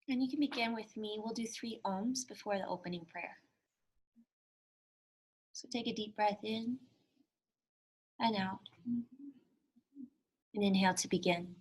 And you can begin with me. We'll do 3 ohms before the opening prayer. So take a deep breath in and out. And inhale to begin.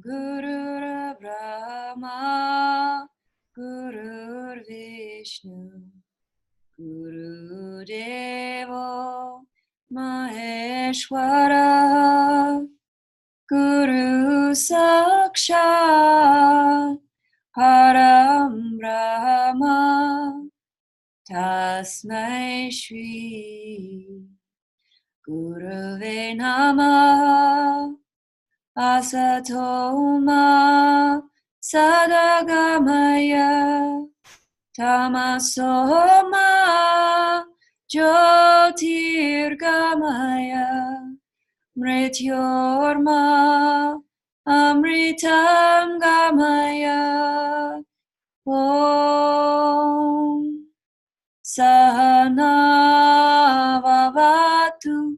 Guru Brahma, Guru Vishnu, Guru Devo Maheshwara, Guru Sakshat Param Brahma, Tasmai Shri Gurave Namaha. Asatoma Sadagamaya Tamasoma Jyotirgamaya Mrityorma Amritam Gamaya Om Sahana Vavatu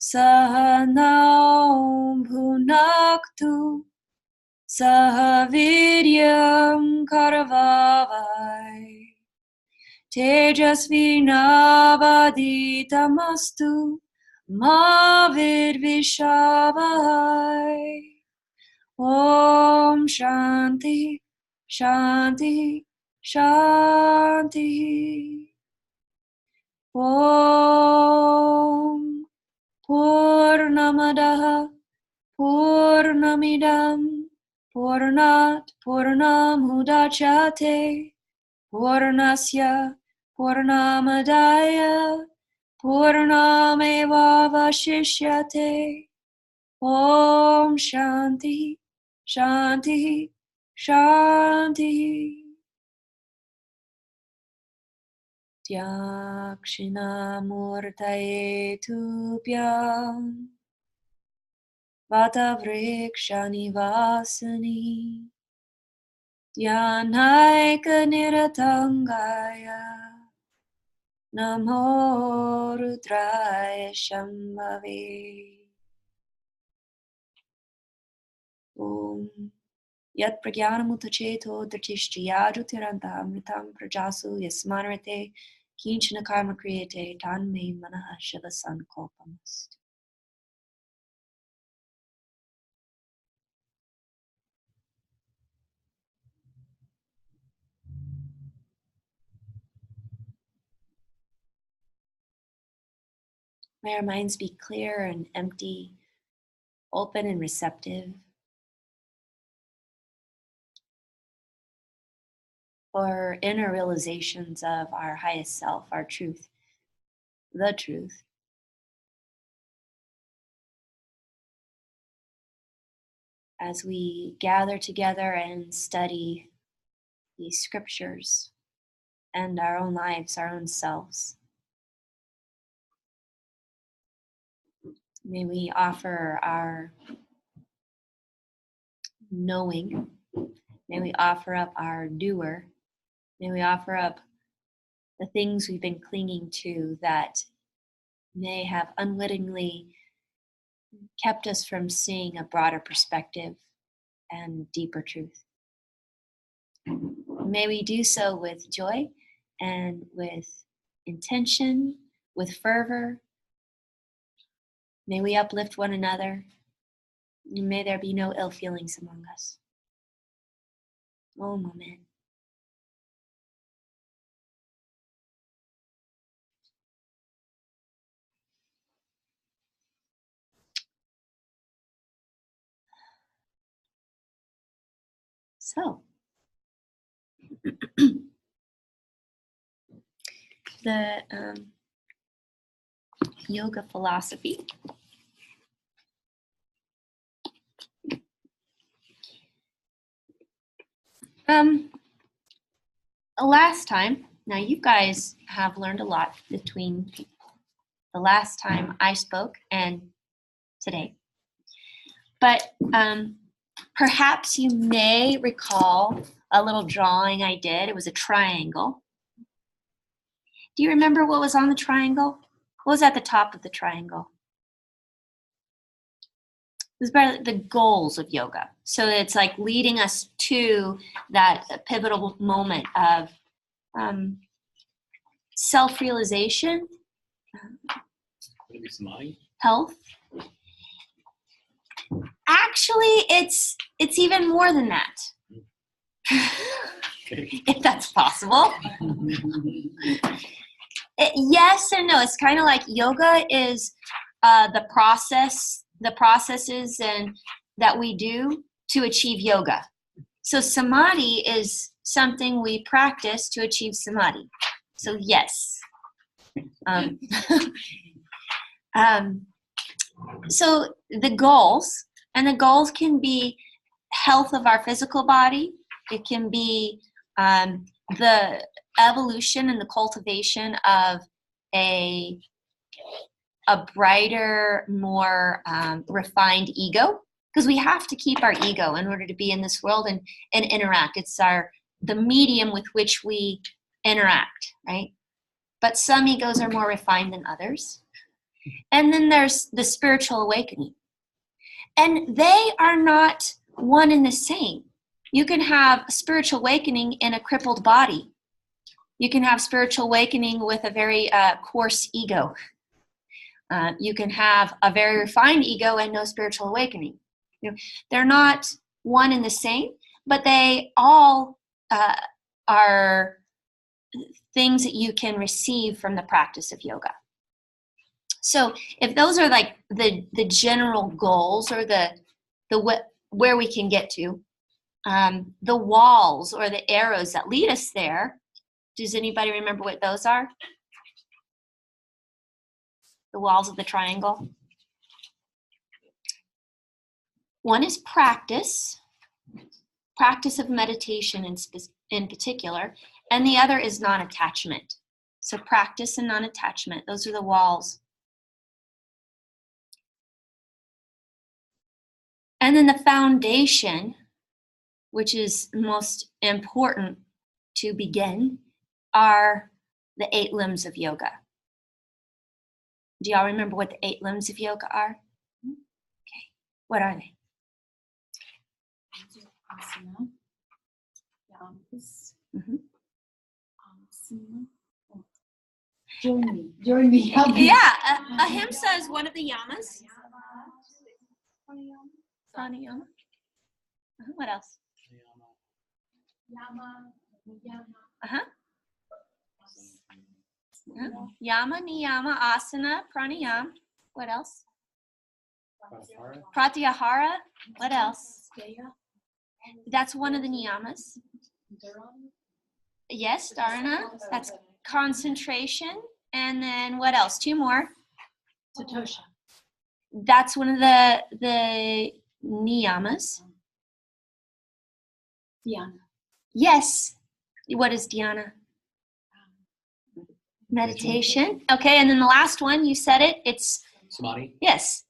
Sahanau Bhunaktu Sahaviryam Karavavai Tejasvinavaditamastu Ma Vidvishavai Om Shanti Shanti Shanti Om Purnamadaha Purnamidam Purnat Purnamudachyate Purnasya Purnamadaya Purnameva Vashishyate Om Shanti Shanti Shanti Dakshinamurtaye Tubhyam Vatavrikshanivasani Dhyanayika Niratangaya Namo Rudraya Shambhave Om Yat Pragyanamutacheto Dritishtriyadu Tiranta Amritam Prajasu Yasmanrate Kinchana Karma Kriyate Tanme Manaha Shiva Sankalpamast. May our minds be clear and empty, open and receptive for inner realizations of our highest self, our truth, the truth. As we gather together and study these scriptures and our own lives, our own selves, may we offer our knowing, may we offer up our doer, may we offer up the things we've been clinging to that may have unwittingly kept us from seeing a broader perspective and deeper truth. May we do so with joy and with intention, with fervor. May we uplift one another. And may there be no ill feelings among us. Om Amen. So, the yoga philosophy. Last time, now you guys have learned a lot between the last time I spoke and today. But perhaps you may recall a little drawing I did. It was a triangle. Do you remember what was on the triangle? What was at the top of the triangle? It was about the goals of yoga. So it's like leading us to that pivotal moment of self-realization, health. Actually, it's even more than that. If that's possible. Yes and no. It's kind of like yoga is the processes and that we do to achieve yoga. So samadhi is something we practice to achieve samadhi. So yes. So the goals can be health of our physical body. It can be the evolution and the cultivation of a brighter, more refined ego, because we have to keep our ego in order to be in this world and interact. It's the medium with which we interact, right? But some egos are more refined than others. And then there's the spiritual awakening. And they are not one and the same. You can have spiritual awakening in a crippled body. You can have spiritual awakening with a very coarse ego. You can have a very refined ego and no spiritual awakening. They're not one and the same, but they all are things that you can receive from the practice of yoga. So if those are like the general goals or the where we can get to, the walls or the arrows that lead us there, does anybody remember what those are? The walls of the triangle. One is practice of meditation in particular, and the other is non-attachment. So practice and non-attachment, those are the walls. And then the foundation, which is most important to begin, are the 8 limbs of yoga. Do y'all remember what the 8 limbs of yoga are? Okay, what are they? Asana, yamas, asana. Join me. Help me. Yeah, ahimsa is one of the yamas. Pranayama. What else? Yama, niyama, asana, pranayama. What else? Pratyahara. What else? That's one of the niyamas. Yes, dharana. That's concentration. And then what else? 2 more. Satosha. That's one of the niyamas. Dhyana. Yes. What is dhyana? Meditation. Okay, and then the last one, you said it. It's Samadhi. Yes.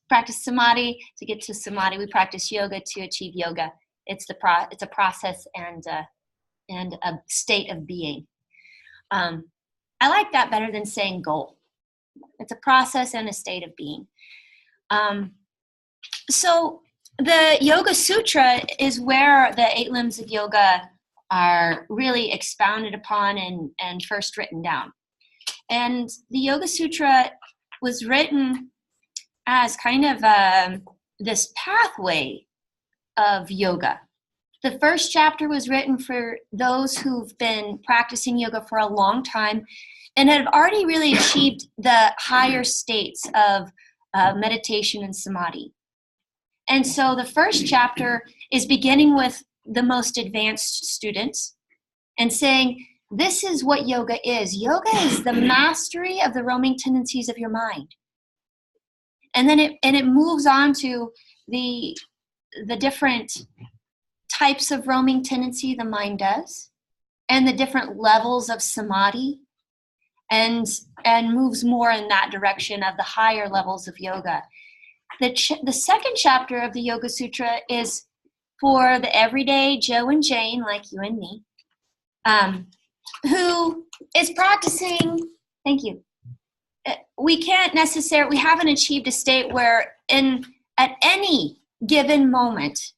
Practice samadhi. To get to samadhi, we practice yoga to achieve yoga. It's a process and a state of being. I like that better than saying goal. It's a process and a state of being. So the Yoga Sutra is where the 8 limbs of yoga are really expounded upon and first written down. And the Yoga Sutra was written as kind of this pathway of yoga. The first chapter was written for those who've been practicing yoga for a long time and have already really achieved the higher states of meditation and samadhi. And so the first chapter is beginning with the most advanced students and saying, this is what yoga is. Yoga is the mastery of the roaming tendencies of your mind. And then it moves on to the different types of roaming tendency the mind does, and the different levels of samadhi, and moves more in that direction of the higher levels of yoga. The second chapter of the Yoga Sutra is for the everyday Joe and Jane, like you and me, who is practicing, thank you. We haven't achieved a state where at any given moment,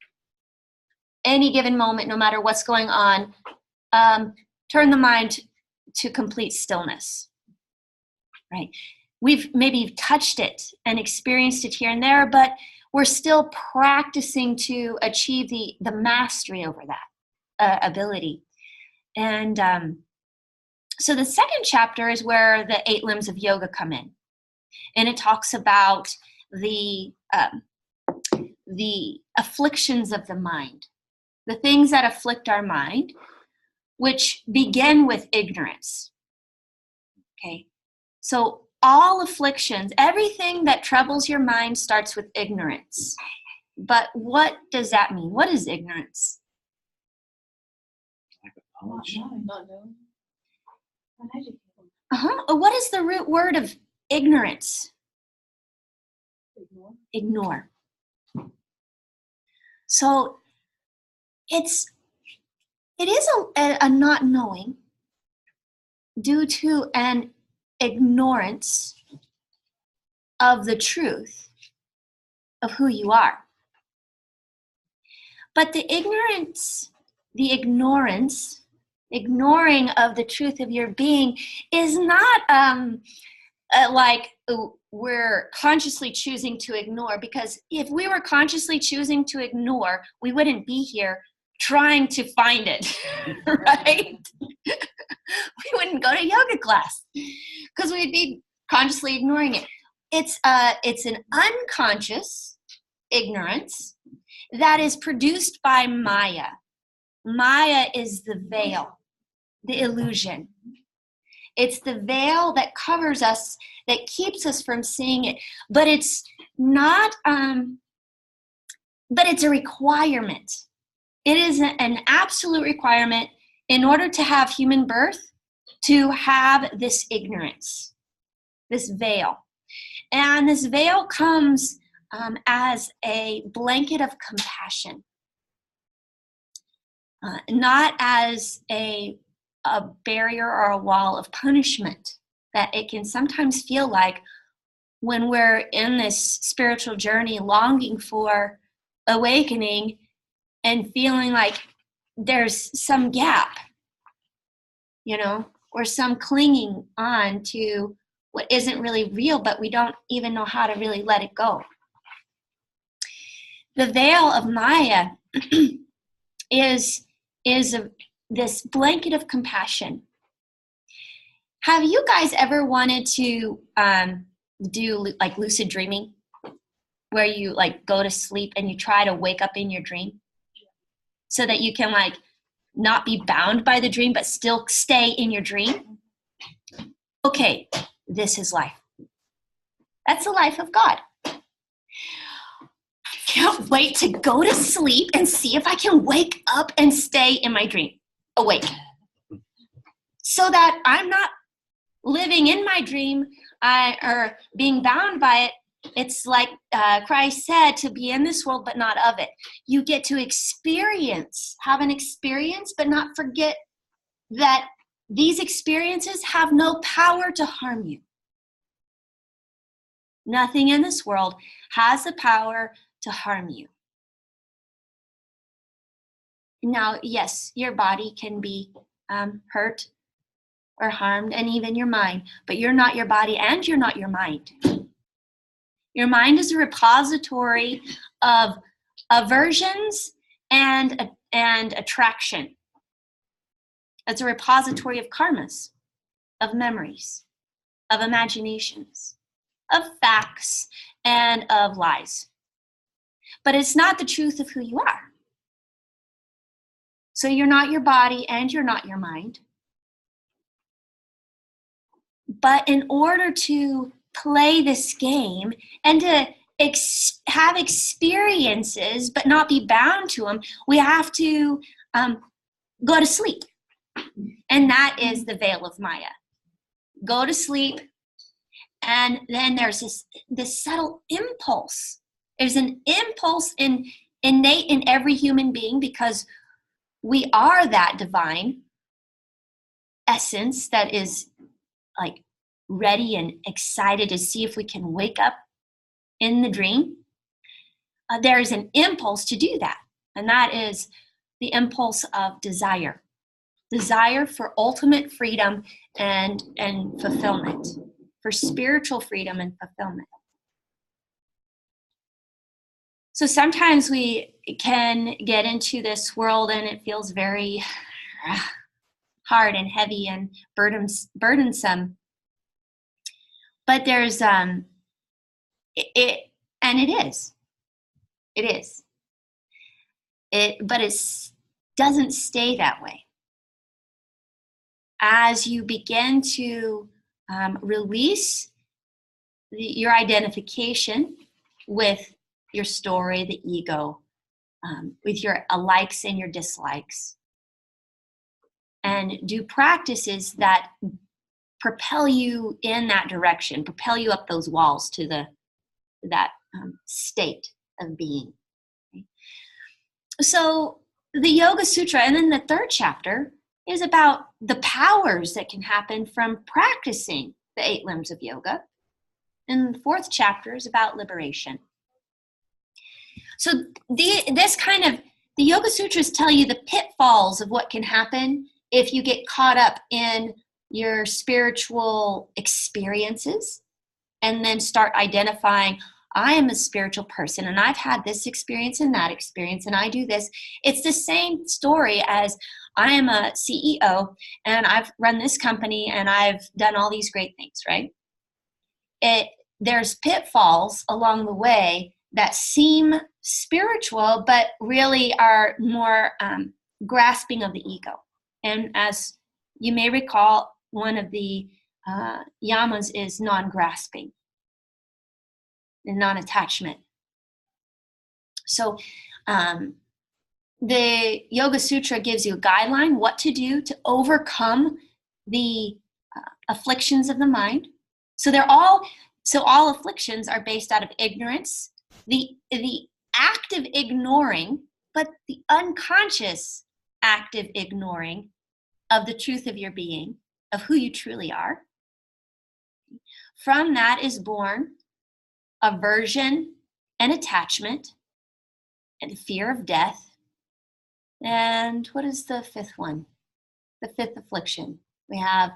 no matter what's going on, turn the mind to complete stillness, right? We've maybe touched it and experienced it here and there, but we're still practicing to achieve the mastery over that ability. And so the second chapter is where the 8 limbs of yoga come in. And it talks about the afflictions of the mind, the things that afflict our mind, which begin with ignorance. Okay, so all afflictions, everything that troubles your mind starts with ignorance. But what does that mean? What is ignorance? Lack of knowledge. Not knowing. Uneducated. What is the root word of ignorance? Ignore. Ignore. So it is a not knowing due to an ignorance of the truth of who you are. But the ignoring of the truth of your being is not like we're consciously choosing to ignore, because if we were consciously choosing to ignore, we wouldn't be here trying to find it, right? We wouldn't go to yoga class because we'd be consciously ignoring it. It's an unconscious ignorance that is produced by Maya. Maya is the veil, the illusion. It's the veil that covers us, that keeps us from seeing it. But it's not, but it's a requirement. It is an absolute requirement in order to have human birth, to have this ignorance, this veil. And this veil comes as a blanket of compassion, not as a barrier or a wall of punishment that it can sometimes feel like when we're in this spiritual journey, longing for awakening and feeling like there's some gap, or some clinging on to what isn't really real, but we don't even know how to really let it go. The veil of Maya is this blanket of compassion. Have you guys ever wanted to do like lucid dreaming, where you like go to sleep and you try to wake up in your dream so that you can like not be bound by the dream but still stay in your dream? Okay, this is life. That's the life of God. I can't wait to go to sleep and see if I can wake up and stay in my dream, awake, so that I'm not living in my dream or being bound by it. It's like Christ said, to be in this world but not of it. You get to have an experience, but not forget that these experiences have no power to harm you. Nothing in this world has the power to harm you. Now, yes, your body can be hurt or harmed, and even your mind, but you're not your body and you're not your mind. Your mind is a repository of aversions and attraction. It's a repository of karmas, of memories, of imaginations, of facts, and of lies. But it's not the truth of who you are. So you're not your body and you're not your mind. But in order to play this game and to have experiences but not be bound to them, we have to go to sleep. And that is the veil of Maya. Go to sleep, and then there's this subtle impulse. There's an impulse innate in every human being, because we are that divine essence that is like ready and excited to see if we can wake up in the dream. There is an impulse to do that, and that is the impulse of desire for ultimate freedom and fulfillment, for spiritual freedom and fulfillment. So sometimes we can get into this world and it feels very hard and heavy and burdensome. But there's it is. But it doesn't stay that way. As you begin to release your identification with your story, the ego, with your likes and your dislikes, and do practices that propel you in that direction, propel you up those walls to that state of being. Okay? So the Yoga Sutra, and then the third chapter, is about the powers that can happen from practicing the 8 limbs of yoga. And the fourth chapter is about liberation. So the Yoga Sutras tell you the pitfalls of what can happen if you get caught up in your spiritual experiences and then start identifying, I am a spiritual person and I've had this experience and that experience and I do this. It's the same story as I am a CEO and I've run this company and I've done all these great things, right? There's pitfalls along the way that seem spiritual, but really are more grasping of the ego. And as you may recall, one of the yamas is non-grasping and non-attachment. So the Yoga Sutra gives you a guideline, what to do to overcome the afflictions of the mind. So all afflictions are based out of ignorance, the active ignoring, but the unconscious active ignoring of the truth of your being, of who you truly are. From that is born aversion and attachment and the fear of death. And what is the fifth one? The fifth affliction. We have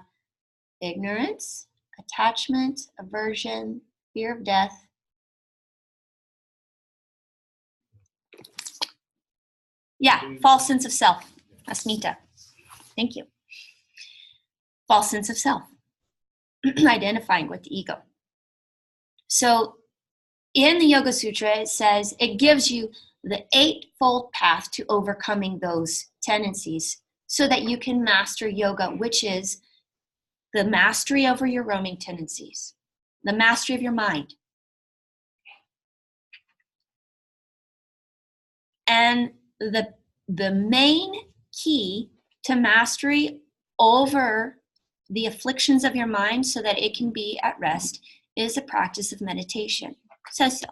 ignorance, attachment, aversion, fear of death. Yeah, false sense of self. Asmita. Thank you. False sense of self. Identifying with the ego. So in the Yoga Sutra, it says it gives you the 8-fold path to overcoming those tendencies so that you can master yoga, which is the mastery over your roaming tendencies, the mastery of your mind. And the main key to mastery over the afflictions of your mind so that it can be at rest is a practice of meditation. It says so.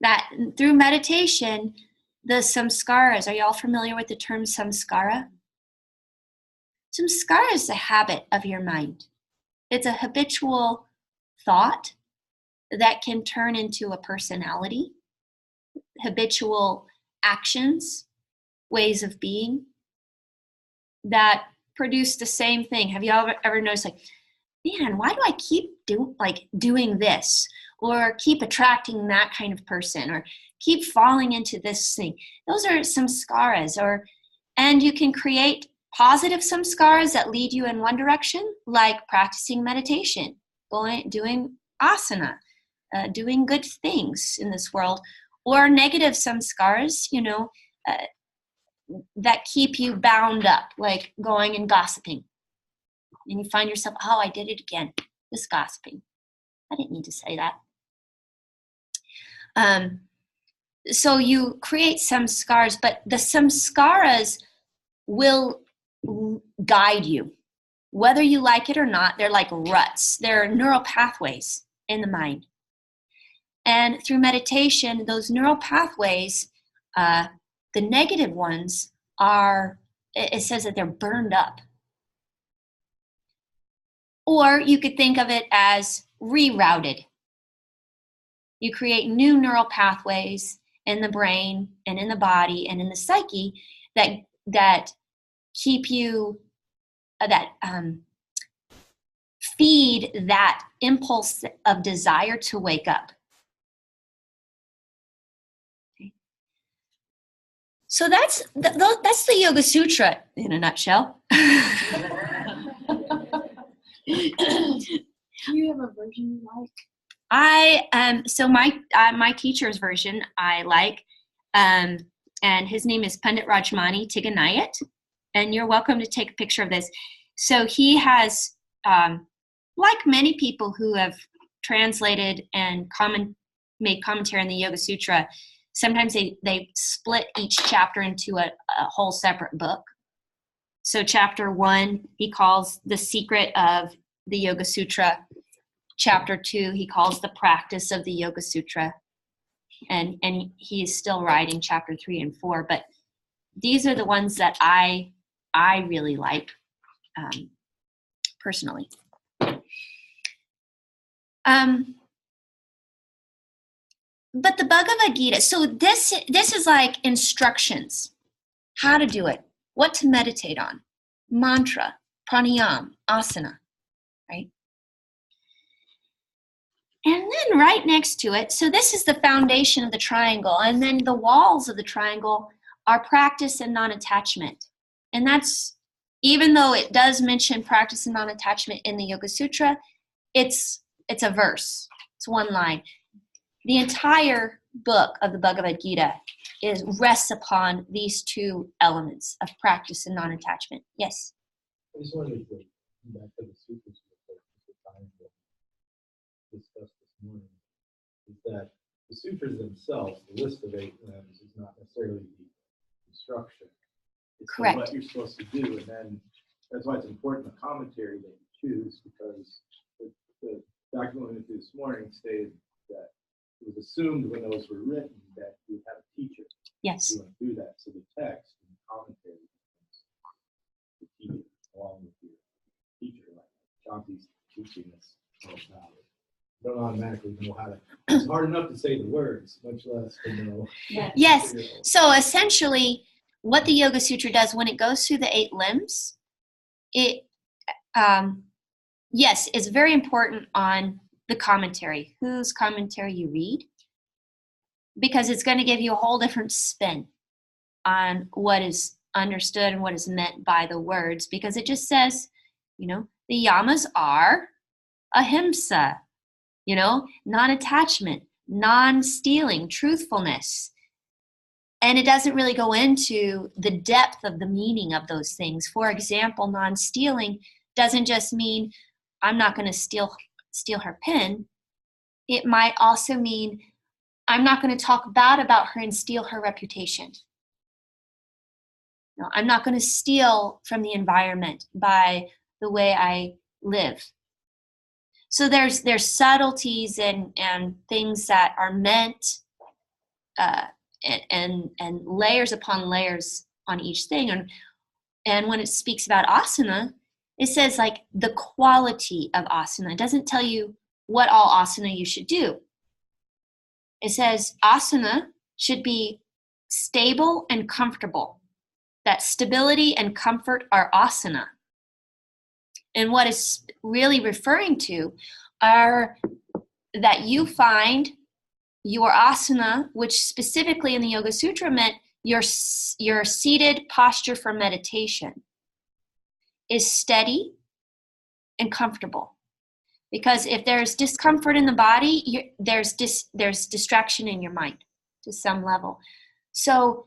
That through meditation, the samskaras, are you all familiar with the term samskara? Samskara is a habit of your mind. It's a habitual thought that can turn into a personality, habitual actions, ways of being that produce the same thing. Have you ever noticed, like, man, why do I keep doing this, or keep attracting that kind of person, or keep falling into this thing? Those are samskaras, and you can create positive samskaras that lead you in one direction, like practicing meditation, doing asana, doing good things in this world, or negative samskaras, that keep you bound up, like going and gossiping. And you find yourself, oh, I did it again, just gossiping. I didn't need to say that. So you create samskaras, but the samskaras will guide you. Whether you like it or not, they're like ruts. They're neural pathways in the mind. And through meditation, those neural pathways, the negative ones are, it says that they're burned up. Or you could think of it as rerouted. You create new neural pathways in the brain and in the body and in the psyche that keep you, feed that impulse of desire to wake up. Okay. So that's the Yoga Sutra in a nutshell. Do you have a version you like? So my teacher's version I like, and his name is Pandit Rajmani Tiganayat, and you're welcome to take a picture of this. So he has, like many people who have translated and made commentary on the Yoga Sutra, sometimes they split each chapter into a whole separate book. So chapter 1 he calls The Secret of the Yoga Sutra. Chapter 2 he calls The Practice of the Yoga Sutra. And he is still writing chapter 3 and 4. But these are the ones that I really like, personally. But the Bhagavad Gita, so this is like instructions, how to do it, what to meditate on, mantra, pranayam, asana, right? And then right next to it, so this is the foundation of the triangle, and then the walls of the triangle are practice and non-attachment. And that's, even though it does mention practice and non-attachment in the Yoga Sutra, it's a verse, it's one line. The entire book of the Bhagavad Gita rests upon these two elements of practice and non-attachment. Yes? I just wanted to go back to the sutras discussed this morning, is that the sutras themselves, the list of 8 limbs, is not necessarily the instruction. It's correct. What you're supposed to do, and then that's why it's important the commentary that you choose, because the document we went through this morning stated that it was assumed when those were written that you would have a teacher. Yes. You want to do that, so the text and the commentary becomes the teacher along with your teacher, like Shanti's teaching us all about it. Don't automatically know how to. It's hard enough to say the words, much less to know. Yes. So essentially, what the Yoga Sutra does when it goes through the 8 limbs, it yes, it's very important on the commentary, whose commentary you read, because it's going to give you a whole different spin on what is understood and what is meant by the words, because it just says, the yamas are ahimsa, non-attachment, non-stealing, truthfulness. And it doesn't really go into the depth of the meaning of those things. For example, non-stealing doesn't just mean I'm not going to steal her pen. It might also mean I'm not going to talk bad about her and steal her reputation. No, I'm not going to steal from the environment by the way I live. So there's subtleties and things that are meant and layers upon layers on each thing. And when it speaks about asana, it says like the quality of asana. It doesn't tell you what all asana you should do. It says asana should be stable and comfortable. That stability and comfort are asana. And what it's really referring to are that you find your asana, which specifically in the Yoga Sutra meant your seated posture for meditation, is steady and comfortable. Because if there's discomfort in the body, there's distraction in your mind. to some level. So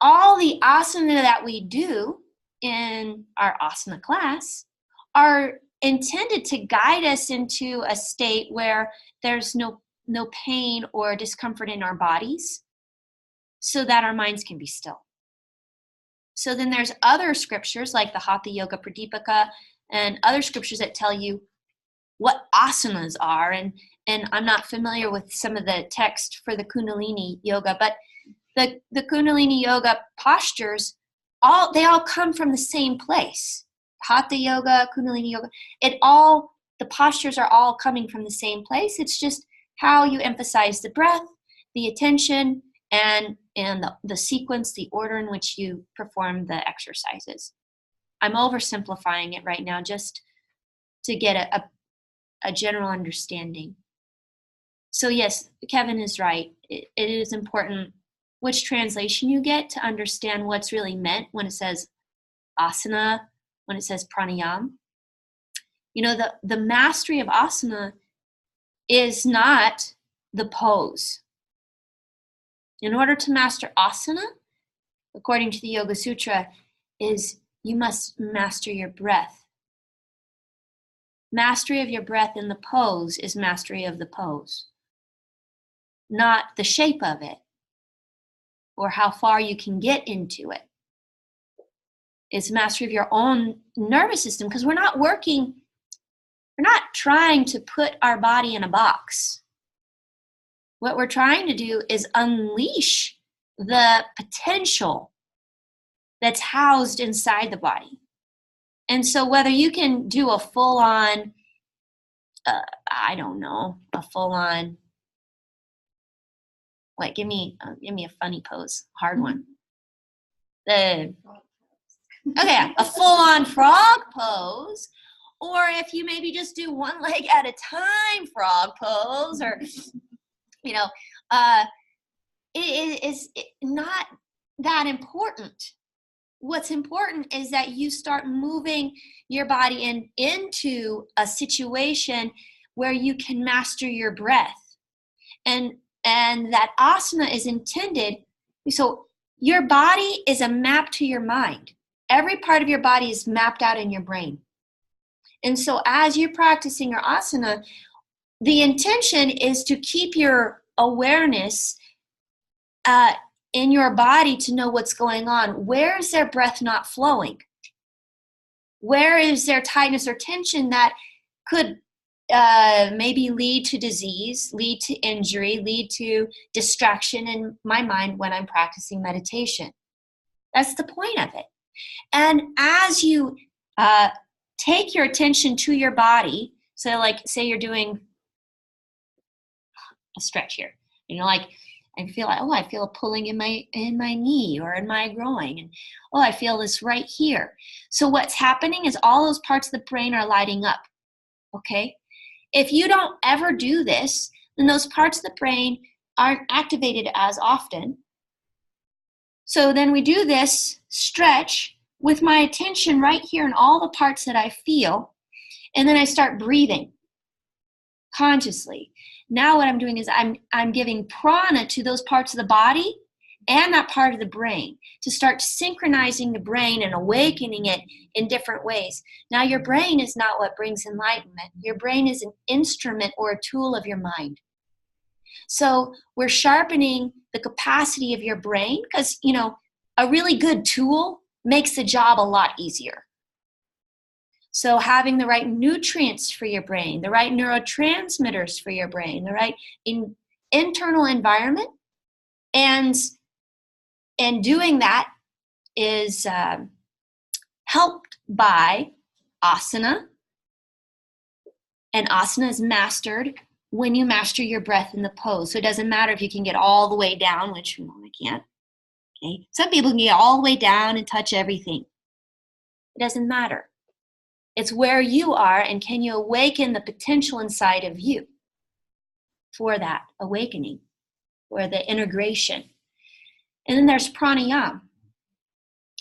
all the asana that we do in our asana class are intended to guide us into a state where there's no pain or discomfort in our bodies, so that our minds can be still. So then there's other scriptures like the Hatha Yoga Pradipika and other scriptures that tell you what asanas are. And I'm not familiar with some of the text for the Kundalini Yoga, but the Kundalini Yoga postures, they all come from the same place. Hatha Yoga, Kundalini Yoga, the postures are all coming from the same place. It's just how you emphasize the breath, the attention, and the sequence, the order in which you perform the exercises. I'm oversimplifying it right now just to get a general understanding. So yes, Kevin is right. It is important which translation you get to understand what's really meant when it says asana, when it says pranayam. You know, the mastery of asana is not the pose. In order to master asana, according to the Yoga Sutra, is you must master your breath. Mastery of your breath in the pose is mastery of the pose, not the shape of it or how far you can get into it. It's mastery of your own nervous system, because we're not trying to put our body in a box. What we're trying to do is unleash the potential that's housed inside the body. And so whether you can do a full-on, give me a funny pose, hard one. A full-on frog pose, or if you maybe just do one leg at a time frog pose, or it is not that important. What's important is that you start moving your body into a situation where you can master your breath, and that asana is intended. So your body is a map to your mind. Every part of your body is mapped out in your brain. And so as you're practicing your asana, the intention is to keep your awareness in your body to know what's going on. Where is their breath not flowing? Where is there tightness or tension that could maybe lead to disease, lead to injury, lead to distraction in my mind when I'm practicing meditation? That's the point of it. And as you take your attention to your body, so like say you're doing a stretch here, I feel a pulling in my knee or in my groin, and I feel this right here. So what's happening is all those parts of the brain are lighting up. Okay? If you don't ever do this, then those parts of the brain aren't activated as often. So then we do this stretch with my attention right here in all the parts that I feel, and then I start breathing consciously. Now what I'm doing is I'm giving prana to those parts of the body and that part of the brain to start synchronizing the brain and awakening it in different ways. Now your brain is not what brings enlightenment. Your brain is an instrument or a tool of your mind. So we're sharpening the capacity of your brain because, a really good tool makes the job a lot easier. So having the right nutrients for your brain, the right neurotransmitters for your brain, the right internal environment, and doing that is helped by asana. And asana is mastered when you master your breath in the pose. So it doesn't matter if you can get all the way down, which I can't. Okay? Some people can get all the way down and touch everything. It doesn't matter. It's where you are, and can you awaken the potential inside of you for that awakening, or the integration. And then there's pranayama.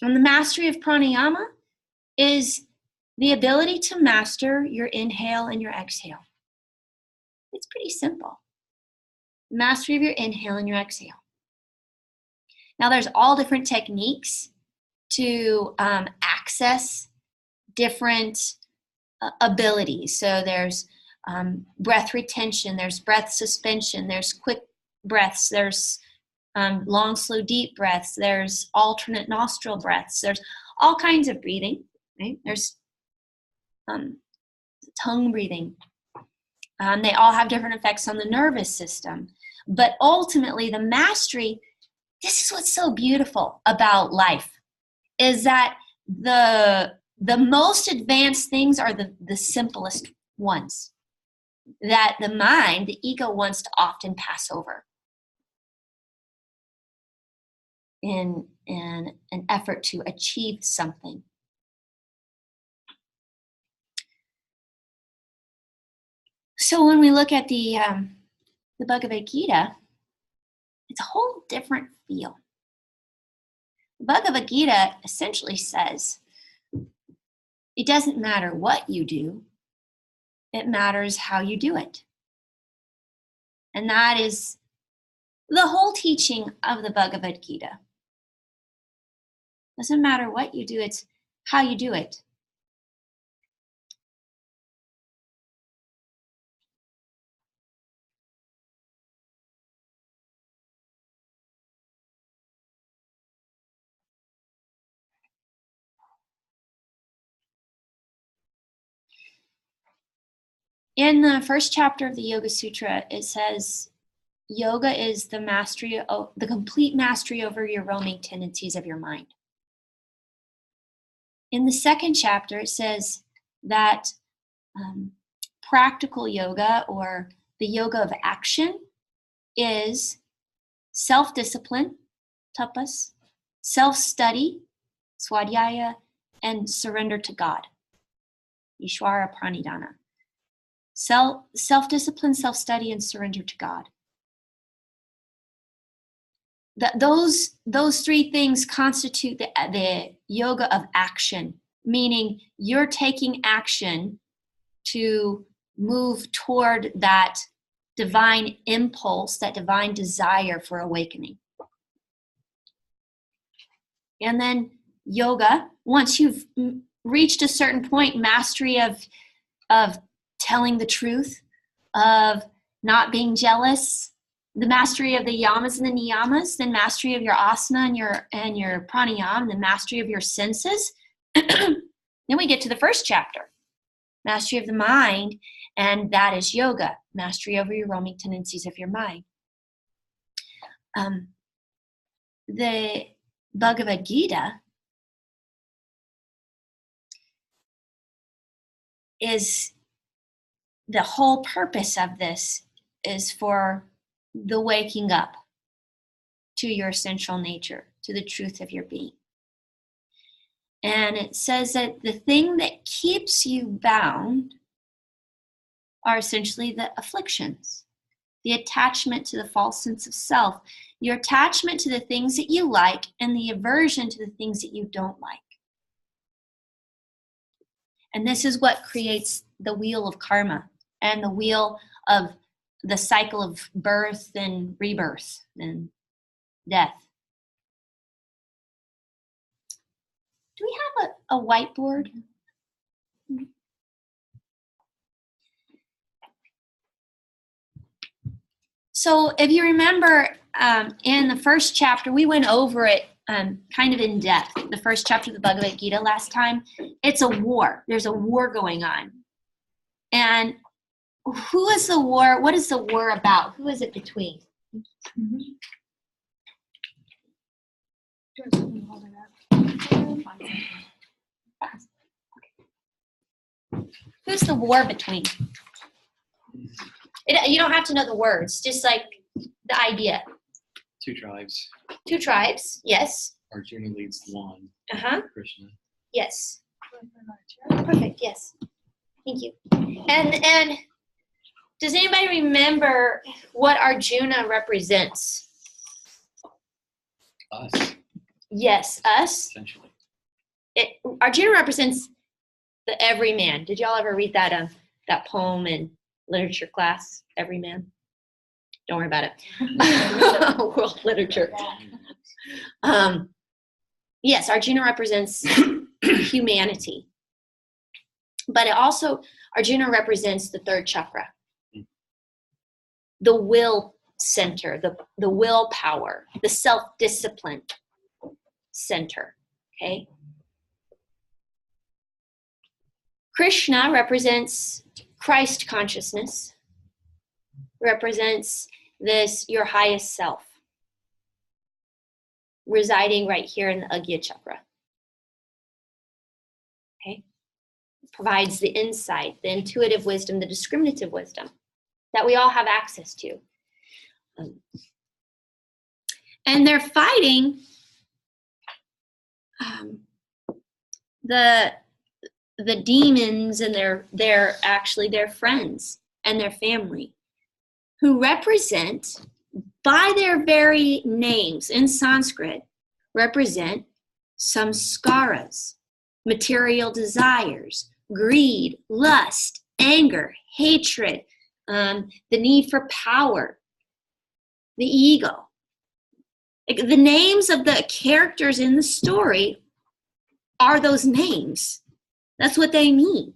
And the mastery of pranayama is the ability to master your inhale and your exhale. It's pretty simple. Mastery of your inhale and your exhale. Now, there's all different techniques to access different abilities. So there's breath retention, there's breath suspension, there's quick breaths, there's long, slow, deep breaths, there's alternate nostril breaths, there's all kinds of breathing, right? There's tongue breathing. They all have different effects on the nervous system. But ultimately, the mastery, this is what's so beautiful about life, is that the most advanced things are the simplest ones that the mind, the ego, wants to often pass over in an effort to achieve something. So when we look at the Bhagavad Gita, it's a whole different feel. The Bhagavad Gita essentially says, it doesn't matter what you do, it matters how you do it. And that is the whole teaching of the Bhagavad Gita. Doesn't matter what you do, it's how you do it. In the first chapter of the Yoga Sutra, it says, yoga is the complete mastery over your roaming tendencies of your mind. In the second chapter, it says that practical yoga, or the yoga of action, is self-discipline, tapas, self-study, swadhyaya, and surrender to God, ishvara pranidhana. Self-discipline, self-study, and surrender to God. Those three things constitute the yoga of action, meaning you're taking action to move toward that divine impulse, that divine desire for awakening. And then yoga, once you've reached a certain point, mastery of telling the truth, of not being jealous, the mastery of the yamas and the niyamas, then mastery of your asana and your pranayama, the mastery of your senses. Then we get to the first chapter, mastery of the mind, and that is yoga, mastery over your roaming tendencies of your mind. The Bhagavad Gita is, the whole purpose of this is for the waking up to your essential nature, to the truth of your being. And it says that the thing that keeps you bound are essentially the afflictions, the attachment to the false sense of self, your attachment to the things that you like, and the aversion to the things that you don't like. And this is what creates the wheel of karma and the wheel of the cycle of birth and rebirth and death. Do we have a whiteboard? So if you remember, in the first chapter, we went over it kind of in depth, the first chapter of the Bhagavad Gita last time. It's a war. There's a war going on. And who is the war? What is the war about? Who is it between? Who's the war between? You don't have to know the words, just like the idea. Two tribes. Two tribes, yes. Arjuna leads one. Krishna. Yes. Perfect, yes. Thank you. And does anybody remember what Arjuna represents? Us. Yes, us. Essentially. Arjuna represents the everyman. Did y'all ever read that poem in literature class, Everyman? Don't worry about it. World literature. Yes, Arjuna represents humanity. But it also, Arjuna represents the third chakra, the will center, the willpower, the self-discipline center, okay? Krishna represents Christ consciousness, represents this, your highest self, residing right here in the Agya chakra. Okay? Provides the insight, the intuitive wisdom, the discriminative wisdom that we all have access to. And they're fighting the demons, and they're actually their friends and their family, who represent, by their very names in Sanskrit, represent samskaras, material desires, greed, lust, anger, hatred, the need for power, the ego. The names of the characters in the story are those names. That's what they mean.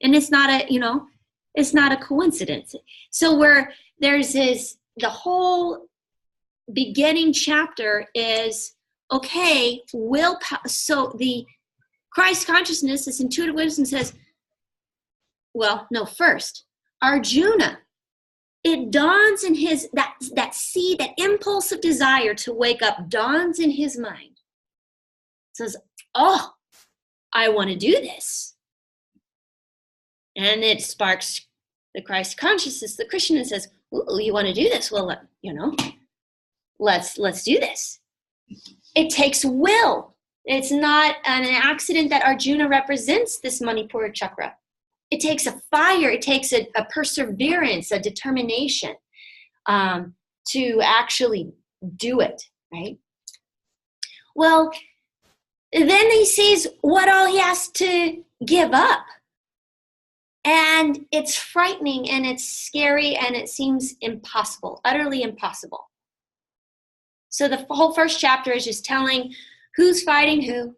And it's not a coincidence. So where there's the whole beginning chapter is, okay, willpower. So the Christ consciousness, this intuitive wisdom says, well, no, first, Arjuna, it dawns in his, that seed, that impulse of desire to wake up dawns in his mind. It says, oh, I want to do this. And it sparks the Christ consciousness, the Krishna, and says, ooh, you want to do this? Well, let's do this. It takes will. It's not an accident that Arjuna represents this Manipura chakra. It takes a fire. It takes a perseverance, a determination to actually do it, right? Well, then he sees what all he has to give up. And it's frightening, and it's scary, and it seems impossible, utterly impossible. So the whole first chapter is just telling who's fighting who.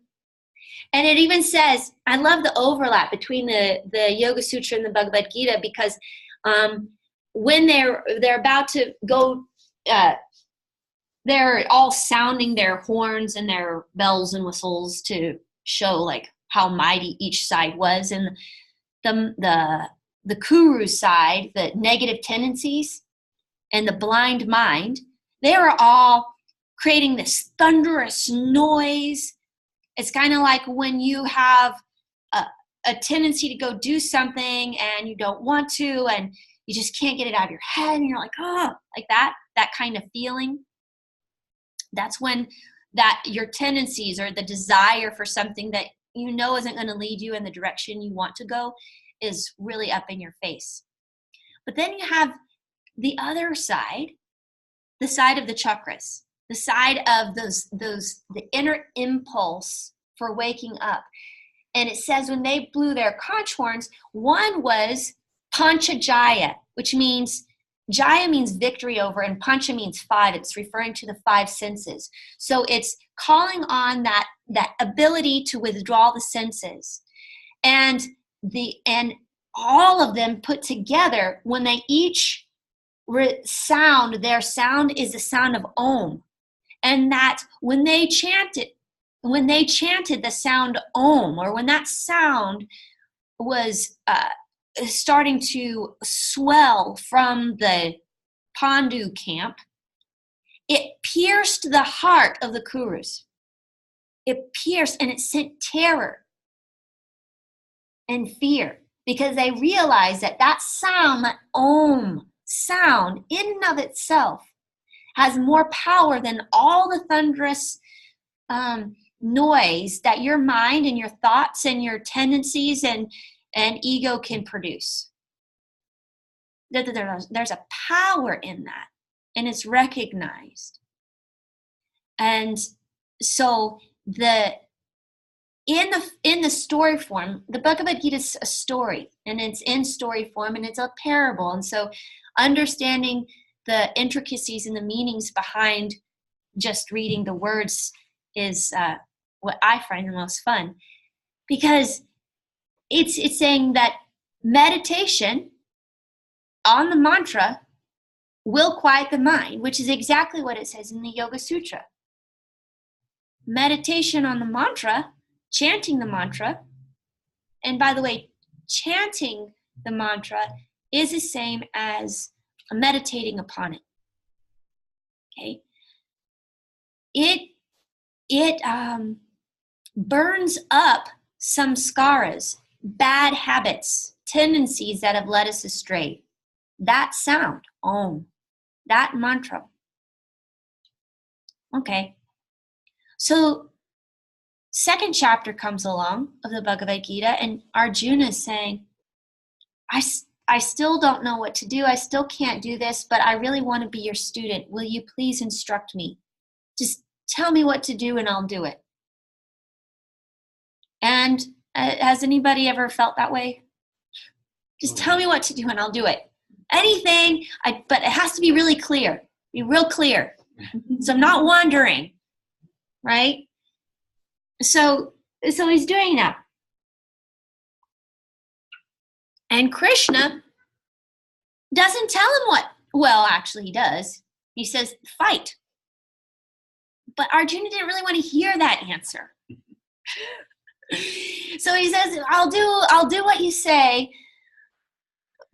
And it even says, I love the overlap between the Yoga Sutra and the Bhagavad Gita, because when they're about to go, they're all sounding their horns and their bells and whistles to show like how mighty each side was. And the Kuru side, the negative tendencies and the blind mind, they were all creating this thunderous noise. It's kind of like when you have a tendency to go do something and you don't want to, and you just can't get it out of your head, and you're like, oh, like that kind of feeling. That's when that your tendencies, or the desire for something that you know isn't going to lead you in the direction you want to go, is really up in your face. But then you have the other side, the side of the chakras, the side of the inner impulse for waking up. And it says when they blew their conch horns, one was Panchajaya, which means, Jaya means victory over, and Pancha means 5. It's referring to the 5 senses. So it's calling on that ability to withdraw the senses. And all of them put together, when they each sound, their sound is the sound of Om. And that when they chanted the sound Om, or when that sound was starting to swell from the Pandu camp, it pierced the heart of the Kurus. It pierced, and it sent terror and fear, because they realized that sound, that Om sound, in and of itself, has more power than all the thunderous noise that your mind and your thoughts and your tendencies and ego can produce. There's a power in that, and it's recognized. And so in the story form, the Bhagavad Gita is a story, and it's in story form, and it's a parable. And so understanding the intricacies and the meanings behind just reading the words is what I find the most fun, because it's saying that meditation on the mantra will quiet the mind, which is exactly what it says in the Yoga Sutra. Meditation on the mantra, chanting the mantra, and by the way, chanting the mantra is the same as meditating upon it. Okay? It burns up some skaras, bad habits, tendencies that have led us astray. That sound, Om, that mantra. Okay. So, second chapter comes along of the Bhagavad Gita, and Arjuna is saying, I still don't know what to do. I still can't do this, but I really want to be your student. Will you please instruct me? Just tell me what to do and I'll do it. And has anybody ever felt that way? Just tell me what to do and I'll do it. Anything, but it has to be really clear. Be real clear. So I'm not wandering, right? So he's doing that. And Krishna doesn't tell him what, well, actually he does. He says, fight. But Arjuna didn't really want to hear that answer. So he says, I'll do what you say,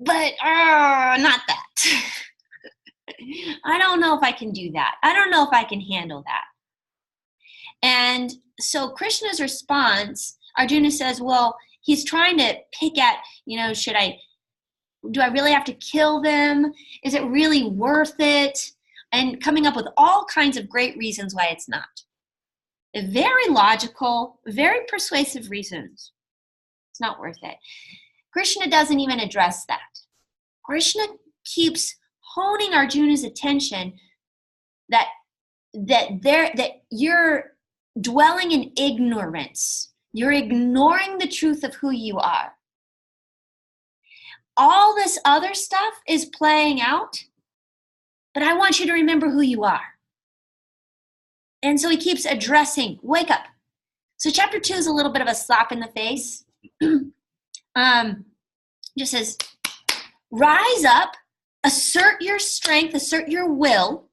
but not that. I don't know if I can do that. I don't know if I can handle that. And so Krishna's response, Arjuna says, well, he's trying to pick at, do I really have to kill them? Is it really worth it? And coming up with all kinds of great reasons why it's not. Very logical, very persuasive reasons. It's not worth it. Krishna doesn't even address that. Krishna keeps honing Arjuna's attention that you're dwelling in ignorance. You're ignoring the truth of who you are. All this other stuff is playing out, but I want you to remember who you are. And so he keeps addressing, wake up. So chapter 2 is a little bit of a slap in the face. Just says, rise up, assert your strength, assert your will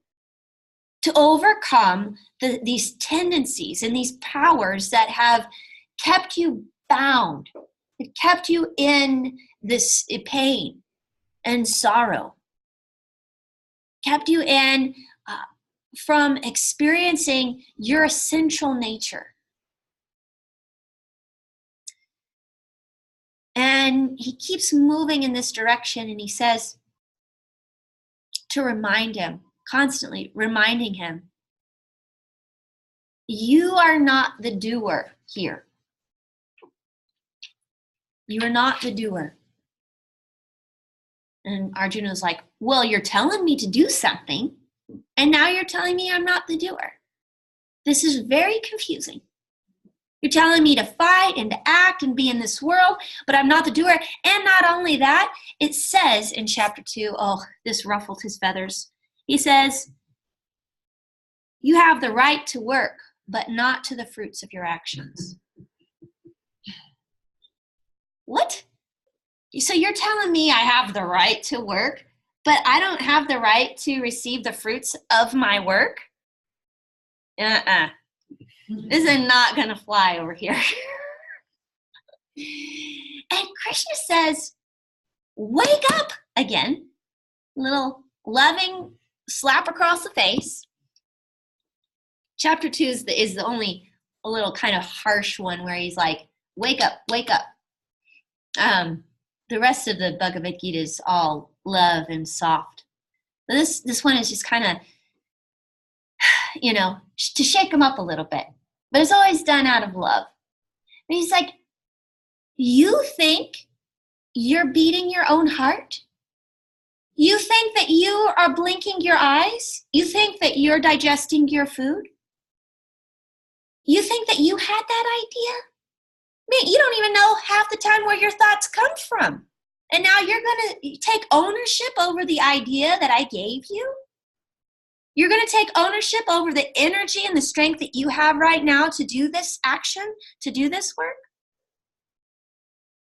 to overcome these tendencies and these powers that have kept you bound. It kept you in this pain and sorrow. Kept you in from experiencing your essential nature. And he keeps moving in this direction, and he says to remind him, constantly reminding him, you are not the doer here. You are not the doer. And Arjuna was like, well, you're telling me to do something, and now you're telling me I'm not the doer. This is very confusing. You're telling me to fight and to act and be in this world, but I'm not the doer. And not only that, it says in chapter 2, oh, this ruffled his feathers. He says, you have the right to work, but not to the fruits of your actions. What? So you're telling me I have the right to work, but I don't have the right to receive the fruits of my work? This is not going to fly over here. And Krishna says, wake up again. Little loving slap across the face. Chapter 2 is the only a little kind of harsh one where he's like, wake up, wake up. The rest of the Bhagavad Gita is all love and soft. But this one is just kind of, to shake him up a little bit. But it's always done out of love. And he's like, you think you're beating your own heart? You think that you are blinking your eyes? You think that you're digesting your food? You think that you had that idea? Man, you don't even know half the time where your thoughts come from. And now you're going to take ownership over the idea that I gave you? You're going to take ownership over the energy and the strength that you have right now to do this action, to do this work?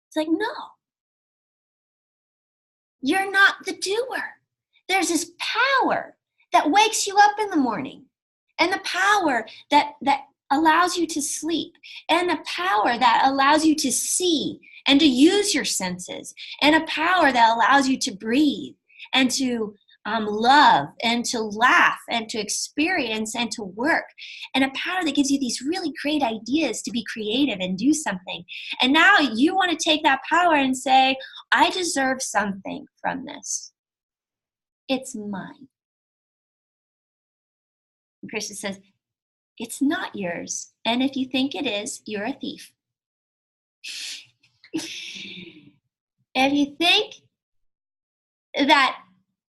It's like, no. You're not the doer. There's this power that wakes you up in the morning, and the power that allows you to sleep, and the power that allows you to see and to use your senses, and a power that allows you to breathe and to love and to laugh and to experience and to work, and a power that gives you these really great ideas to be creative and do something. And now you want to take that power and say, I deserve something from this. It's mine. And Krishna says, it's not yours. And if you think it is, you're a thief. If you think that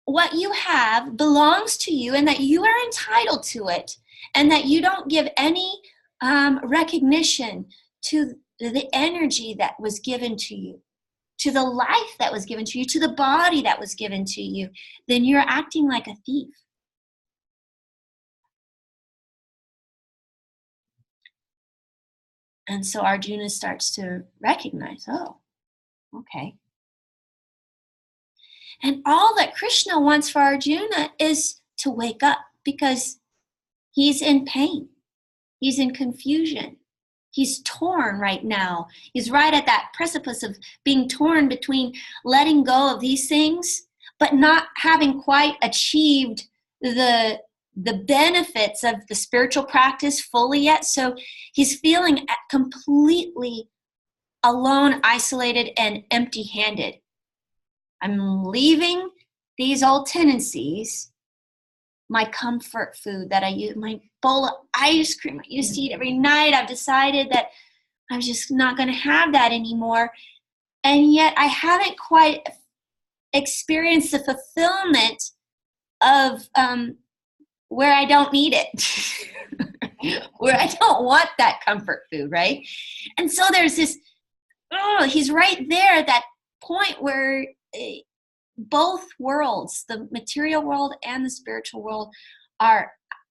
what you have belongs to you and that you are entitled to it, and that you don't give any recognition to the energy that was given to you, to the life that was given to you, to the body that was given to you, then you're acting like a thief. And so Arjuna starts to recognize, oh, okay. And all that Krishna wants for Arjuna is to wake up, because he's in pain. He's in confusion. He's torn right now. He's right at that precipice of being torn between letting go of these things, but not having quite achieved the benefits of the spiritual practice fully yet. So he's feeling completely alone, isolated, and empty-handed. I'm leaving these old tendencies, my comfort food that I use, my bowl of ice cream I used to eat every night. I've decided that I'm just not going to have that anymore. And yet I haven't quite experienced the fulfillment of where I don't need it, where I don't want that comfort food, right? And so there's this, he's right there at that point where both worlds, the material world and the spiritual world,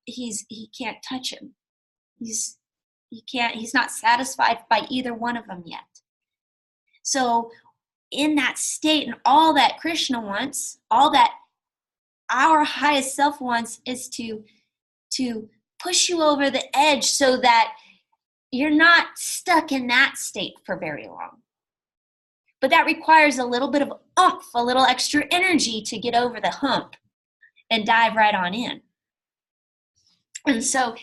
he can't touch him. He's not satisfied by either one of them yet. So in that state, and all that Krishna wants, all that our highest self wants, is to push you over the edge so that you're not stuck in that state for very long. But that requires a little bit of oomph, a little extra energy to get over the hump and dive right on in. And so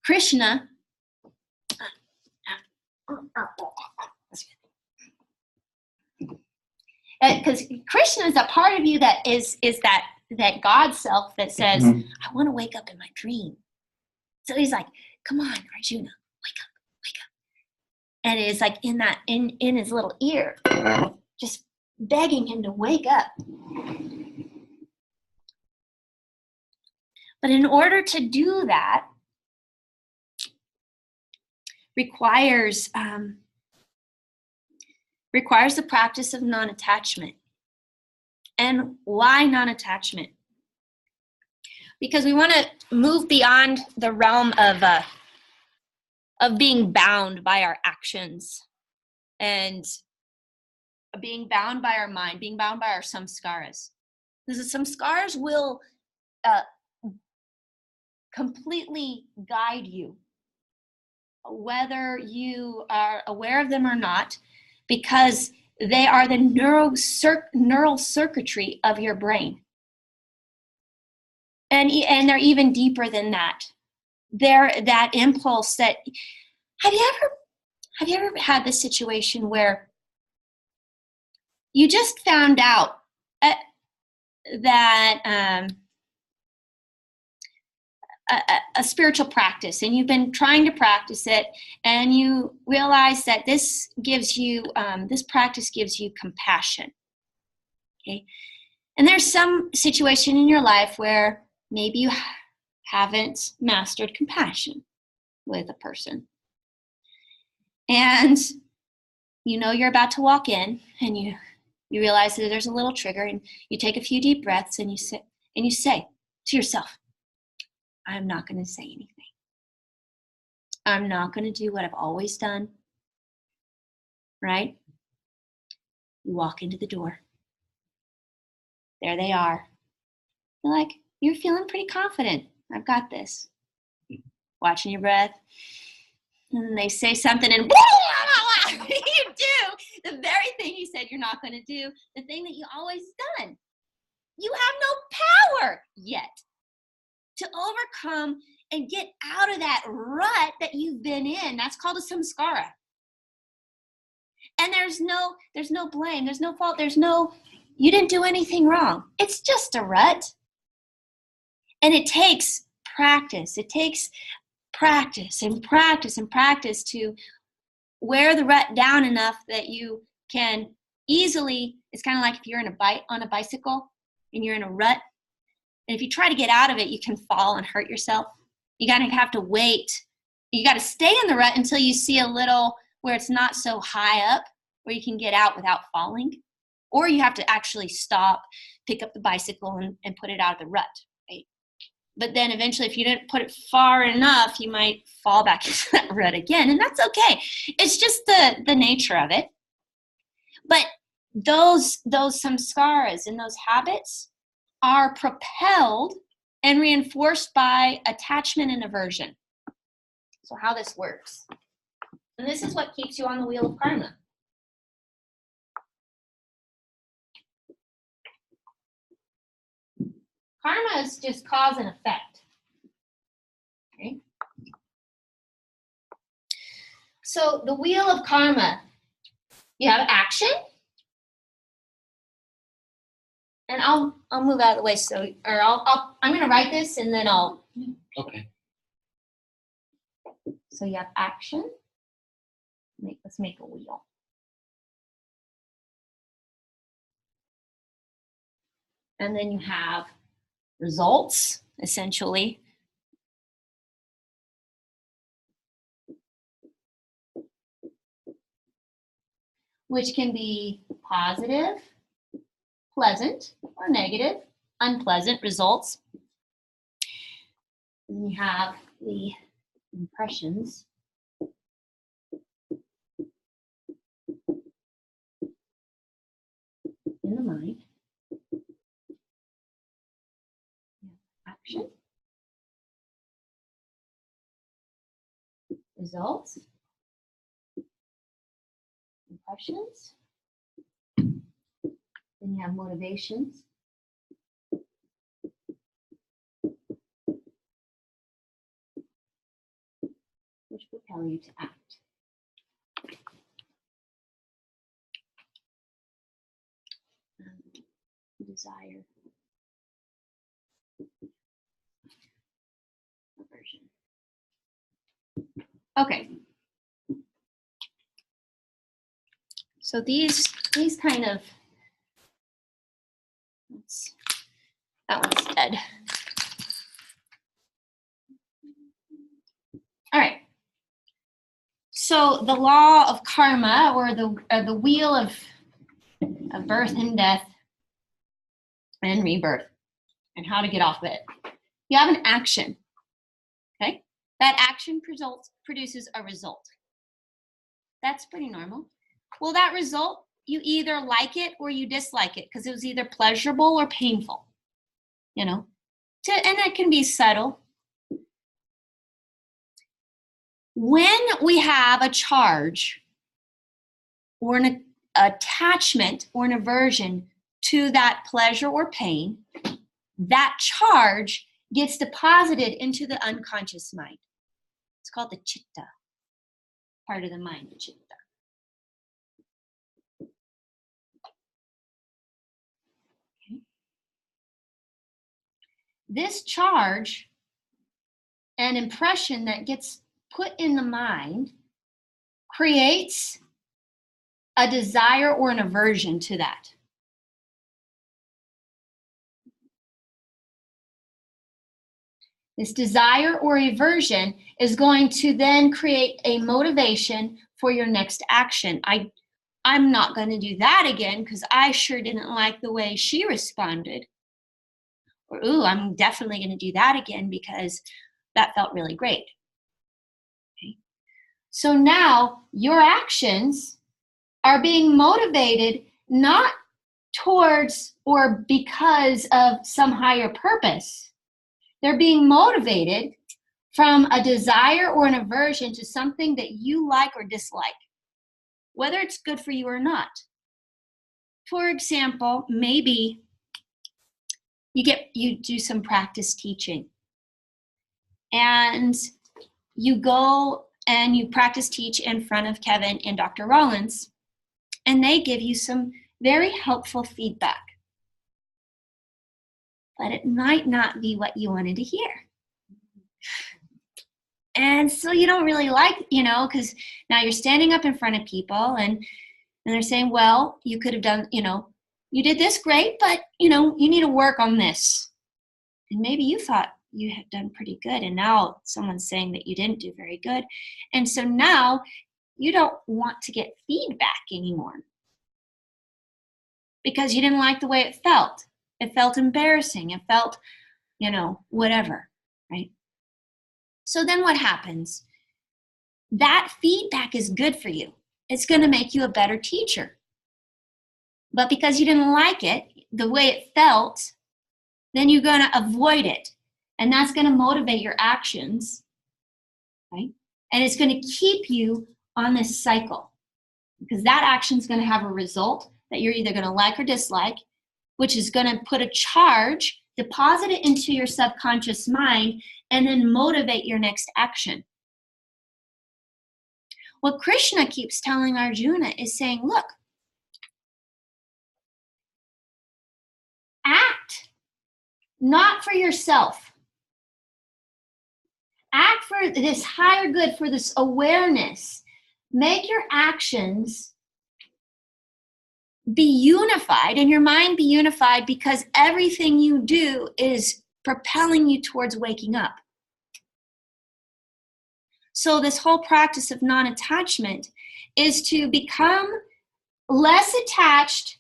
Krishna, because Krishna is a part of you that is that God self that says, I want to wake up in my dream. So he's like, come on, Arjuna, wake up. And it's like in his little ear, just begging him to wake up. But in order to do that, requires the practice of non-attachment. And why non-attachment? Because we want to move beyond the realm of being bound by our actions and being bound by our mind, being bound by our samskaras. Because the samskaras will completely guide you, whether you are aware of them or not, because they are the neural circuitry of your brain. And they're even deeper than that. They're that impulse that, have you ever had this situation where you just found out that a spiritual practice, and you've been trying to practice it, and you realize that this practice gives you compassion. Okay, and there's some situation in your life where maybe you haven't mastered compassion with a person, and you're about to walk in, and you realize that there's a little trigger, and you take a few deep breaths, and you say, to yourself, I'm not going to say anything. I'm not going to do what I've always done. Right? You walk into the door. There they are. You're like, you're feeling pretty confident. I've got this. Watching your breath. And they say something and you do the very thing you said you're not going to do, the thing that you always done. You have no power yet to overcome and get out of that rut that you've been in. That's called a samskara. And there's no blame, there's no fault, you didn't do anything wrong. It's just a rut. And it takes practice. It takes practice and practice and practice to wear the rut down enough that you can easily, it's kind of like if you're on a bicycle and you're in a rut, and if you try to get out of it, you can fall and hurt yourself. You gotta have to wait. You gotta stay in the rut until you see a little where it's not so high up, where you can get out without falling. Or you have to actually stop, pick up the bicycle and put it out of the rut, right? But then eventually, if you didn't put it far enough, you might fall back into that rut again, and that's okay. It's just the nature of it. But those samskaras and those habits are propelled and reinforced by attachment and aversion. So how this works. And this is what keeps you on the wheel of karma. Karma is just cause and effect. Okay? So the wheel of karma, you have action. And I'll move out of the way I'm going to write this and then Okay. So you have action. Let's make a wheel. And then you have results, essentially. Which can be positive, pleasant, or negative, unpleasant results. And then you have the impressions. In the mind. Action. Results. Impressions. Then you have motivations. Which propel you to act. Desire. Aversion. Okay. So these kind of, that one's dead. All right. So the law of karma, or the wheel of birth and death and rebirth, and how to get off of it. You have an action. Okay? That action produces a result. That's pretty normal. Well, that result, you either like it or you dislike it because it was either pleasurable or painful. You know? And that can be subtle. When we have a charge or an attachment or an aversion to that pleasure or pain, that charge gets deposited into the unconscious mind. It's called the chitta, part of the mind, the chitta. Okay. This charge and impression that gets put in the mind creates a desire or an aversion to that. This desire or aversion is going to then create a motivation for your next action. I'm not going to do that again because I sure didn't like the way she responded. Or, ooh, I'm definitely going to do that again because that felt really great. Okay. So now your actions are being motivated not towards or because of some higher purpose. They're being motivated from a desire or an aversion to something that you like or dislike, whether it's good for you or not. For example, maybe you do some practice teaching, and you go and you practice teach in front of Kevin and Dr. Rollins, and they give you some very helpful feedback. But it might not be what you wanted to hear. And so you don't really like, because now you're standing up in front of people and they're saying, well, you could have done, you did this great, but, you need to work on this. And maybe you thought you had done pretty good, and now someone's saying that you didn't do very good. And so now you don't want to get feedback anymore because you didn't like the way it felt. It felt embarrassing. It felt, whatever, right? So then what happens? That feedback is good for you. It's going to make you a better teacher. But because you didn't like it, the way it felt, then you're going to avoid it. And that's going to motivate your actions, right? And it's going to keep you on this cycle because that action is going to have a result that you're either going to like or dislike, which is going to put a charge, deposit it into your subconscious mind, and then motivate your next action. What Krishna keeps telling Arjuna is saying, look, act not for yourself. Act for this higher good, for this awareness. Make your actions be unified and your mind be unified because everything you do is propelling you towards waking up. So this whole practice of non-attachment is to become less attached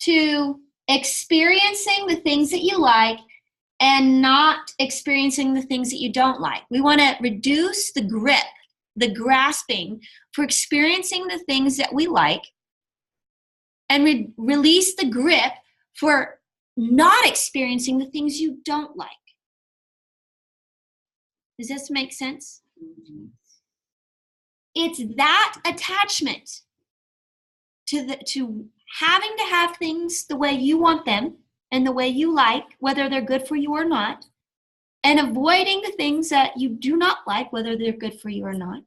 to experiencing the things that you like and not experiencing the things that you don't like. We want to reduce the grip, the grasping for experiencing the things that we like, and release the grip for not experiencing the things you don't like. Does this make sense? Mm-hmm. It's that attachment to having to have things the way you want them and the way you like, whether they're good for you or not, and avoiding the things that you do not like, whether they're good for you or not.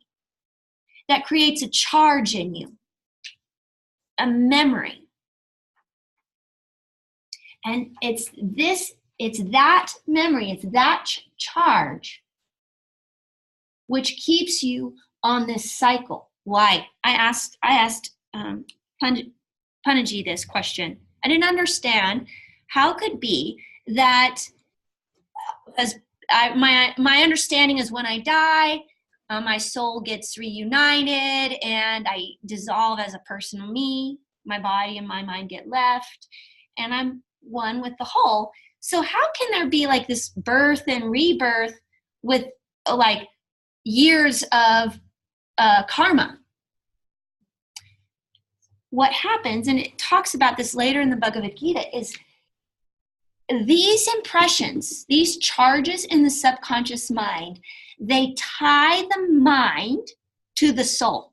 That creates a charge in you, a memory. And it's that memory, it's that charge which keeps you on this cycle. Why? I asked Panaji this question. I didn't understand how it could be that, my understanding is when I die, my soul gets reunited and I dissolve as a personal me. My body and my mind get left, and I'm one with the whole. So how can there be like this birth and rebirth with like years of karma? What happens, and it talks about this later in the Bhagavad Gita, is these impressions, these charges in the subconscious mind, they tie the mind to the soul.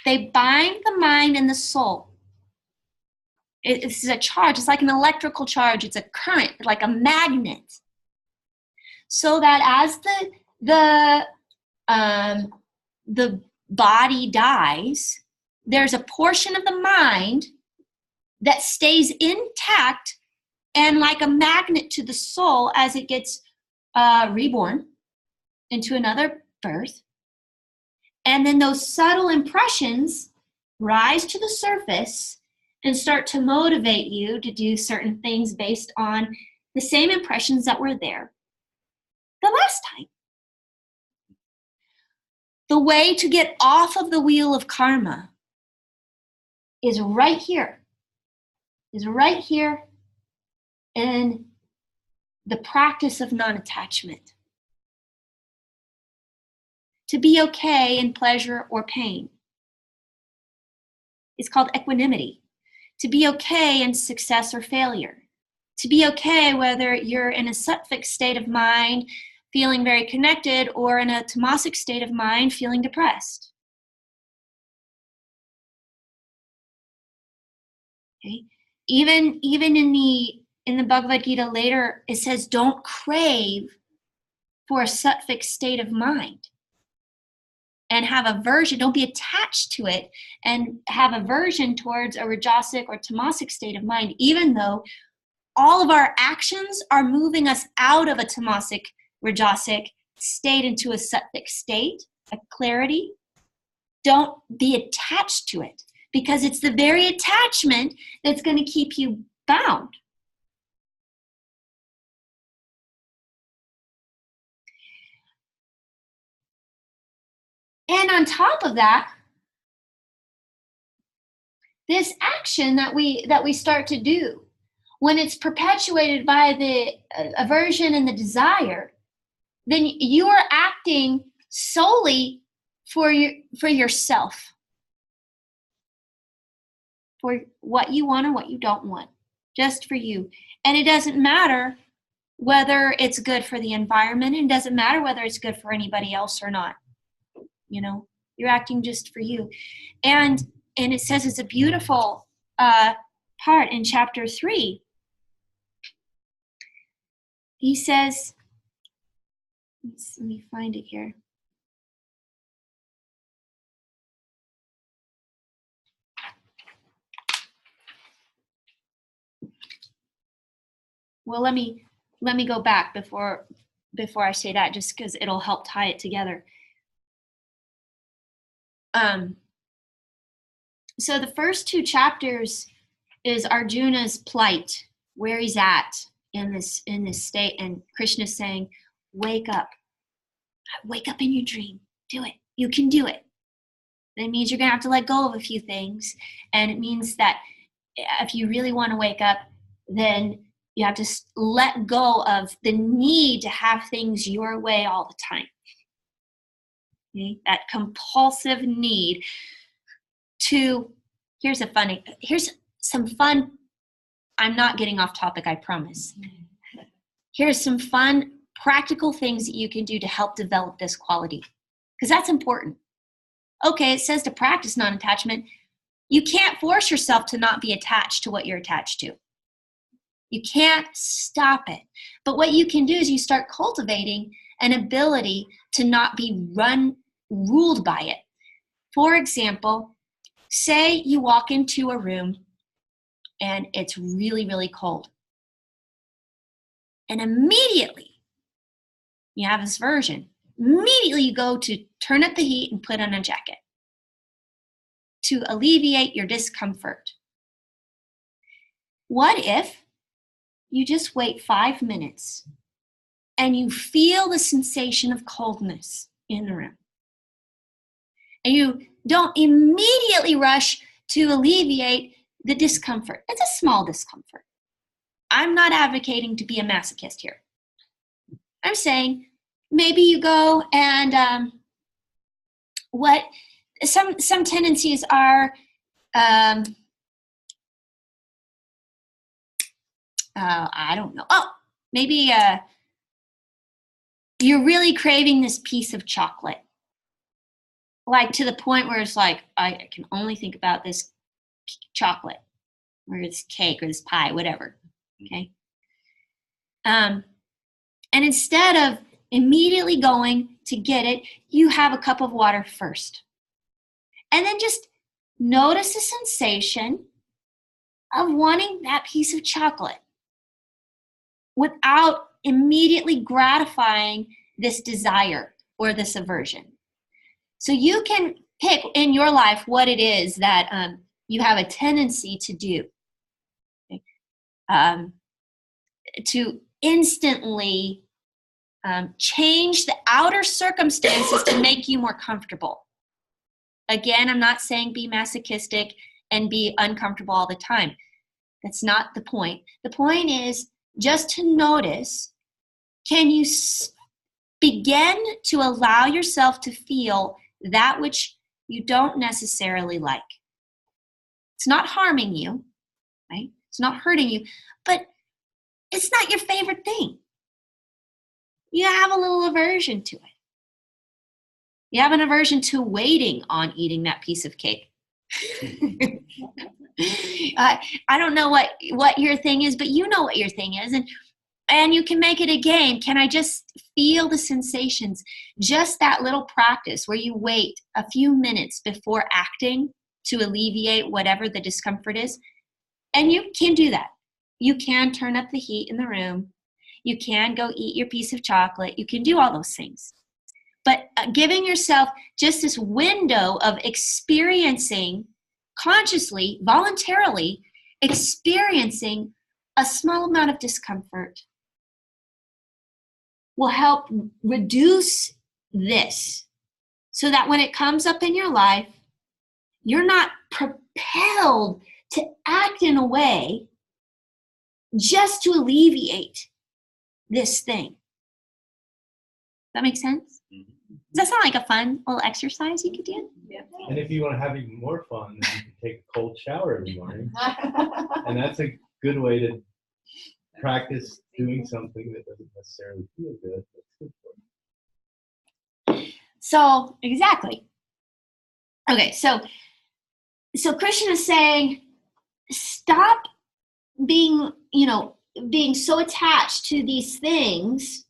They bind the mind and the soul. It's a charge. It's like an electrical charge. It's a current, like a magnet. So that as the body dies, there's a portion of the mind that stays intact and like a magnet to the soul as it gets reborn into another birth. And then those subtle impressions rise to the surface and start to motivate you to do certain things based on the same impressions that were there the last time. The way to get off of the wheel of karma is right here. in the practice of non-attachment. To be okay in pleasure or pain. It's called equanimity. To be okay in success or failure. To be okay whether you're in a sattvic state of mind, feeling very connected, or in a tamasic state of mind, feeling depressed. Okay? Even in the Bhagavad Gita later, it says don't crave for a sattvic state of mind and have aversion, don't be attached to it and have aversion towards a rajasic or tamasic state of mind, even though all of our actions are moving us out of a tamasic, rajasic state into a sattvic state, a clarity. Don't be attached to it, because it's the very attachment that's going to keep you bound. And on top of that, this action that we start to do, when it's perpetuated by the aversion and the desire, then you are acting solely for yourself, for what you want or what you don't want, just for you. And it doesn't matter whether it's good for the environment, and it doesn't matter whether it's good for anybody else or not. You know, you're acting just for you. And it says it's a beautiful part in chapter 3. He says, let me find it here. Well, let me go back before I say that, just because it'll help tie it together. So the first 2 chapters is Arjuna's plight, where he's at in this state, and Krishna's saying, wake up in your dream, do it, you can do it. That means you're gonna have to let go of a few things, and it means that if you really want to wake up, then you have to let go of the need to have things your way all the time. Okay? That compulsive need to, here's some fun, I'm not getting off topic, I promise. Here's some fun, practical things that you can do to help develop this quality, because that's important. Okay, it says to practice non-attachment. You can't force yourself to not be attached to what you're attached to. You can't stop it. But what you can do is you start cultivating an ability to not be ruled by it. For example, say you walk into a room and it's really, really cold. And immediately, you have this version. Immediately you go to turn up the heat and put on a jacket to alleviate your discomfort. What if you just wait 5 minutes and you feel the sensation of coldness in the room? And you don't immediately rush to alleviate the discomfort. It's a small discomfort. I'm not advocating to be a masochist here. I'm saying maybe you go and what some tendencies are, I don't know. Oh, maybe you're really craving this piece of chocolate, like to the point where it's like, I can only think about this chocolate or this cake or this pie, whatever. Okay. And instead of immediately going to get it, you have a cup of water first. And then just notice the sensation of wanting that piece of chocolate without immediately gratifying this desire or this aversion. So you can pick in your life what it is that you have a tendency to do. Okay? To instantly change the outer circumstances to make you more comfortable. Again, I'm not saying be masochistic and be uncomfortable all the time. That's not the point. The point is just to notice, can you begin to allow yourself to feel that which you don't necessarily like? It's not harming you, right? It's not hurting you, but it's not your favorite thing. You have a little aversion to it. You have an aversion to waiting on eating that piece of cake. I don't know what your thing is, but you know what your thing is, and you can make it a game. Can I just feel the sensations? Just that little practice where you wait a few minutes before acting to alleviate whatever the discomfort is. And you can do that. You can turn up the heat in the room. You can go eat your piece of chocolate. You can do all those things. But giving yourself just this window of experiencing consciously, voluntarily experiencing a small amount of discomfort will help reduce this so that when it comes up in your life, you're not propelled to act in a way just to alleviate this thing. That makes sense? Does that sound like a fun little exercise you could do? Yeah. And if you want to have even more fun, then you can take a cold shower every morning. And that's a good way to practice doing something that doesn't necessarily feel good. That's good for you. So, exactly. Okay, so Krishna is saying, stop being so attached to these things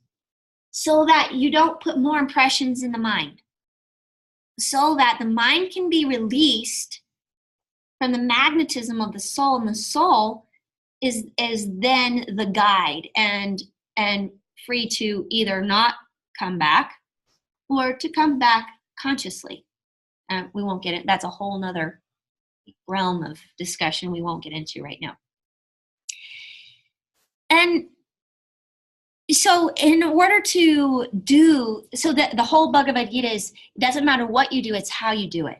so that you don't put more impressions in the mind, so that the mind can be released from the magnetism of the soul, and the soul is then the guide and free to either not come back or to come back consciously. We won't get it. That's a whole nother realm of discussion we won't get into right now. And so in order to do, so the whole Bhagavad Gita is, it doesn't matter what you do, it's how you do it.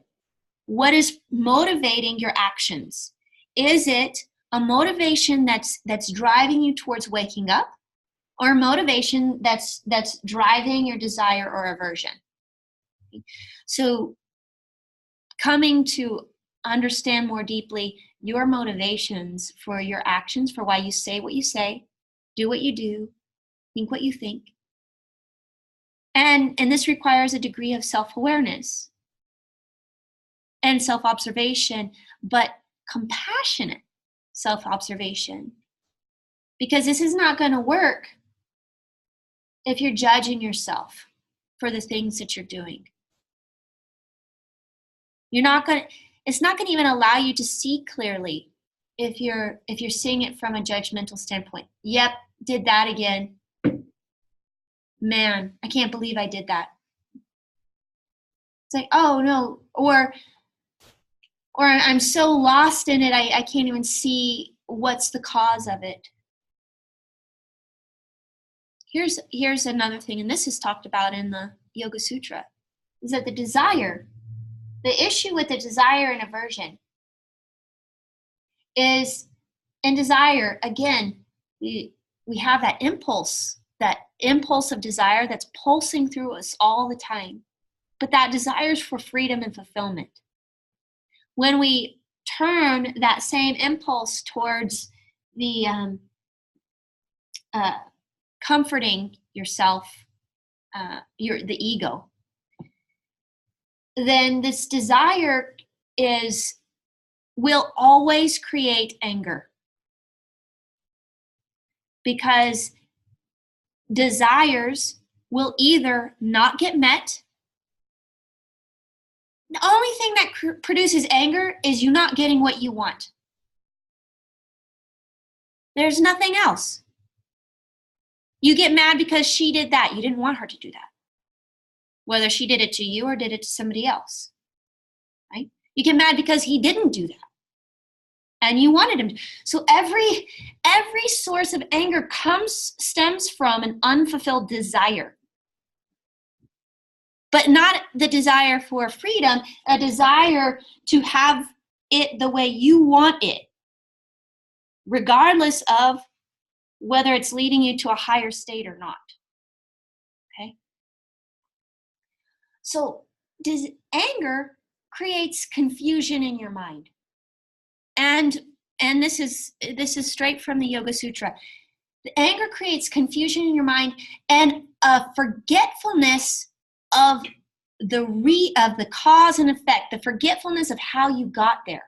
What is motivating your actions? Is it a motivation that's driving you towards waking up, or a motivation that's driving your desire or aversion? So coming to understand more deeply your motivations for your actions, for why you say what you say, do what you do, think what you think. And this requires a degree of self-awareness and self-observation, but compassionate self-observation. Because this is not going to work if you're judging yourself for the things that you're doing. It's not going to even allow you to see clearly if you're seeing it from a judgmental standpoint. Yep, did that again. Man, I can't believe I did that. It's like, oh no, or I'm so lost in it, I can't even see what's the cause of it. Here's another thing, and this is talked about in the Yoga Sutra, is that the issue with the desire and aversion is, in desire, again, we have that impulse of desire that's pulsing through us all the time. But that desire is for freedom and fulfillment. When we turn that same impulse towards the comforting yourself, the ego, then this desire will always create anger. Because desires will either not get met. The only thing that produces anger is you not getting what you want. There's nothing else. You get mad because she did that. You didn't want her to do that. Whether she did it to you or did it to somebody else. Right? You get mad because he didn't do that. And you wanted him to. So every source of anger stems from an unfulfilled desire. But not the desire for freedom, a desire to have it the way you want it, regardless of whether it's leading you to a higher state or not. Okay? So anger creates confusion in your mind. And this is straight from the Yoga Sutra. The anger creates confusion in your mind and a forgetfulness of the cause and effect, the forgetfulness of how you got there.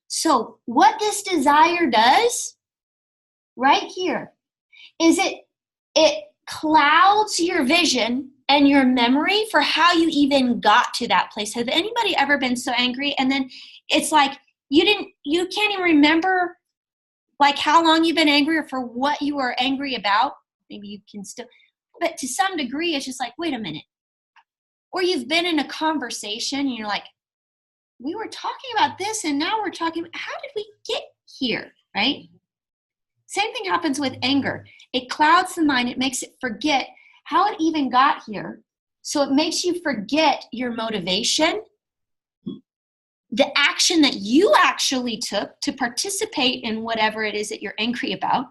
So what this desire does right here is it clouds your vision and your memory for how you even got to that place. Has anybody ever been so angry and then it's like you can't even remember like how long you've been angry or for what you were angry about? Maybe you can still, but to some degree it's just like, wait a minute. Or you've been in a conversation and you're like, we were talking about this and now we're talking, how did we get here, right? Same thing happens with anger. It clouds the mind. It makes it forget how it even got here. So it makes you forget your motivation, the action that you actually took to participate in whatever it is that you're angry about,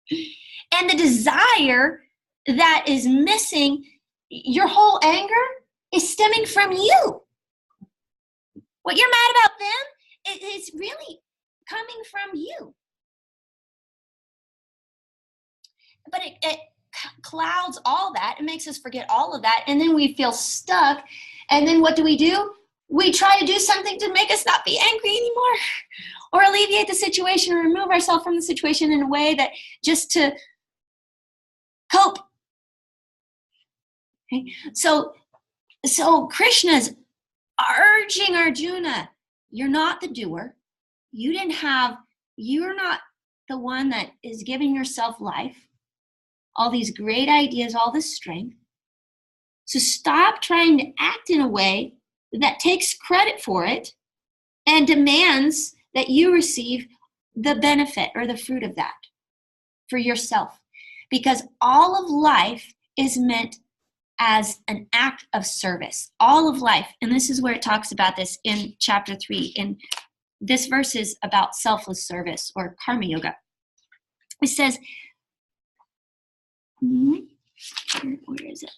and the desire that is missing. Your whole anger is stemming from you. What you're mad about them is really coming from you. But it clouds all that. It makes us forget all of that. And then we feel stuck. And then what do? We try to do something to make us not be angry anymore or alleviate the situation or remove ourselves from the situation in a way that just to cope. Okay? So Krishna's urging Arjuna, you're not the doer. You're not the one that is giving yourself life, all these great ideas, all this strength. So stop trying to act in a way that takes credit for it and demands that you receive the benefit or the fruit of that for yourself. Because all of life is meant as an act of service. All of life. And this is where it talks about this in chapter 3. And this verse is about selfless service or karma yoga. It says, where is it?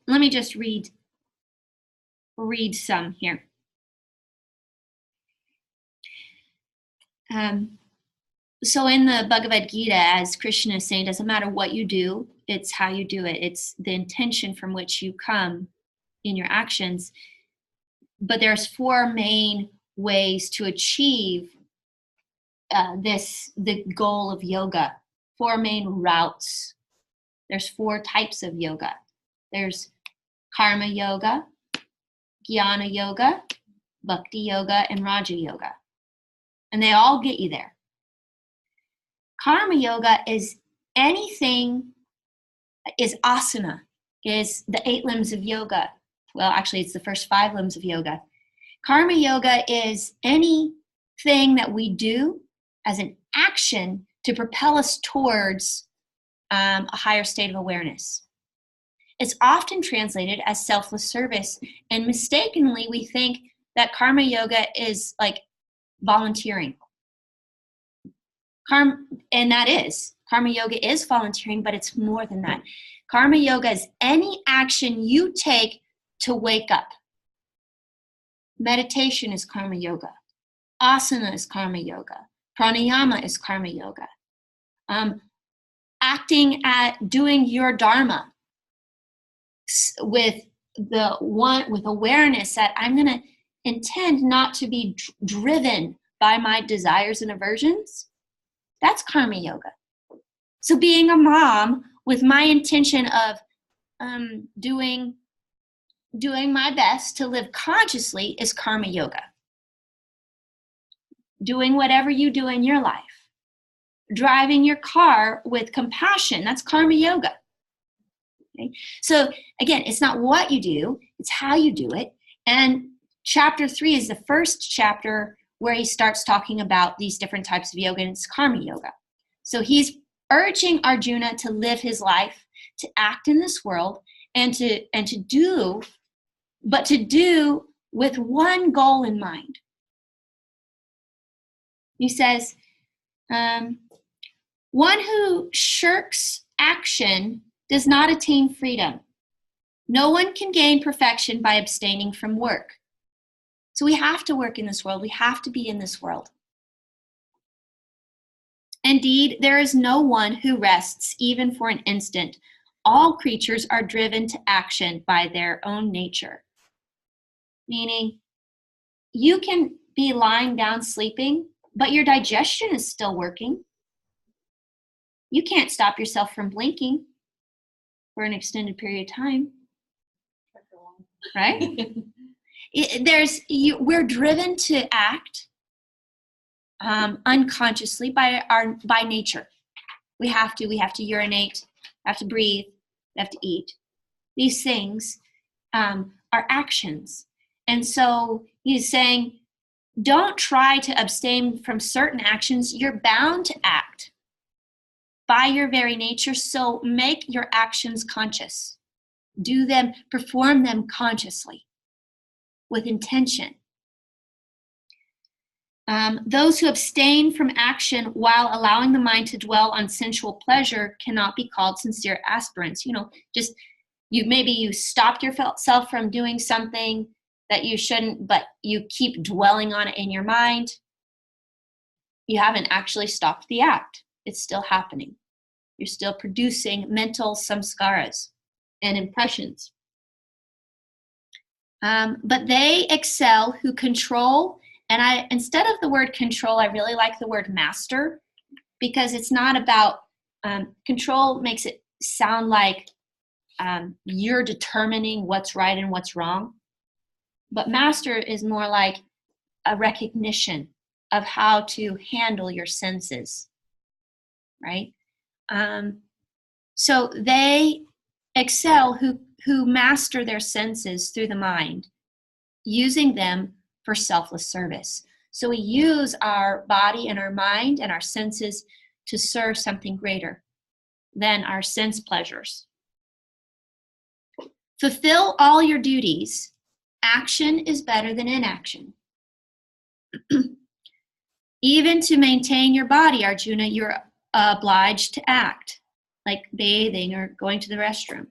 Let me just read some here. So in the Bhagavad Gita, as Krishna is saying, doesn't matter what you do, it's how you do it. It's the intention from which you come in your actions. But there's 4 main ways to achieve the goal of yoga. 4 main routes. There's 4 types of yoga. There's karma yoga, jnana yoga, bhakti yoga, and raja yoga. And they all get you there. Karma yoga is asana, is the 8 limbs of yoga. Well, actually, it's the first 5 limbs of yoga. Karma yoga is anything that we do as an action to propel us towards a higher state of awareness. It's often translated as selfless service, and mistakenly we think that karma yoga is like volunteering. And that is. Karma yoga is volunteering, but it's more than that. Karma yoga is any action you take to wake up. Meditation is karma yoga. Asana is karma yoga. Pranayama is karma yoga. Acting at doing your dharma with awareness that I'm going to intend not to be driven by my desires and aversions. That's karma yoga. So being a mom with my intention of doing my best to live consciously is karma yoga. Doing whatever you do in your life. Driving your car with compassion, that's karma yoga. Okay? So again, it's not what you do, it's how you do it. And chapter 3 is the first chapter where he starts talking about these different types of yoga, and it's karma yoga. So he's urging Arjuna to live his life, to act in this world and to do, but to do with one goal in mind. He says, one who shirks action does not attain freedom. No one can gain perfection by abstaining from work. So we have to work in this world. We have to be in this world. Indeed, there is no one who rests even for an instant. All creatures are driven to action by their own nature. Meaning, you can be lying down sleeping, but your digestion is still working. You can't stop yourself from blinking for an extended period of time. Right? We're driven to act unconsciously by nature. We have to urinate, have to breathe, have to eat. These things are actions. And so he's saying, don't try to abstain from certain actions. You're bound to act by your very nature. So make your actions conscious. Do them, perform them consciously with intention. Those who abstain from action while allowing the mind to dwell on sensual pleasure cannot be called sincere aspirants. Maybe you stopped yourself from doing something that you shouldn't, but you keep dwelling on it in your mind. You haven't actually stopped the act. It's still happening. You're still producing mental samskaras and impressions. But they excel who control, and instead of the word control, I really like the word master, because it's not about, control makes it sound like you're determining what's right and what's wrong. But master is more like a recognition of how to handle your senses, right? So they excel who master their senses through the mind, using them for selfless service. So we use our body and our mind and our senses to serve something greater than our sense pleasures. Fulfill all your duties. Action is better than inaction. Even to maintain your body, Arjuna, you're obliged to act, like bathing or going to the restroom.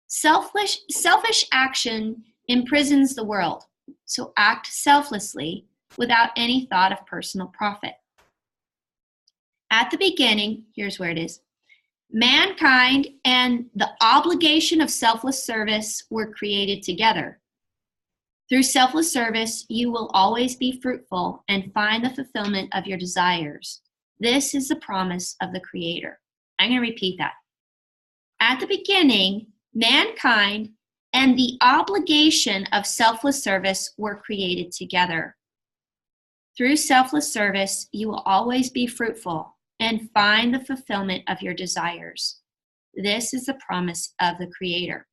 Selfish action imprisons the world, so act selflessly without any thought of personal profit. At the beginning, here's where it is, mankind and the obligation of selfless service were created together. Through selfless service, you will always be fruitful and find the fulfillment of your desires. This is the promise of the Creator. I'm going to repeat that. At the beginning, mankind and the obligation of selfless service were created together. Through selfless service, you will always be fruitful and find the fulfillment of your desires. This is the promise of the Creator.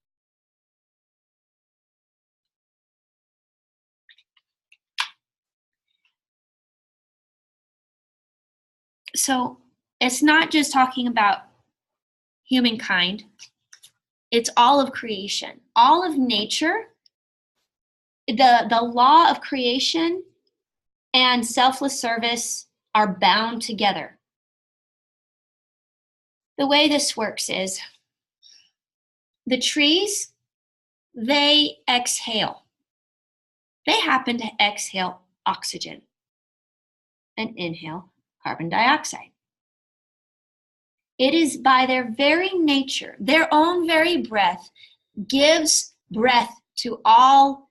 So it's not just talking about humankind. It's all of creation, all of nature. The law of creation and selfless service are bound together. The way this works is the trees, they exhale. They happen to exhale oxygen and inhale carbon dioxide. It is by their very nature, their own very breath gives breath to all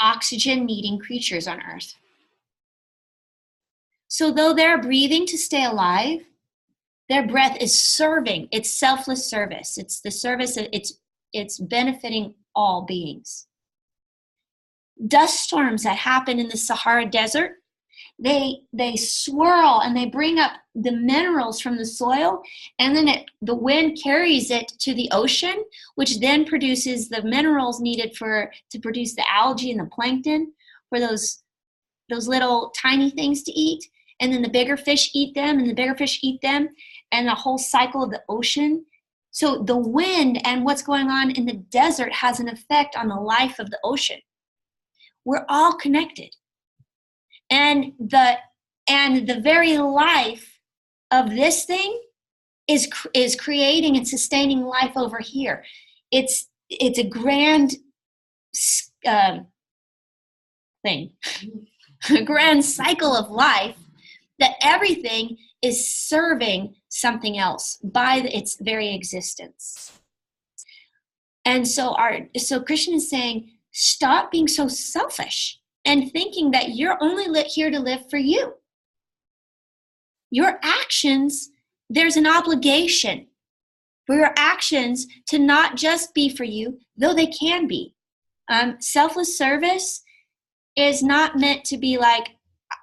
oxygen-needing creatures on Earth. So though they're breathing to stay alive, their breath is serving, it's selfless service. It's the service that it's benefiting all beings. Dust storms that happen in the Sahara Desert, they swirl and they bring up the minerals from the soil, and then the wind carries it to the ocean, which then produces the minerals needed to produce the algae and the plankton for those little tiny things to eat. And then the bigger fish eat them, and the bigger fish eat them, and the whole cycle of the ocean So the wind and what's going on in the desert has an effect on the life of the ocean. We're all connected. And the very life of this thing is creating and sustaining life over here. It's a grand thing, a grand cycle of life that everything is serving something else by its very existence. And so Krishna is saying, stop being so selfish and thinking that you're only here to live for you. Your actions, there's an obligation for your actions to not just be for you, though they can be. Selfless service is not meant to be like,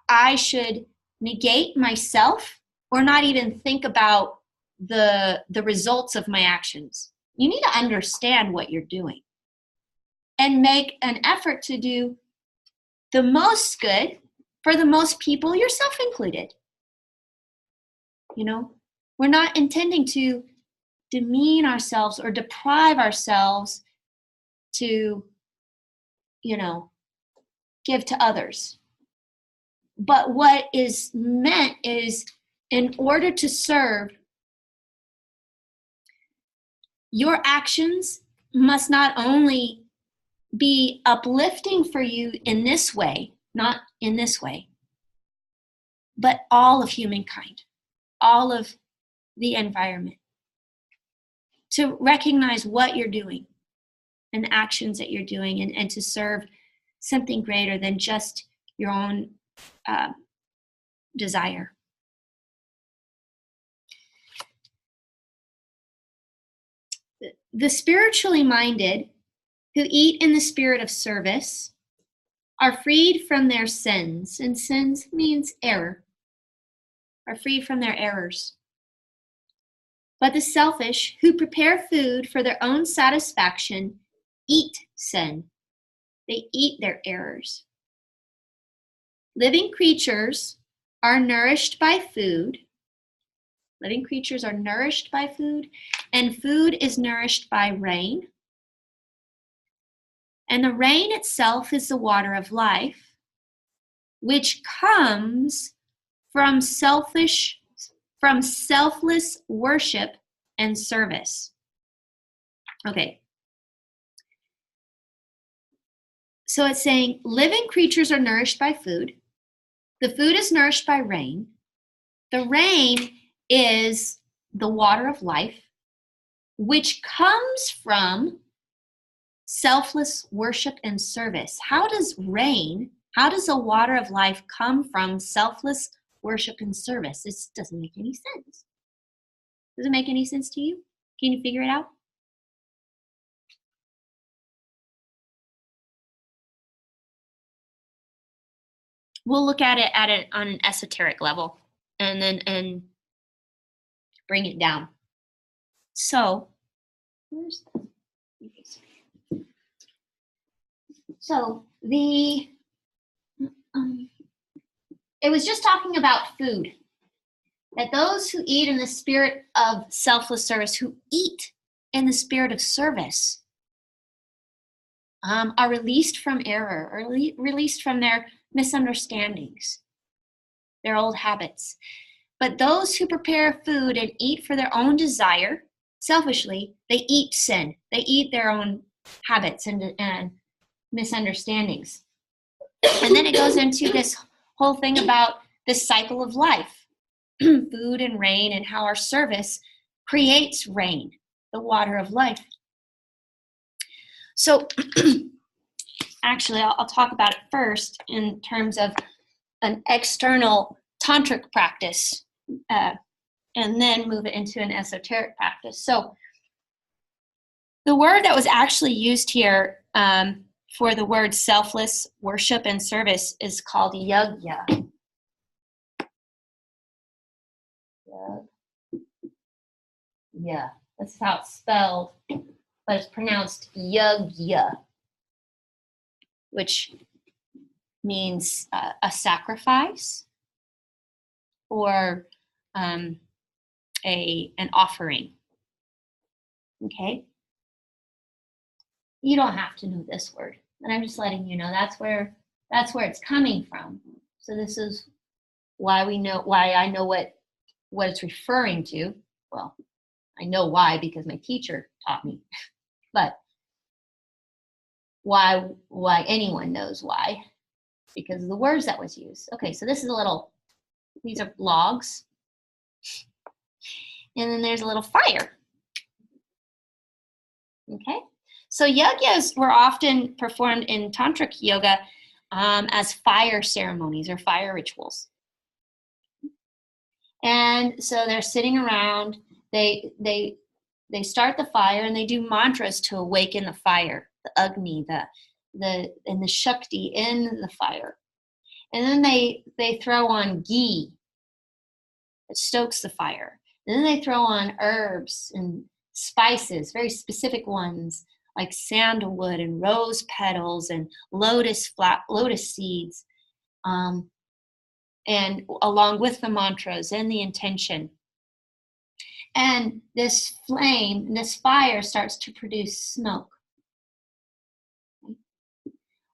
I should negate myself or not even think about the results of my actions. You need to understand what you're doing and make an effort to do the most good for the most people, yourself included. You know, we're not intending to demean ourselves or deprive ourselves to, you know, give to others. But what is meant is, in order to serve, your actions must not only be uplifting for you in this way, not in this way, but all of humankind, all of the environment. To recognize what you're doing and the actions that you're doing, and to serve something greater than just your own desire. The spiritually minded who eat in the spirit of service are freed from their sins, and sins means error, are freed from their errors. But the selfish who prepare food for their own satisfaction eat sin. They eat their errors. Living creatures are nourished by food. Living creatures are nourished by food, and food is nourished by rain. And the rain itself is the water of life, which comes from selfless worship and service. Okay. So it's saying living creatures are nourished by food. The food is nourished by rain. The rain is the water of life, which comes from selfless worship and service. How does the water of life come from selfless worship and service? This doesn't make any sense. Does it make any sense to you? Can you figure it out? We'll look at it on an esoteric level and bring it down. So, where's the it was just talking about food, that those who eat in the spirit of selfless service, who eat in the spirit of service, are released from error, or released from their misunderstandings, their old habits. But those who prepare food and eat for their own desire, selfishly, they eat sin. They eat their own habits and misunderstandings. And then it goes into this whole thing about this cycle of life, food and rain, and how our service creates rain, the water of life. So actually, I'll talk about it first in terms of an external tantric practice, and then move it into an esoteric practice. So the word that was actually used here for the word selfless worship and service is called yajna. Yeah, that's how it's spelled, but it's pronounced yajna, which means a sacrifice or an offering. Okay? You don't have to know this word, but I'm just letting you know that's where it's coming from. So this is why I know what it's referring to. Well, I know why because my teacher taught me. But why anyone knows why, because of the words that was used. Okay, so this is these are logs. And then there's a little fire. Okay, so yajnas were often performed in tantric yoga as fire ceremonies or fire rituals. And so they're sitting around, they start the fire and they do mantras to awaken the fire, the Agni, and the Shakti in the fire. And then they throw on ghee. It stokes the fire. And then they throw on herbs and spices, very specific ones like sandalwood and rose petals and lotus seeds, and along with the mantras and the intention. And this flame, this fire starts to produce smoke.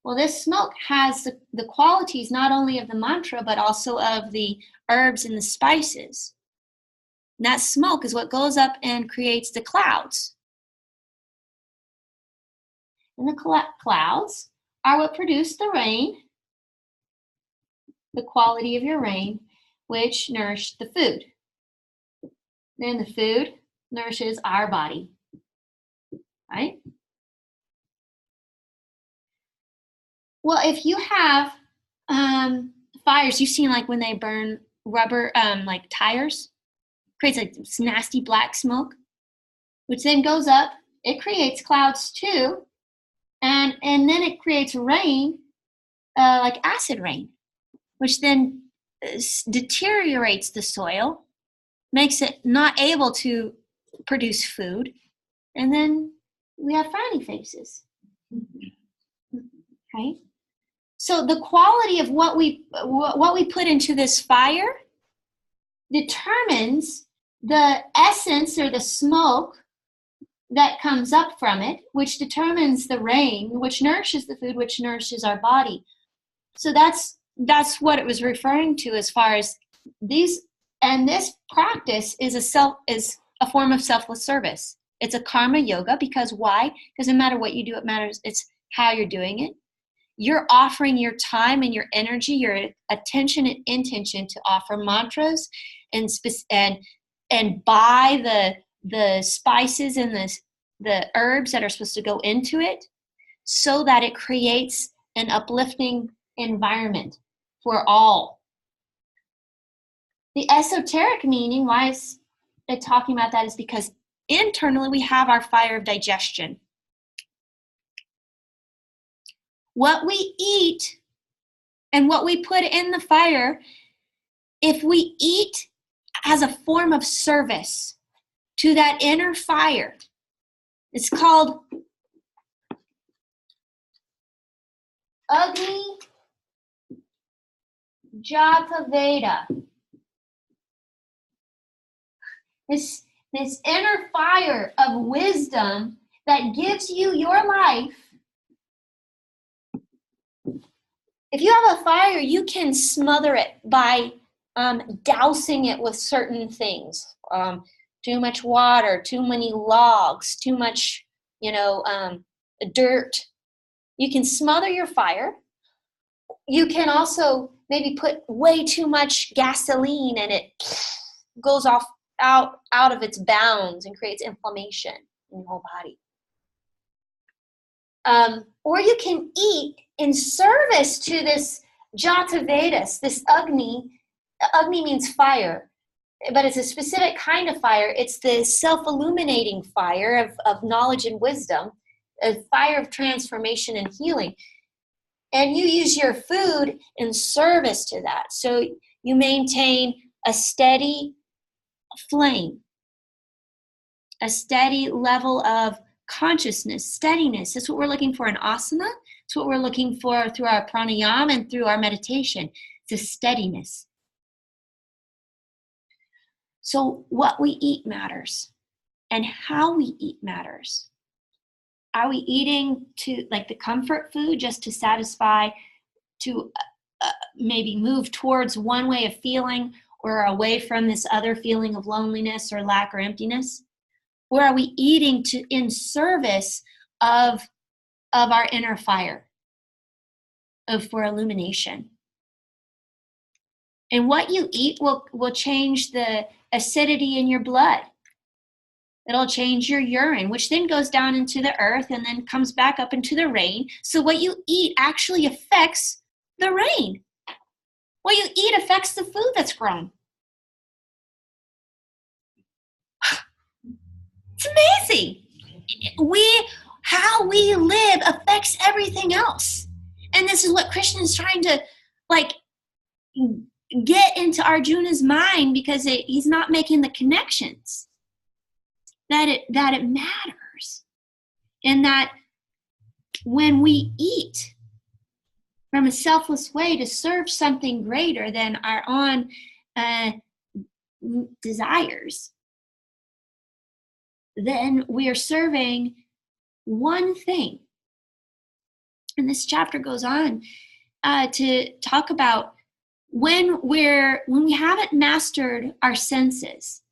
Well, this smoke has the qualities not only of the mantra, but also of the herbs and the spices. And that smoke is what goes up and creates the clouds. And the clouds are what produce the rain, the quality of your rain, which nourish the food. Then the food nourishes our body, right? Well, if you have fires, you've seen like when they burn rubber, like tires, creates like this nasty black smoke, which then goes up. It creates clouds too, and then it creates rain, like acid rain, which then deteriorates the soil, makes it not able to produce food, and then we have frowny faces. Right? So the quality of what we put into this fire determines the essence or the smoke that comes up from it, which determines the rain, which nourishes the food, which nourishes our body. So that's what it was referring to as far as these. And this practice is a form of selfless service. It's a karma yoga because why? Doesn't matter what you do, it matters. It's how you're doing it. You're offering your time and your energy, your attention and intention to offer mantras and buy the spices and the herbs that are supposed to go into it so that it creates an uplifting environment for all. The esoteric meaning, why is it talking about that, is because internally we have our fire of digestion. What we eat and what we put in the fire, if we eat as a form of service to that inner fire, it's called Agni Jata Veda. This inner fire of wisdom that gives you your life. If you have a fire, you can smother it by dousing it with certain things. Too much water, too many logs, too much, dirt. You can smother your fire. You can also maybe put way too much gasoline and it goes out of its bounds and creates inflammation in your whole body. Or you can eat in service to this Jata Vedas, this Agni. Agni means fire, but it's a specific kind of fire. It's the self-illuminating fire of knowledge and wisdom, a fire of transformation and healing. And you use your food in service to that. So you maintain a steady flame, a steady level of consciousness, steadiness. That's what we're looking for in asana. It's what we're looking for through our pranayama and through our meditation. It's a steadiness. So what we eat matters. And how we eat matters. Are we eating to like the comfort food just to satisfy, to maybe move towards one way of feeling or away from this other feeling of loneliness or lack or emptiness? Or are we eating to in service of our inner fire, for illumination? And what you eat will change the acidity in your blood. It'll change your urine, which then goes down into the earth and then comes back up into the rain. So what you eat actually affects the rain. What you eat affects the food that's grown. It's amazing. How we live affects everything else. And this is what Krishna is trying to get into Arjuna's mind, because he's not making the connections that it matters. And that when we eat from a selfless way to serve something greater than our own desires, then we are serving one thing. And this chapter goes on to talk about when we haven't mastered our senses,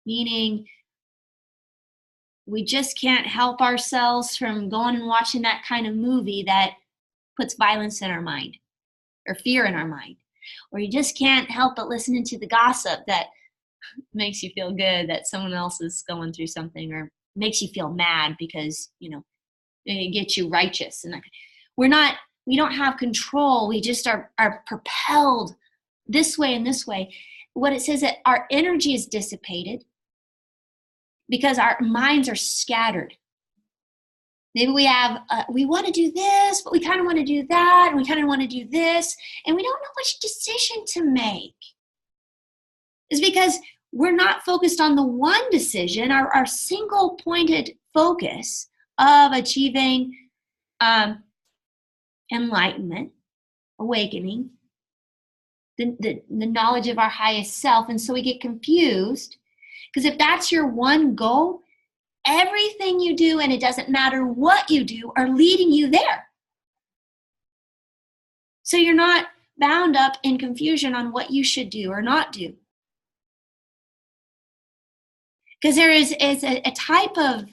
meaning we just can't help ourselves from going and watching that kind of movie that puts violence in our mind or fear in our mind, or you just can't help but listening to the gossip that makes you feel good that someone else is going through something, or makes you feel mad because it gets you righteous. And we don't have control. We just are propelled this way and this way. What it says that our energy is dissipated because our minds are scattered. Maybe we want to do this, but we kind of want to do that, and we kind of want to do this, and we don't know which decision to make. It's because we're not focused on the one decision, our single pointed focus of achieving enlightenment, awakening, the knowledge of our highest self. And so we get confused, because if that's your one goal, everything you do, and it doesn't matter what you do, are leading you there. So you're not bound up in confusion on what you should do or not do. Because there is a type of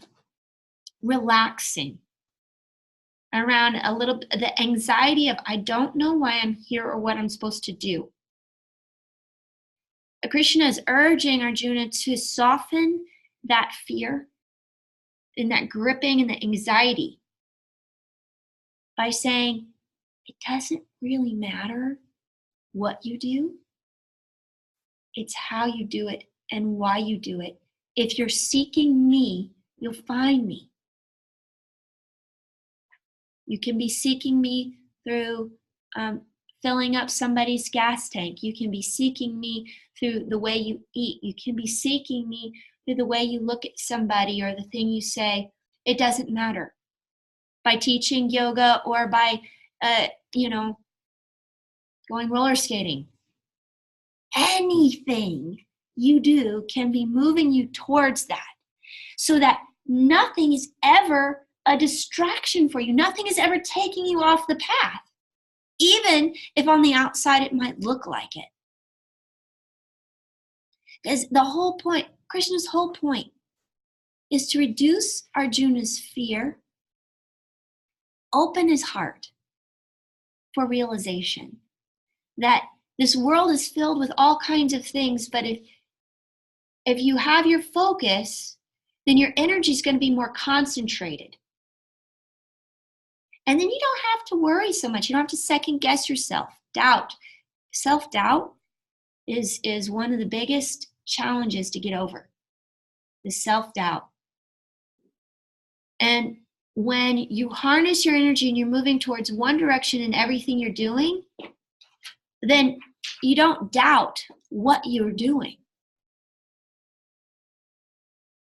relaxing around the anxiety of, I don't know why I'm here or what I'm supposed to do. Krishna is urging Arjuna to soften that fear and that gripping and the anxiety by saying, it doesn't really matter what you do. It's how you do it and why you do it. If you're seeking me, you'll find me. You can be seeking me through filling up somebody's gas tank. You can be seeking me through the way you eat. You can be seeking me through the way you look at somebody or the thing you say. It doesn't matter. By teaching yoga or by, going roller skating. Anything you do can be moving you towards that, so that nothing is ever a distraction for you. Nothing is ever taking you off the path, even if on the outside it might look like it. Because the whole point, Krishna's whole point, is to reduce Arjuna's fear, open his heart for realization that this world is filled with all kinds of things, but if you have your focus, then your energy is going to be more concentrated. And then you don't have to worry so much. You don't have to second guess yourself. Doubt. Self-doubt is one of the biggest challenges to get over. The self-doubt. And when you harness your energy and you're moving towards one direction in everything you're doing, then you don't doubt what you're doing.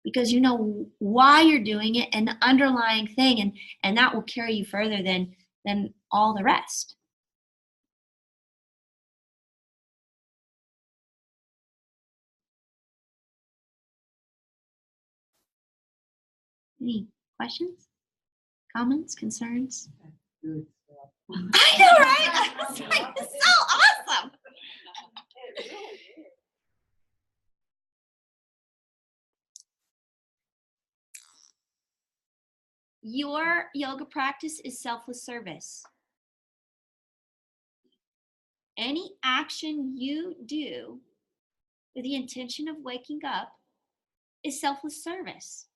Because you know why you're doing it and the underlying thing, and that will carry you further than all the rest. Any questions, comments, concerns? Good stuff. I know, right? I was like, this is so awesome. It really is. Your yoga practice is selfless service. Any action you do with the intention of waking up is selfless service.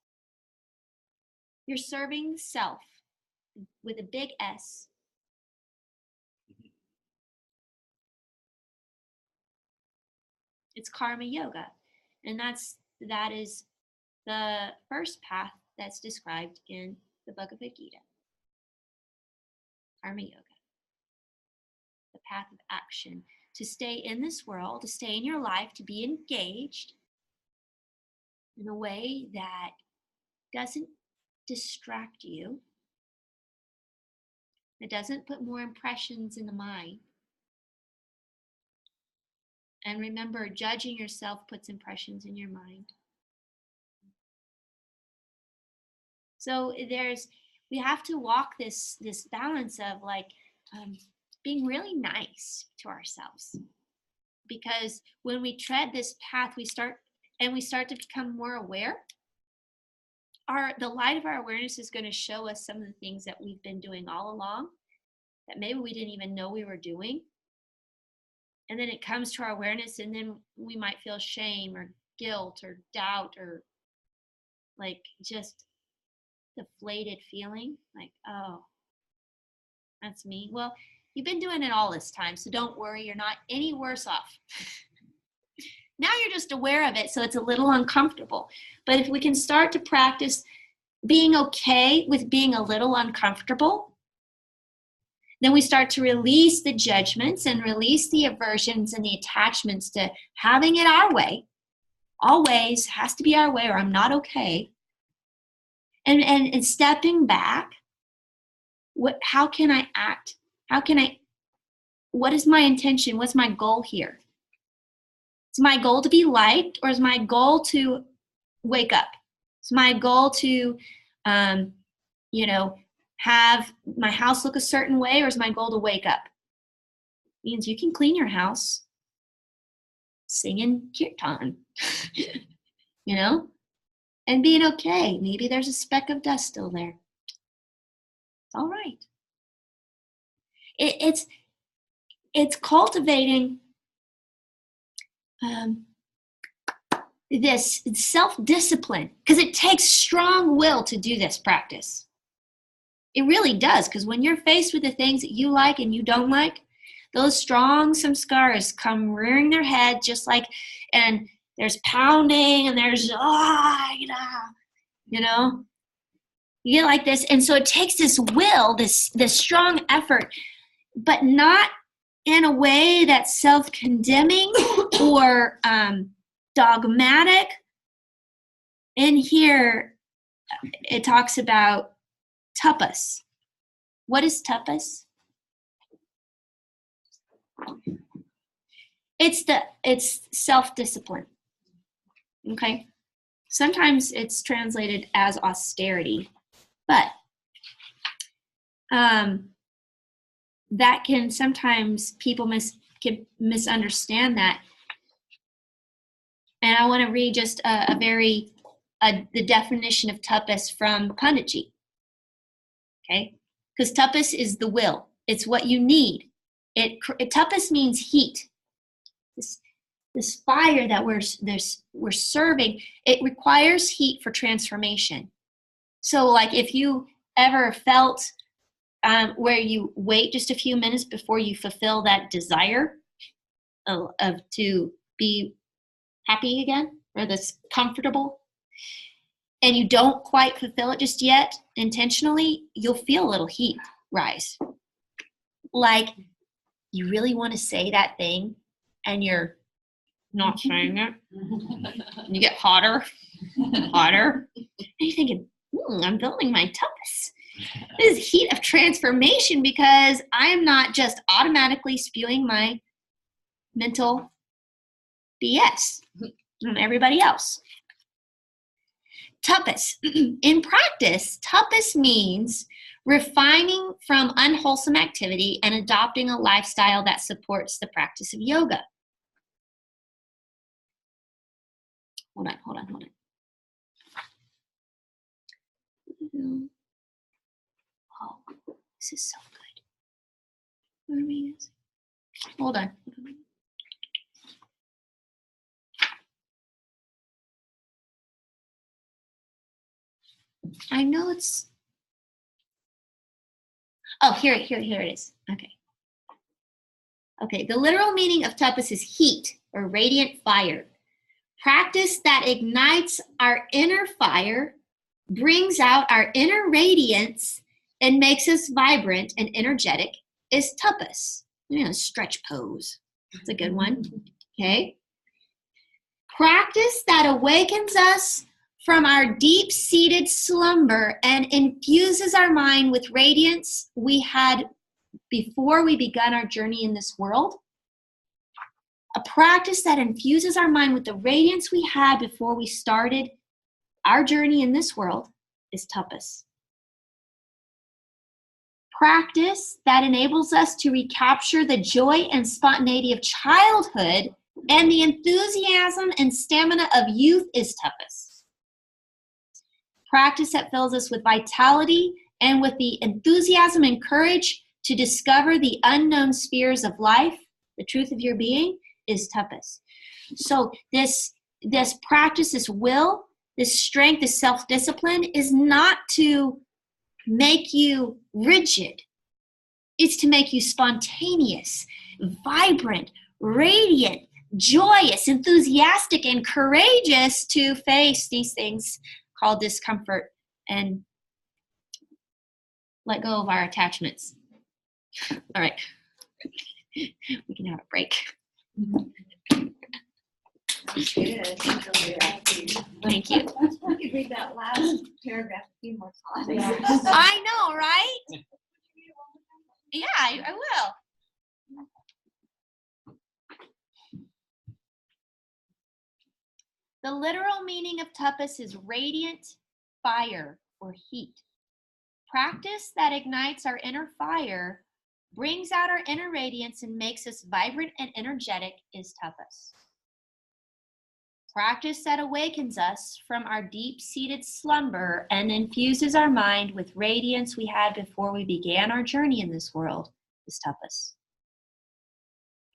You're serving the self with a big S. It's karma yoga. And that is the first path that's described in the Bhagavad Gita. Karma yoga. The path of action. To stay in this world, to stay in your life, to be engaged in a way that doesn't distract you, that doesn't put more impressions in the mind. And remember, judging yourself puts impressions in your mind. So we have to walk this balance of like being really nice to ourselves. Because when we tread this path, we start to become more aware. The light of our awareness is going to show us some of the things that we've been doing all along that maybe we didn't even know we were doing. And then it comes to our awareness, and then we might feel shame or guilt or doubt or like just deflated feeling like, oh, that's me. Well, you've been doing it all this time, so don't worry, you're not any worse off. Now you're just aware of it, so it's a little uncomfortable. But if we can start to practice being okay with being a little uncomfortable, then we start to release the judgments and release the aversions and the attachments to having it our way. Always has to be our way or I'm not okay. And stepping back, how can I act? What is my intention? What's my goal here? Is my goal to be liked, or is my goal to wake up? Is my goal to, have my house look a certain way, or is my goal to wake up? Means you can clean your house singing kirtan, and being okay. Maybe there's a speck of dust still there. It's all right. It's cultivating this self-discipline, because it takes strong will to do this practice. It really does, because when you're faced with the things that you like and you don't like, those strong samskaras come rearing their head, and there's pounding and there's, you get like this. And so it takes this will, this strong effort, but not in a way that's self-condemning or dogmatic. In here, it talks about tapas. What is tapas? It's self-discipline. Okay? Sometimes it's translated as austerity, but that can sometimes people can misunderstand that. And I want to read just the definition of tapas from Panditji. Okay? Because tapas is the will. It's what you need. Tapas means heat. This fire that we're serving, it requires heat for transformation. So like if you ever felt where you wait just a few minutes before you fulfill that desire of to be happy again, or that's comfortable, and you don't quite fulfill it just yet intentionally, you'll feel a little heat rise. Like you really want to say that thing and you're not saying it. And you get hotter. And you're thinking, I'm building my tapas. This is heat of transformation, because I am not just automatically spewing my mental BS on everybody else. tapas. In practice, tapas means refining from unwholesome activity and adopting a lifestyle that supports the practice of yoga. Hold on. Oh, this is so good. Hold on. I know it's. Oh, here it is. Okay, the literal meaning of tapas is heat or radiant fire. Practice that ignites our inner fire, brings out our inner radiance, and makes us vibrant and energetic is tapas. Stretch pose. That's a good one. Okay. Practice that awakens us from our deep-seated slumber and infuses our mind with radiance we had before we begun our journey in this world. A practice that infuses our mind with the radiance we had before we started our journey in this world is tapas. Practice that enables us to recapture the joy and spontaneity of childhood and the enthusiasm and stamina of youth is tapas. Practice that fills us with vitality and with the enthusiasm and courage to discover the unknown spheres of life, the truth of your being, is tapas. So this practice, this will, this strength, this self-discipline is not to make you rigid. It's to make you spontaneous, vibrant, radiant, joyous, enthusiastic, and courageous to face these things called discomfort and let go of our attachments. All right. We can have a break. Thank you. You could read that last paragraph a few more times. I know, right? Yeah, I will. The literal meaning of tapas is radiant fire or heat. Practice that ignites our inner fire, brings out our inner radiance, and makes us vibrant and energetic is tapas. Practice that awakens us from our deep-seated slumber and infuses our mind with radiance we had before we began our journey in this world is tapas.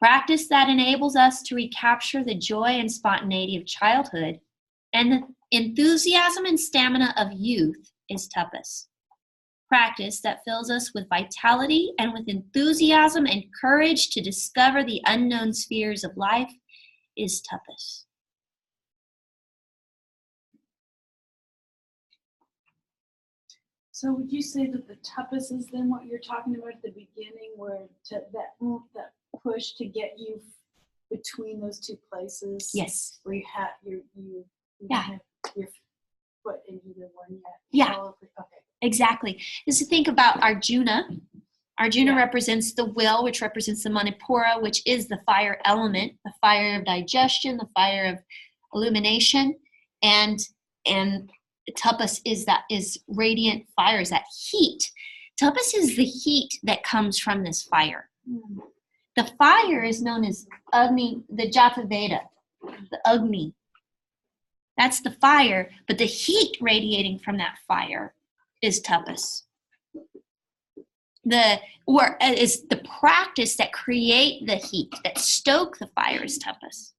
Practice that enables us to recapture the joy and spontaneity of childhood and the enthusiasm and stamina of youth is tapas. Practice that fills us with vitality and with enthusiasm and courage to discover the unknown spheres of life is tapas. So would you say that the tapas is then what you're talking about at the beginning, where that push to get you between those two places? Yes. Where you have you Yeah. have your foot in either one yet? Yeah. Okay. Exactly. Is to think about Arjuna. Arjuna Yeah. represents the will, which represents the Manipura, which is the fire element, the fire of digestion, the fire of illumination, and tapas is radiant fire, is that heat. Tapas is the heat that comes from this fire. The fire is known as Agni, the Jata Veda, the Agni. That's the fire, but the heat radiating from that fire is tapas. Is the practice that create the heat, that stoke the fire is tapas.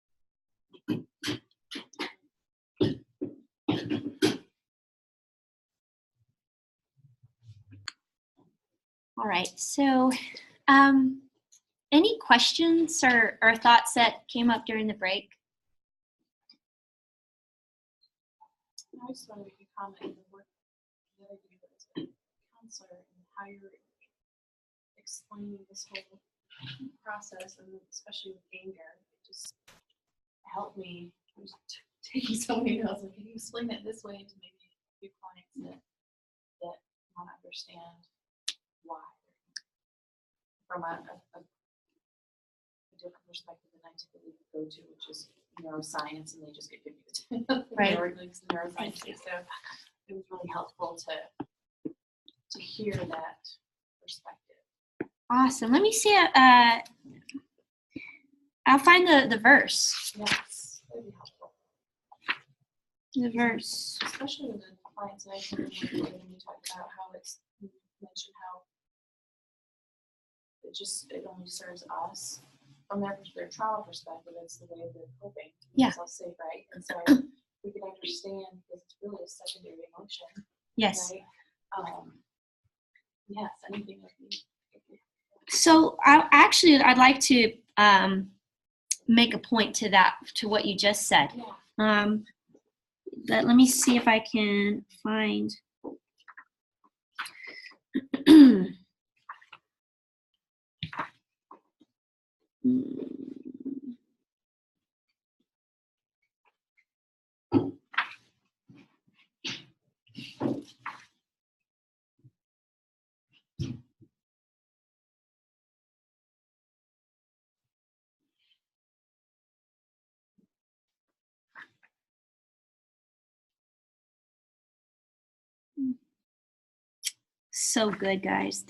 All right, so any questions or thoughts that came up during the break? I just wanted to comment on the work that I do as a counselor and how you're explaining this whole process, and especially with anger. It just helped me. I was taking so many notes. Like, can you explain it this way to maybe a few clients that want to understand why, from a different perspective than I typically go to, which is neuroscience, and they just get confused. Right. neuroscience. So it was really helpful to hear that perspective. Awesome. Let me see. I'll find the verse. Yes, that'd be helpful. The verse. Especially with the clients that I heard when you talked about how you mentioned how it only serves us from their trauma perspective. It's the way they're coping. Yeah. I'll say, right? And so we can understand because it's really a secondary emotion. Yes. Right? Yes, anything would be. So I'd like to make a point to that, to what you just said. Yeah. Let me see if I can find. So good, guys.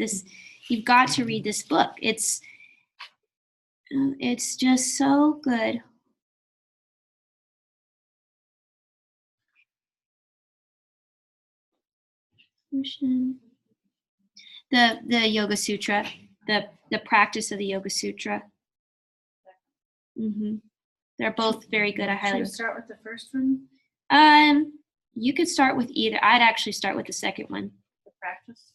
You've got to read this book. It's just so good. The Yoga Sutra, the practice of the Yoga Sutra. They're both very good. I highly. Should we start with the first one? You could start with either. I'd actually start with the second one. The practice.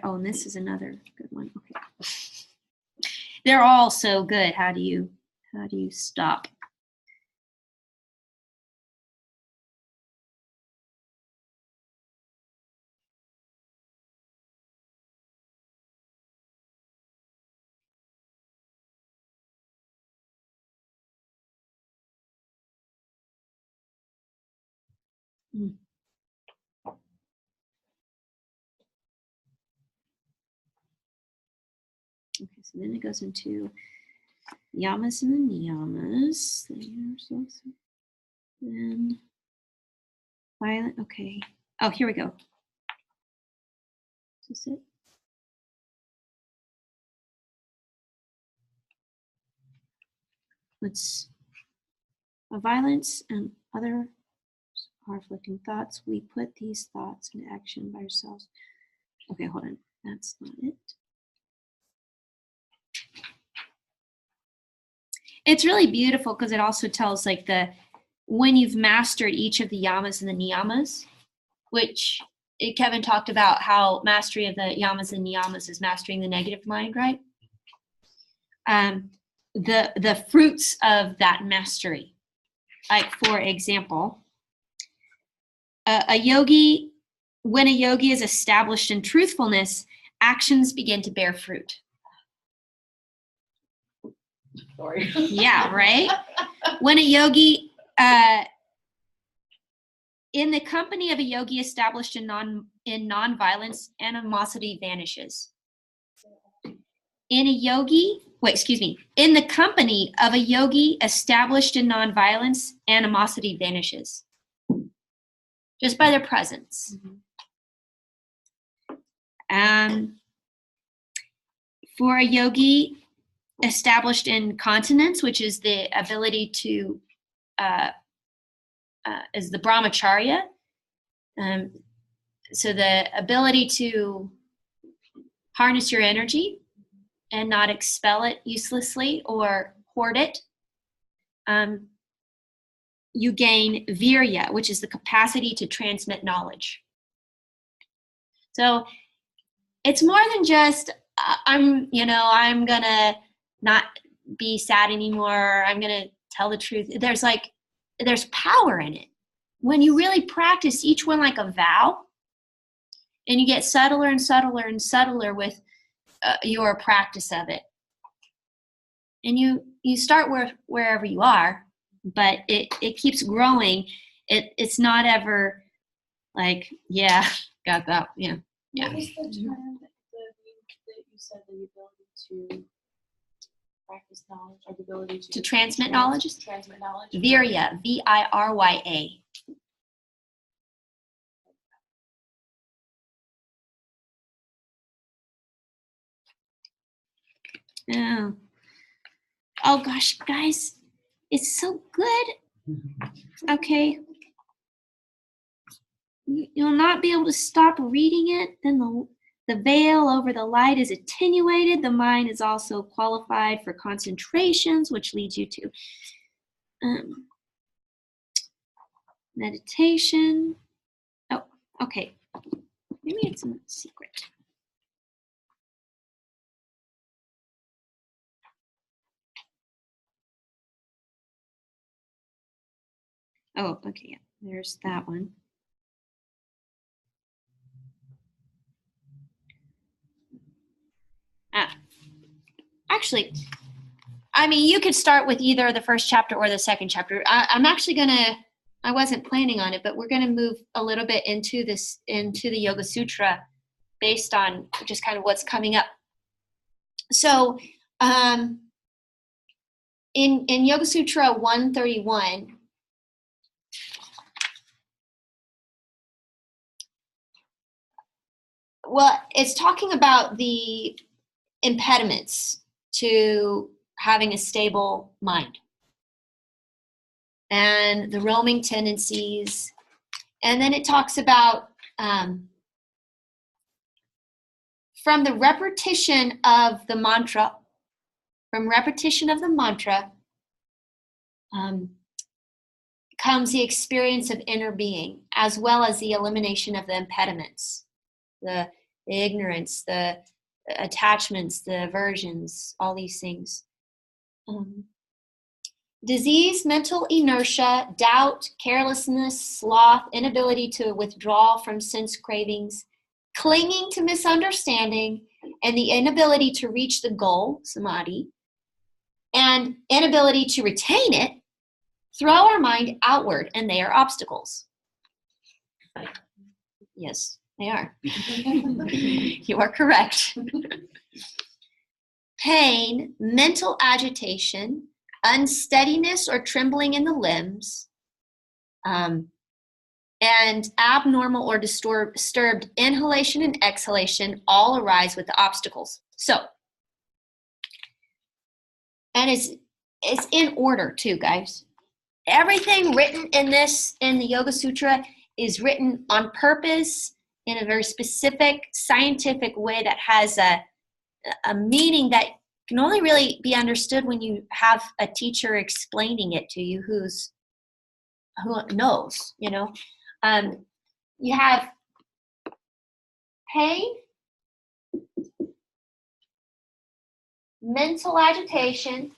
And this is another good one. Okay. They're all so good. How do you stop? Okay, so then it goes into yamas and the niyamas. Then violent. Okay. Oh, here we go. Is this it? Let's violence and other are afflicting thoughts. We put these thoughts into action by ourselves. Okay, hold on. That's not it. It's really beautiful because it also tells like when you've mastered each of the yamas and the niyamas, which Kevin talked about how mastery of the yamas and niyamas is mastering the negative mind, right? The fruits of that mastery, like for example, when a yogi is established in truthfulness, actions begin to bear fruit. Sorry. Yeah, right? When a yogi, in the company of a yogi established in non-violence, animosity vanishes. In the company of a yogi established in non-violence, animosity vanishes. Just by their presence. For a yogi established in continence, which is the ability to, is the brahmacharya. So the ability to harness your energy and not expel it uselessly or hoard it. You gain virya, which is the capacity to transmit knowledge. So it's more than just, I'm gonna not be sad anymore. I'm gonna tell the truth. There's power in it. When you really practice each one like a vow, and you get subtler and subtler and subtler with your practice of it. And you start wherever you are, but it keeps growing. It's not ever like, yeah, got that, yeah. What was the term that you said, the ability to practice knowledge, or the ability To transmit knowledge? Transmit knowledge. Virya, Virya. Oh. Oh gosh, guys, it's so good. Okay. You'll not be able to stop reading it. Then the veil over the light is attenuated. The mind is also qualified for concentrations, which leads you to meditation. Oh, okay. Maybe it's a secret. Oh, okay, yeah. There's that one. Actually, I mean, you could start with either the first chapter or the second chapter. I'm actually I wasn't planning on it, but we're gonna move a little bit into the Yoga Sutra based on just kind of what's coming up. So, in Yoga Sutra 131, well, it's talking about the impediments to having a stable mind and the roaming tendencies. And then it talks about from the repetition of the mantra, comes the experience of inner being, as well as the elimination of the impediments, the ignorance, the attachments, the aversions, all these things. Disease, mental inertia, doubt, carelessness, sloth, inability to withdraw from sense cravings, clinging to misunderstanding, and the inability to reach the goal, samadhi, and inability to retain it, throw our mind outward, and they are obstacles. Yes, they are. You are correct. Pain, mental agitation, unsteadiness or trembling in the limbs, and abnormal or disturbed inhalation and exhalation all arise with the obstacles. So, and it's in order too, guys. Everything written in the Yoga Sutra is written on purpose in a very specific scientific way that has a meaning that can only really be understood when you have a teacher explaining it to you who knows, you know. You have pain, mental agitation,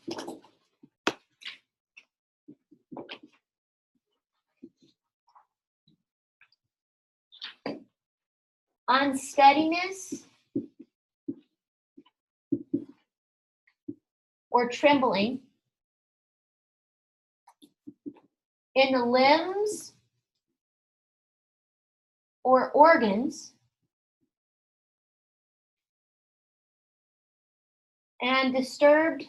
unsteadiness or trembling in the limbs or organs, and disturbed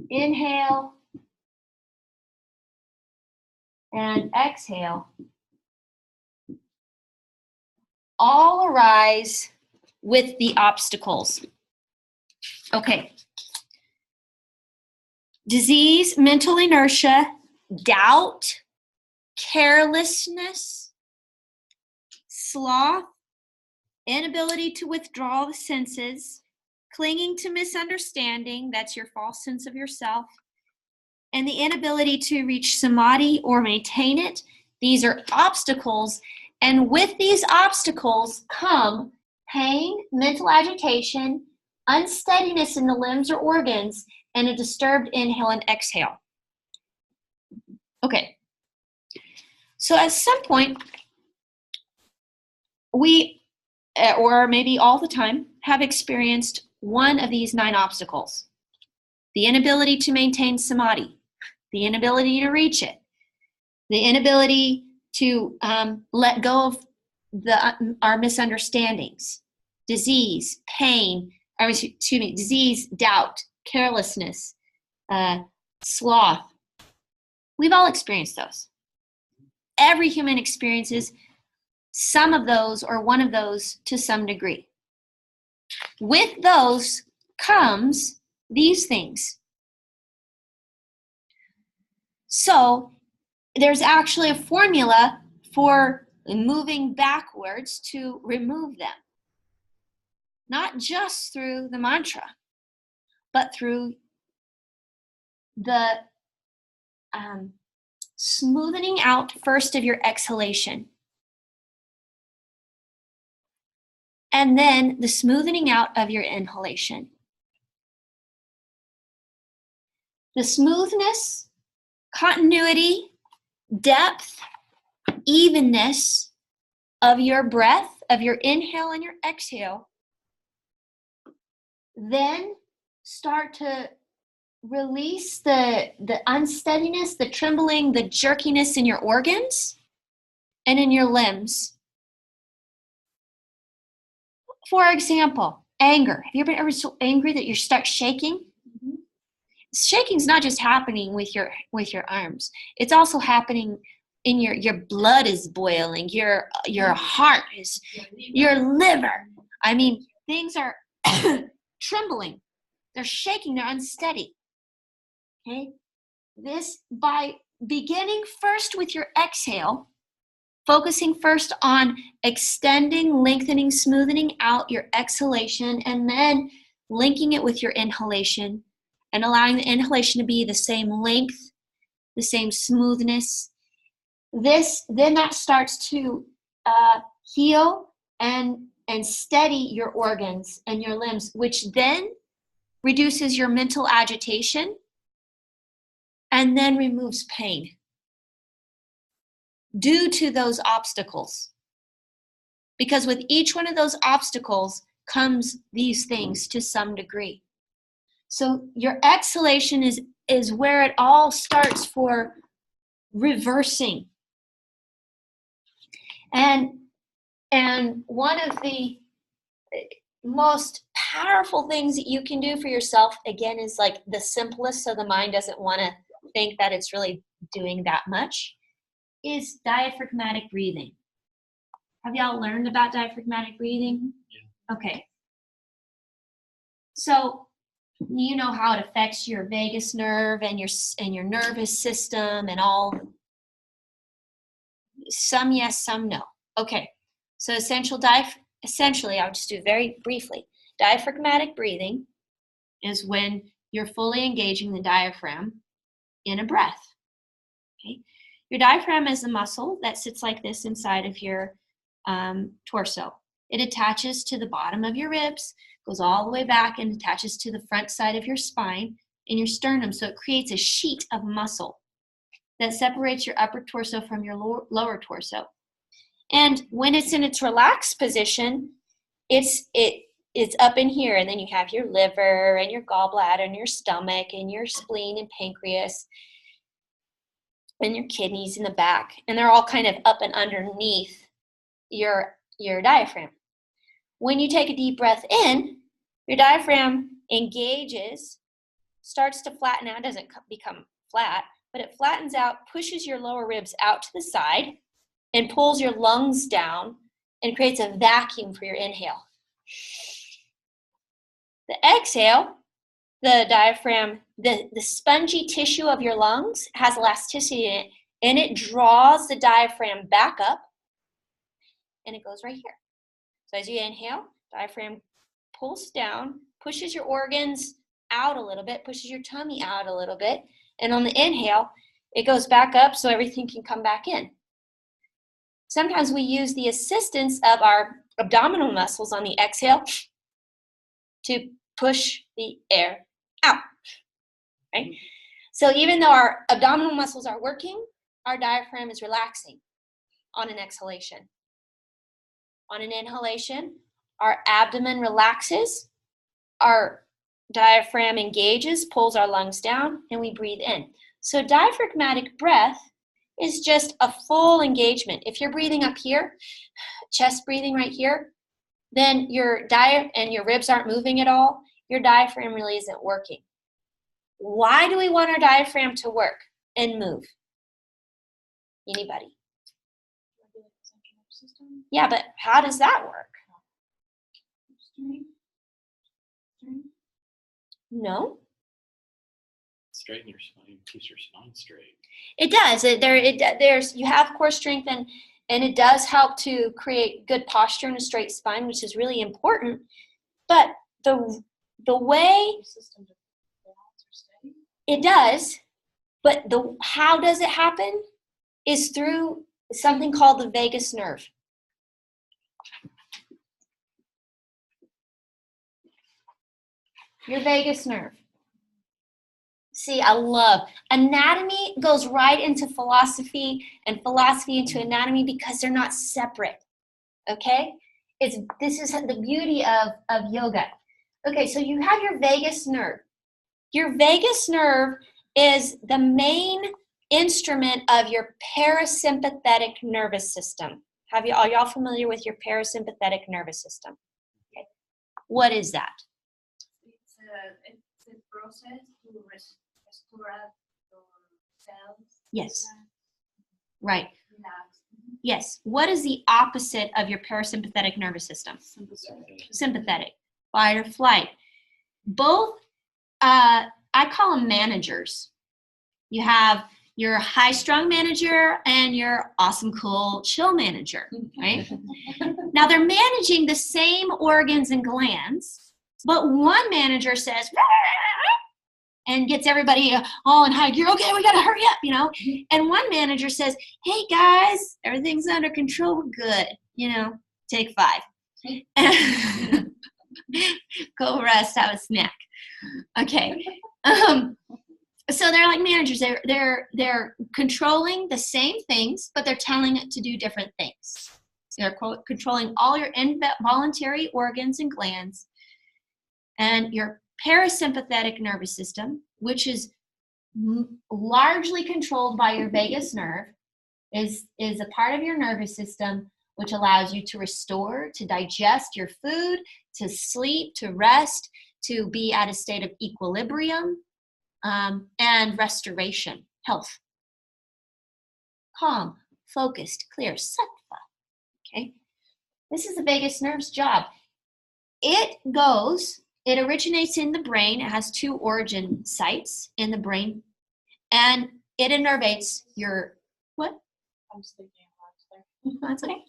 inhale and exhale all arise with the obstacles. Okay. Disease, mental inertia, doubt, carelessness, sloth, inability to withdraw the senses, clinging to misunderstanding, that's your false sense of yourself, and the inability to reach samadhi or maintain it. These are obstacles, and with these obstacles come pain, mental agitation, unsteadiness in the limbs or organs, and a disturbed inhale and exhale. Okay. So at some point, we, or maybe all the time, have experienced one of these 9 obstacles. the inability to maintain samadhi, the inability to reach it, the inability to let go of our misunderstandings, disease, pain, or excuse me, disease, doubt, carelessness, sloth. We've all experienced those. Every human experiences some of those or one of those to some degree. With those comes these things. So there's actually a formula for moving backwards to remove them. Not just through the mantra, but through the smoothing out first of your exhalation. And then the smoothing out of your inhalation. The smoothness, continuity, depth, evenness of your breath, of your inhale and your exhale, then start to release the unsteadiness, the trembling, the jerkiness in your organs and in your limbs. For example, anger. Have you ever so angry that you start shaking? Mm-hmm. Shaking's not just happening with your arms. It's also happening in your blood is boiling, your heart is, your liver. I mean, things are trembling. They're shaking, they're unsteady. Okay? This, by beginning first with your exhale, focusing first on extending, lengthening, smoothing out your exhalation, and then linking it with your inhalation and allowing the inhalation to be the same length, the same smoothness. Then that starts to heal and steady your organs and your limbs, which then reduces your mental agitation and then removes pain due to those obstacles. Because with each one of those obstacles comes these things to some degree. So your exhalation is where it all starts for reversing. And one of the most powerful things that you can do for yourself, again, is like the simplest, so the mind doesn't want to think that it's really doing that much, is diaphragmatic breathing. Have y'all learned about diaphragmatic breathing? Yeah. Okay. So you know how it affects your vagus nerve and your nervous system and all. Some yes, some no. Okay. So essentially, I'll just do it very briefly. Diaphragmatic breathing is when you're fully engaging the diaphragm in a breath. Okay. Your diaphragm is a muscle that sits like this inside of your torso. It attaches to the bottom of your ribs, goes all the way back and attaches to the front side of your spine and your sternum. So it creates a sheet of muscle that separates your upper torso from your lower torso. And when it's in its relaxed position, it's up in here, and then you have your liver and your gallbladder and your stomach and your spleen and pancreas and your kidneys in the back, and they're all kind of up and underneath your diaphragm. When you take a deep breath in, your diaphragm engages, starts to flatten out, doesn't become flat, but it flattens out, pushes your lower ribs out to the side, and pulls your lungs down and creates a vacuum for your inhale. The exhale, the diaphragm, the spongy tissue of your lungs has elasticity in it, and it draws the diaphragm back up, and it goes right here. So as you inhale, diaphragm pulls down, pushes your organs out a little bit, pushes your tummy out a little bit, and on the inhale, it goes back up so everything can come back in. Sometimes we use the assistance of our abdominal muscles on the exhale to push the air out, right? So even though our abdominal muscles are working, our diaphragm is relaxing on an exhalation. On an inhalation, our abdomen relaxes, our diaphragm engages, pulls our lungs down, and we breathe in. So diaphragmatic breath is just a full engagement. If you're breathing up here, chest breathing right here, then your and your ribs aren't moving at all, your diaphragm really isn't working. Why do we want our diaphragm to work and move? Anybody? Yeah, but how does that work? No. Straighten your spine, keeps your spine straight. It does. There's you have core strength and it does help to create good posture and a straight spine, which is really important. But the way it does, but how does it happen is through something called the vagus nerve. Your vagus nerve. See, I love anatomy goes right into philosophy and philosophy into anatomy because they're not separate. Okay? This is the beauty of yoga. Okay, so you have your vagus nerve. Your vagus nerve is the main instrument of your parasympathetic nervous system. Are y'all familiar with your parasympathetic nervous system? Okay. What is that? It's a process to restore your cells. Yes. Right. Relax. Yes. What is the opposite of your parasympathetic nervous system? Sympathetic. Fight or flight. Both, I call them managers. You have your high-strung manager and your awesome, cool, chill manager, right? Now, they're managing the same organs and glands, but one manager says, and gets everybody all in high gear. Okay, we got to hurry up, you know? And one manager says, hey, guys, everything's under control. We're good, you know? Take 5. Go rest, have a snack. Okay. So they're like managers. They're controlling the same things, but they're telling it to do different things. They're controlling all your involuntary organs and glands, and your parasympathetic nervous system, which is largely controlled by your vagus nerve, is a part of your nervous system which allows you to restore, to digest your food, to sleep, to rest, to be at a state of equilibrium, and restoration, health. Calm, focused, clear, sattva. Okay? This is the vagus nerve's job. It originates in the brain. It has 2 origin sites in the brain, and it innervates your, what? I'm just thinking out loud That's okay.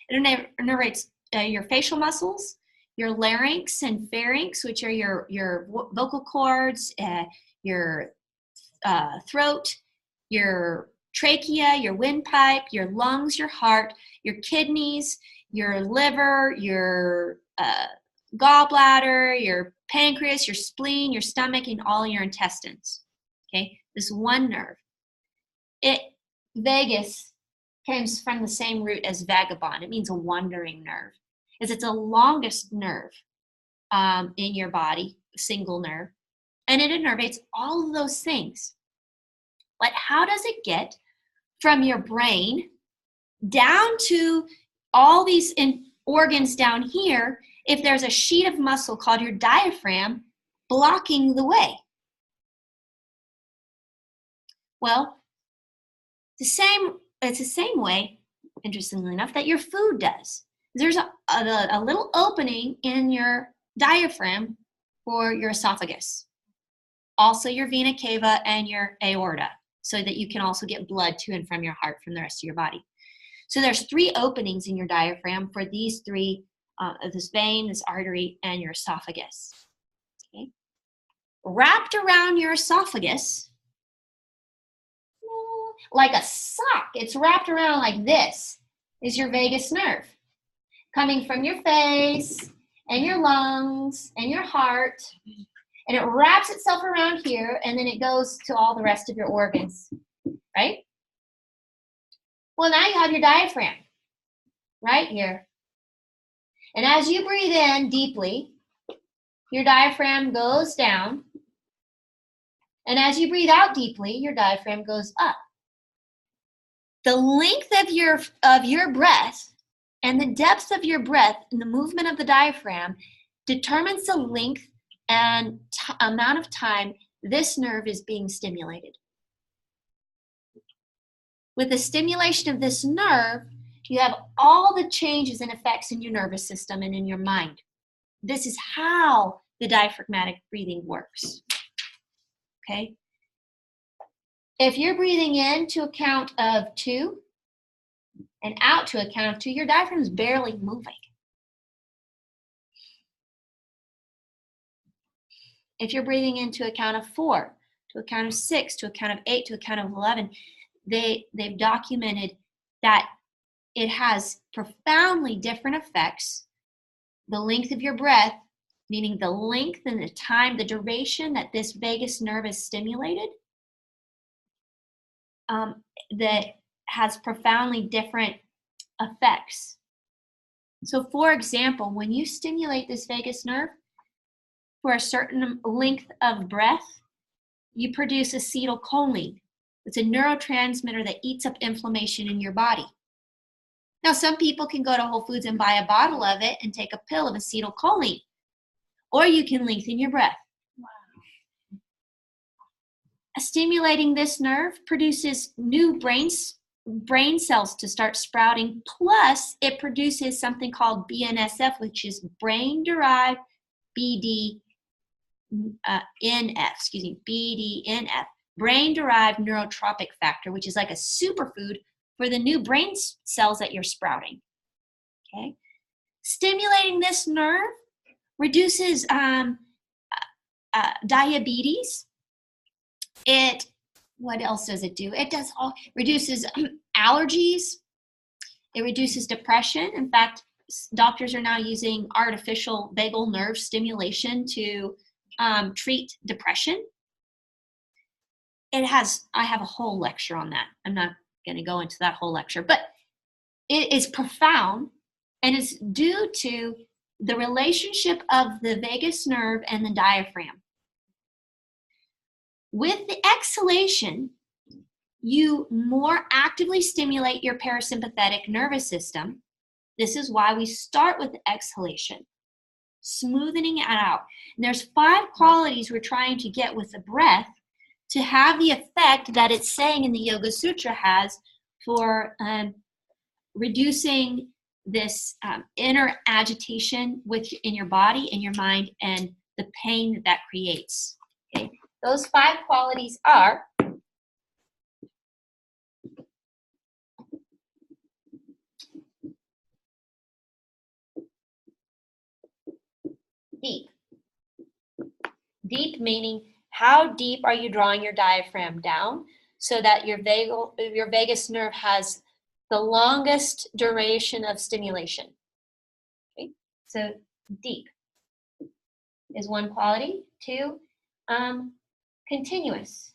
It innervates your facial muscles, your larynx and pharynx, which are your vocal cords, your throat, your trachea, your windpipe, your lungs, your heart, your kidneys, your liver, your gallbladder, your pancreas, your spleen, your stomach, and all your intestines. Okay, this one nerve. Vagus comes from the same root as vagabond. It means a wandering nerve. It's the longest nerve in your body, single nerve, and it innervates all of those things. But how does it get from your brain down to all these organs down here if there's a sheet of muscle called your diaphragm blocking the way? Well, it's the same way, interestingly enough, that your food does. There's a little opening in your diaphragm for your esophagus, also your vena cava and your aorta, so that you can also get blood to and from your heart from the rest of your body. So there's 3 openings in your diaphragm for these 3, this vein, this artery, and your esophagus. Okay. Wrapped around your esophagus, like a sock, it's wrapped around like this, is your vagus nerve. Coming from your face and your lungs and your heart, and it wraps itself around here, and then it goes to all the rest of your organs, right? Well, now you have your diaphragm right here. And as you breathe in deeply, your diaphragm goes down. And as you breathe out deeply, your diaphragm goes up. The length of your breath and the depth of your breath and the movement of the diaphragm determines the length and amount of time this nerve is being stimulated. With the stimulation of this nerve, you have all the changes and effects in your nervous system and in your mind. This is how the diaphragmatic breathing works. Okay? If you're breathing in to a count of 2 and out to a count of 2, your diaphragm is barely moving. If you're breathing into a count of 4, to a count of 6, to a count of 8, to a count of 11, they've documented that it has profoundly different effects. The length of your breath, meaning the length and the time, the duration that this vagus nerve is stimulated, that has profoundly different effects. So for example, when you stimulate this vagus nerve for a certain length of breath, you produce acetylcholine. It's a neurotransmitter that eats up inflammation in your body. Now, some people can go to Whole Foods and buy a bottle of it and take a pill of acetylcholine, or you can lengthen your breath. Wow. Stimulating this nerve produces new brain cells to start sprouting, plus it produces something called BNSF, which is brain-derived BDNF, brain-derived neurotropic factor, which is like a superfood for the new brain cells that you're sprouting. Okay, stimulating this nerve reduces diabetes. What else does it do? It reduces allergies. It reduces depression. In fact, doctors are now using artificial vagal nerve stimulation to treat depression. I have a whole lecture on that. I'm not going to go into that whole lecture, but it is profound, and it's due to the relationship of the vagus nerve and the diaphragm. With the exhalation, you more actively stimulate your parasympathetic nervous system. This is why we start with the exhalation, smoothing it out. And there's 5 qualities we're trying to get with the breath to have the effect that it's saying in the Yoga Sutra has for reducing this inner agitation in your body, in your mind, and the pain that creates. Okay, those 5 qualities are deep. Deep meaning how deep are you drawing your diaphragm down so that your vagus nerve has the longest duration of stimulation. Okay, so deep is one quality. 2, continuous.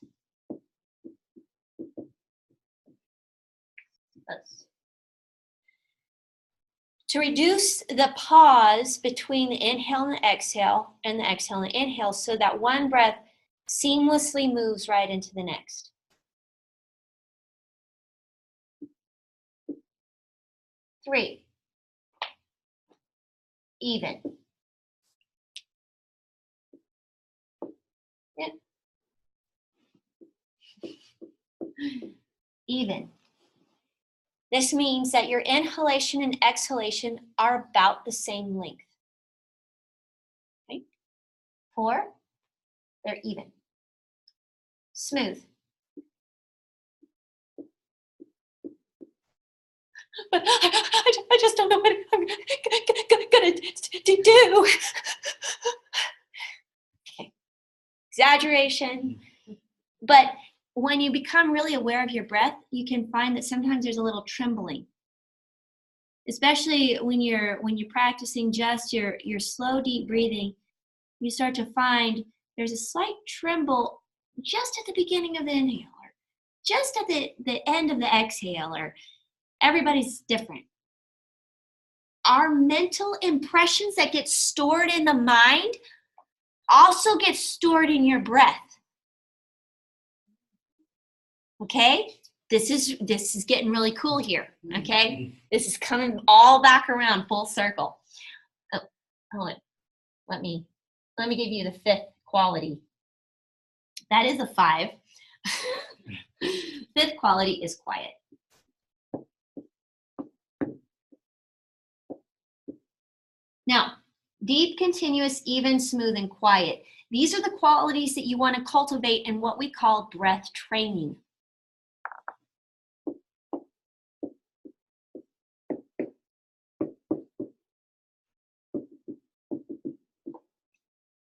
To reduce the pause between the inhale and the exhale and the inhale so that one breath seamlessly moves right into the next. 3, even. Yeah. Even. This means that your inhalation and exhalation are about the same length. Okay. 4, they're even. Smooth. But I just don't know what I'm gonna do. Okay. Exaggeration. But when you become really aware of your breath, you can find that sometimes there's a little trembling, especially when you're practicing just your slow, deep breathing. You start to find there's a slight tremble just at the beginning of the inhale, or just at the end of the exhale, or everybody's different. Our mental impressions that get stored in the mind also gets stored in your breath. Okay? This is getting really cool here. Okay? This is coming all back around full circle. Let me give you the fifth quality. That is a 5. Fifth quality is quiet. Now, deep, continuous, even, smooth, and quiet. These are the qualities that you want to cultivate in what we call breath training.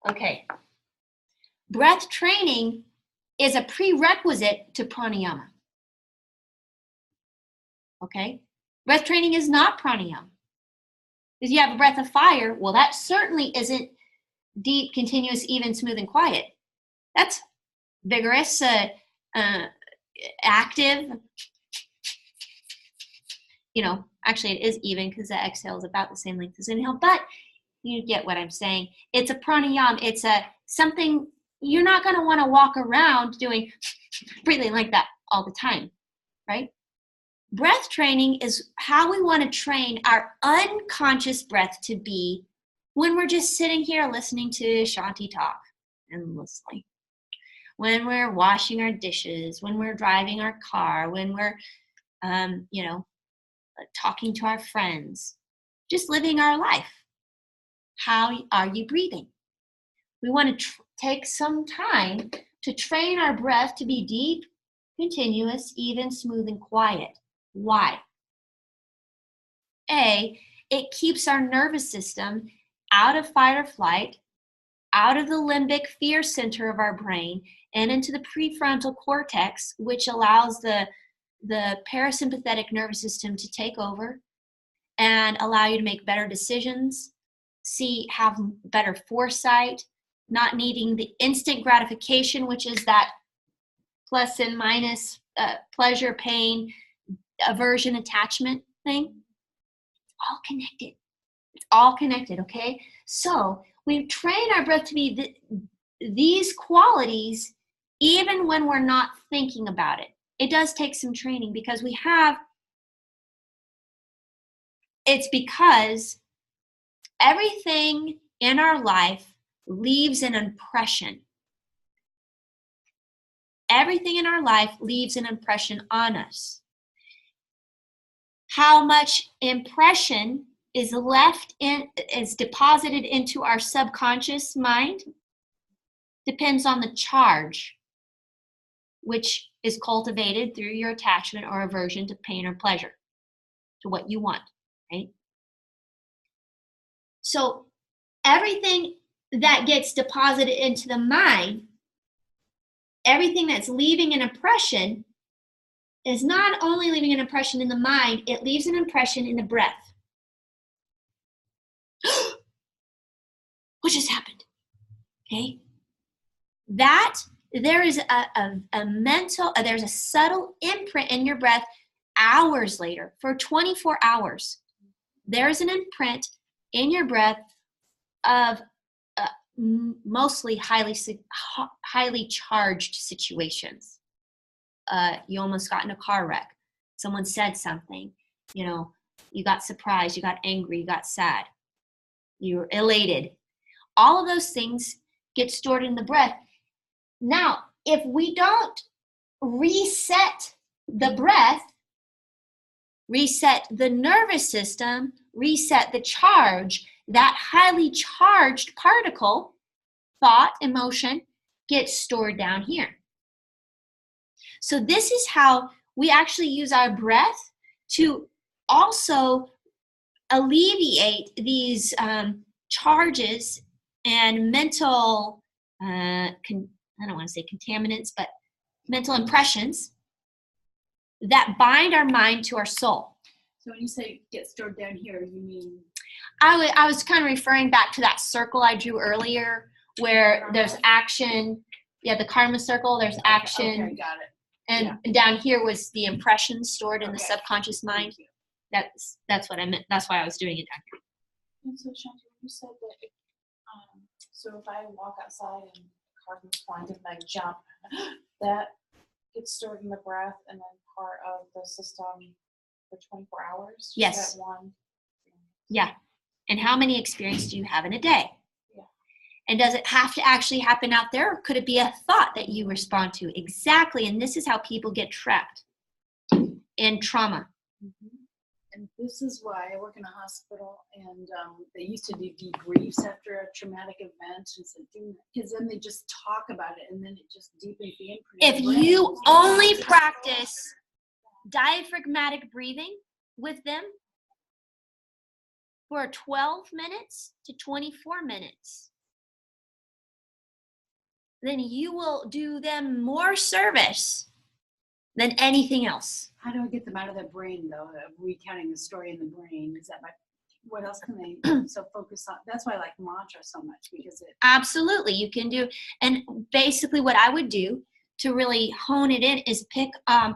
Okay. Breath training is a prerequisite to pranayama. Okay? Breath training is not pranayama. If you have a breath of fire, well, that certainly isn't deep, continuous, even, smooth, and quiet. That's vigorous, active. You know, actually it is even because the exhale is about the same length as inhale, but you get what I'm saying. It's a pranayama. It's something you're not going to want to walk around doing, breathing like that all the time, right? Breath training is how we want to train our unconscious breath to be when we're just sitting here listening to Shanti talk and listening. When we're washing our dishes, when we're driving our car, when we're, talking to our friends, just living our life. How are you breathing? We want to take some time to train our breath to be deep, continuous, even, smooth, and quiet. Why? A, it keeps our nervous system out of fight or flight, out of the limbic fear center of our brain, and into the prefrontal cortex, which allows the parasympathetic nervous system to take over and allow you to make better decisions, have better foresight, not needing the instant gratification, which is that plus and minus, pleasure, pain, aversion, attachment thing. It's all connected. It's all connected, okay? So we train our breath to be these qualities even when we're not thinking about it. It does take some training because it's because everything in our life leaves an impression. Everything in our life leaves an impression on us. How much impression is deposited into our subconscious mind depends on the charge, which is cultivated through your attachment or aversion to pain or pleasure, to what you want, right? So everything that gets deposited into the mind, everything that's leaving an impression, is not only leaving an impression in the mind, it leaves an impression in the breath. What just happened? Okay? There is there's a subtle imprint in your breath hours later. For 24 hours, there's an imprint in your breath of mostly highly charged situations. You almost got in a car wreck. Someone said something. You got surprised, you got angry, you got sad, you were elated. All of those things get stored in the breath. Now, if we don't reset the breath, reset the nervous system, reset the charge, that highly charged particle, thought, emotion, gets stored down here. So this is how we actually use our breath to also alleviate these charges and mental, I don't want to say contaminants, but mental impressions that bind our mind to our soul. So when you say get stored down here, you mean? I was kind of referring back to that circle I drew earlier where there's action. Yeah, the karma circle, there's action. Okay, got it. And down here was the impressions stored in the subconscious mind. That's what I meant. That's why I was doing it down here. And so, Shanti, you said that So if I walk outside and a car comes flying and I jump, that gets stored in the breath and then part of the system for 24 hours? Just Yes. that one. Yeah. And how many experiences do you have in a day? Yeah. And does it have to actually happen out there, or could it be a thought that you respond to? Exactly. And this is how people get trapped in trauma. And this is why I work in a hospital, and they used to do debriefs after a traumatic event, and said, because then they just talk about it, and then it just deepens the imprint. If you only practice diaphragmatic breathing with them for 12 minutes to 24 minutes, then you will do them more service than anything else. How do I get them out of their brain, though, of recounting the story in the brain? Is that what else can they so focus on? That's why I like mantra so much, because it. Absolutely, you can do. And basically what I would do to really hone it in is pick a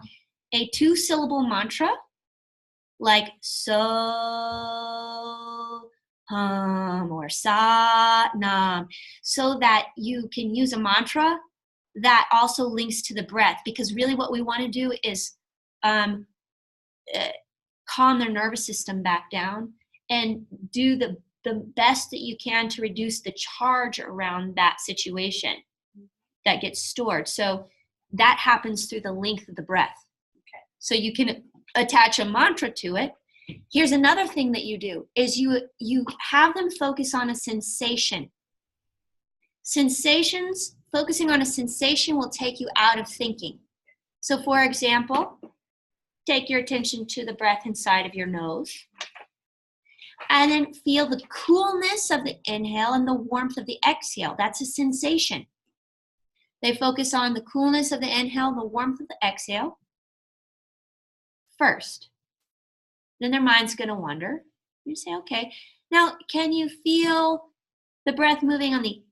2-syllable mantra, like so hum or sa nam, so that you can use a mantra that also links to the breath, because really what we want to do is calm their nervous system back down and do the best that you can to reduce the charge around that situation that gets stored. So that happens through the length of the breath. Okay. So you can attach a mantra to it. Here's another thing that you do is you have them focus on a sensation. Sensations, focusing on a sensation will take you out of thinking. So for example, take your attention to the breath inside of your nose, and then feel the coolness of the inhale and the warmth of the exhale. That's a sensation. They focus on the coolness of the inhale, the warmth of the exhale first. Then their mind's going to wander. You say, okay, now can you feel the breath moving on the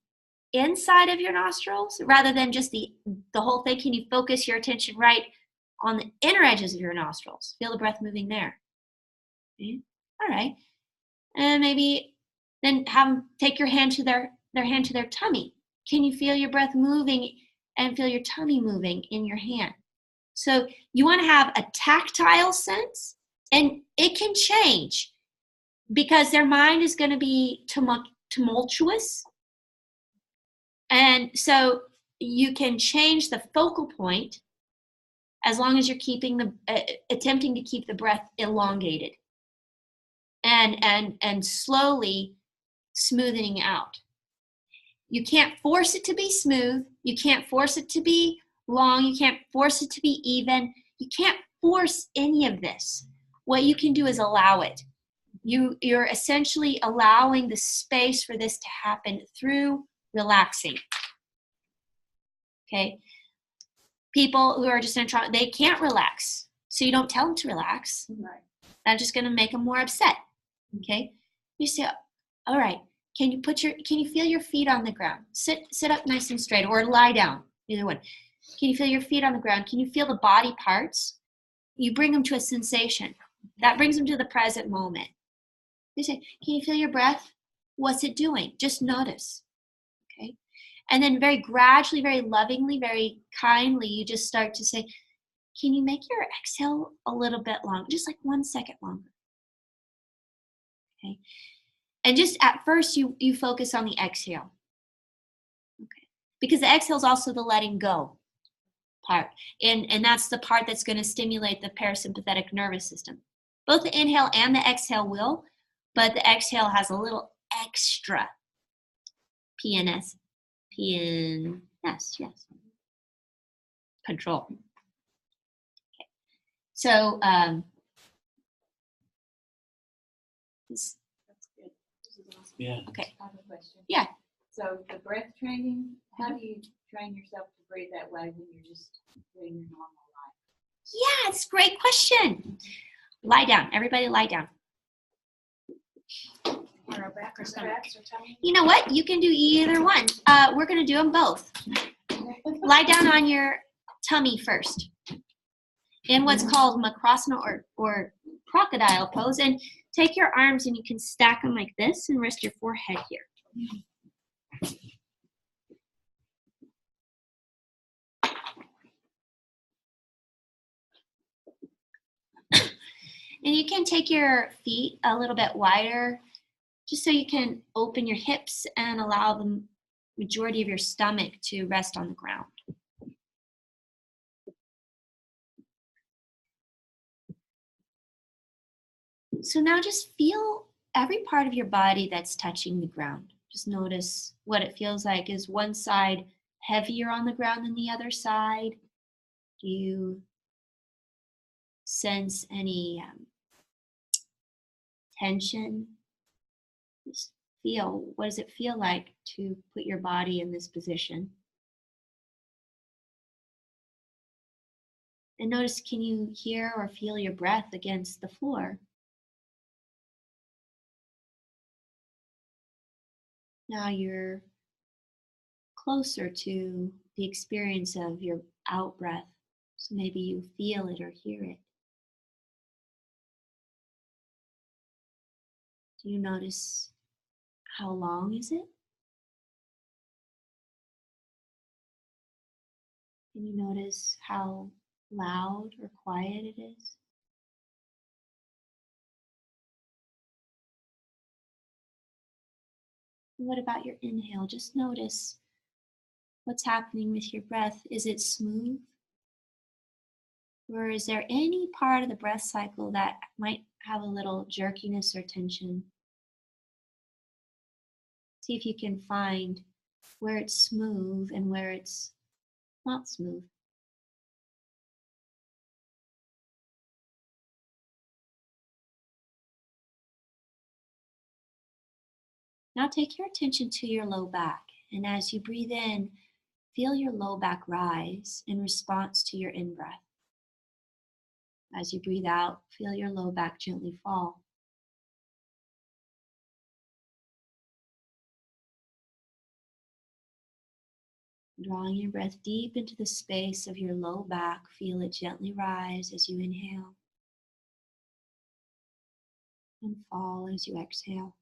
inside of your nostrils rather than just the whole thing? Can you focus your attention right on the inner edges of your nostrils? Feel the breath moving there. Okay. All right. And maybe then have them take your hand to their hand to their tummy. Can you feel your breath moving and feel your tummy moving in your hand? So you want to have a tactile sense, and it can change because their mind is going to be tumultuous. And so you can change the focal point as long as you're keeping attempting to keep the breath elongated and slowly smoothing out. You can't force it to be smooth. You can't force it to be long. You can't force it to be even. You can't force any of this. What you can do is allow it. You're essentially allowing the space for this to happen through relaxing. Okay? People who are just in trauma, they can't relax. So you don't tell them to relax. Right. That's just going to make them more upset. Okay? You say, all right, can you feel your feet on the ground? Sit up nice and straight, or lie down, either one. Can you feel your feet on the ground? Can you feel the body parts? You bring them to a sensation. That brings them to the present moment. You say, can you feel your breath? What's it doing? Just notice. Okay? And then very gradually, very lovingly, very kindly, you just start to say, can you make your exhale a little bit longer? Just like 1 second longer. Okay? And just at first, you focus on the exhale. Okay? Because the exhale is also the letting go part. And that's the part that's going to stimulate the parasympathetic nervous system. Both the inhale and the exhale will, but the exhale has a little extra PNS, yes. Control. Okay. So, That's good. This is awesome. Yeah. okay. I have a question. Yeah. So the breath training, how do you train yourself to breathe that way when you're just doing your normal life? Yeah, it's a great question. Lie down. Everybody lie down. Or our back or backs or tummy. You know what? You can do either one. We're going to do them both. Lie down on your tummy first in what's called makrasana or crocodile pose. And take your arms and you can stack them like this and rest your forehead here. And you can take your feet a little bit wider, just so you can open your hips and allow the majority of your stomach to rest on the ground. So now just feel every part of your body that's touching the ground. Just notice what it feels like. Is one side heavier on the ground than the other side? Do you sense any tension? Just feel, what does it feel like to put your body in this position? And notice, can you hear or feel your breath against the floor? Now you're closer to the experience of your out breath, so maybe you feel it or hear it. Do you notice how long is it? Can you notice how loud or quiet it is? And what about your inhale? Just notice what's happening with your breath. Is it smooth? Or is there any part of the breath cycle that might have a little jerkiness or tension? See if you can find where it's smooth and where it's not smooth. Now take your attention to your low back, and as you breathe in, feel your low back rise in response to your in-breath. As you breathe out, feel your low back gently fall. Drawing your breath deep into the space of your low back, feel it gently rise as you inhale and fall as you exhale.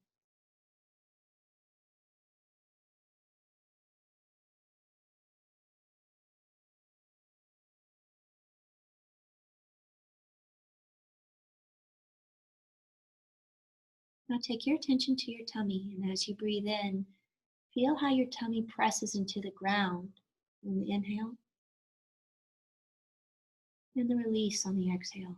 Now take your attention to your tummy, and as you breathe in, feel how your tummy presses into the ground on the inhale and the release on the exhale.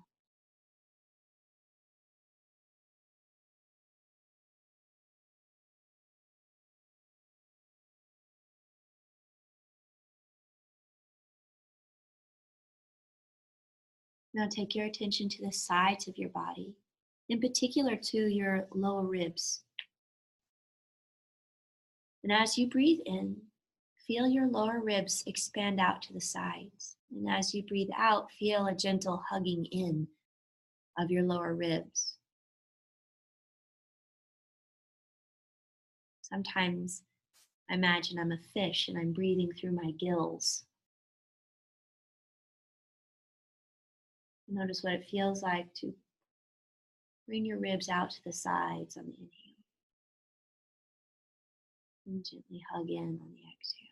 Now take your attention to the sides of your body, in particular to your lower ribs. And as you breathe in, feel your lower ribs expand out to the sides. And as you breathe out, feel a gentle hugging in of your lower ribs. Sometimes I imagine I'm a fish and I'm breathing through my gills. Notice what it feels like to bring your ribs out to the sides on the inhale and gently hug in on the exhale.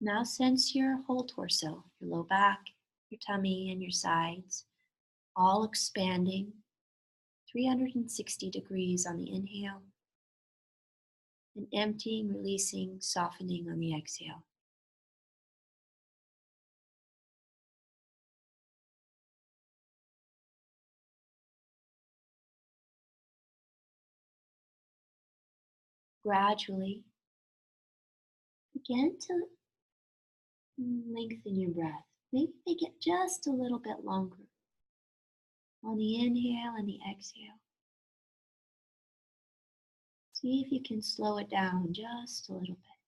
Now sense your whole torso, your low back, your tummy, and your sides, all expanding 360 degrees on the inhale and emptying, releasing, softening on the exhale. Gradually begin to lengthen your breath. Maybe make it just a little bit longer on the inhale and the exhale. See if you can slow it down just a little bit.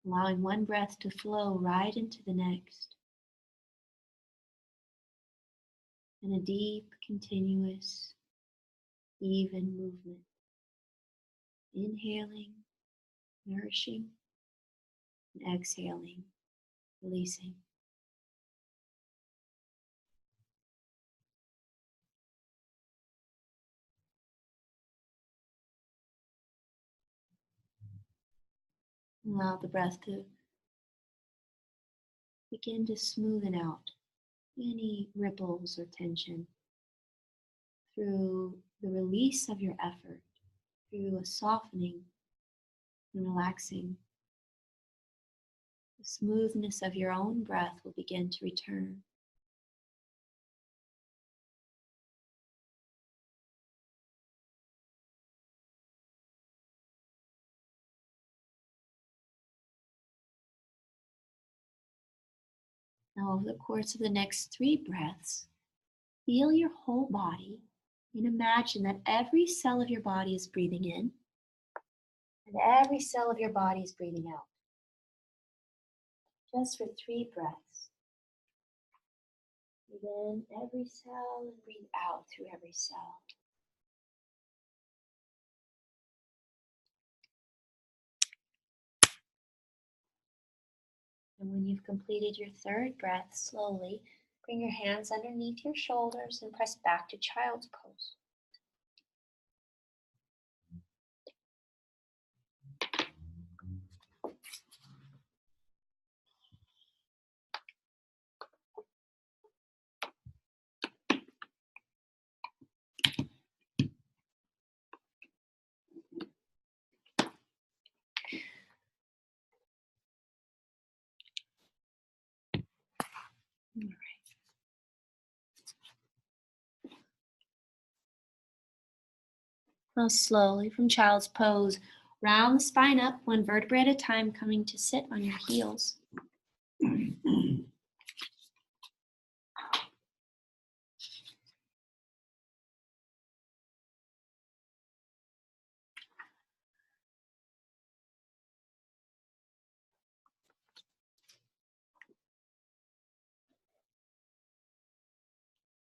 Allowing one breath to flow right into the next. And a deep, continuous, even movement. Inhaling nourishing, and exhaling, releasing. Allow the breath to begin to smoothen out any ripples or tension through the release of your effort, through a softening and relaxing. The smoothness of your own breath will begin to return. Now, over the course of the next 3 breaths, feel your whole body and imagine that every cell of your body is breathing in and every cell of your body is breathing out. Just for 3 breaths. Breathe in every cell and breathe out through every cell. And when you've completed your 3rd breath, slowly bring your hands underneath your shoulders and press back to child's pose. All right. Now slowly from child's pose, round the spine up 1 vertebrae at a time, coming to sit on your heels.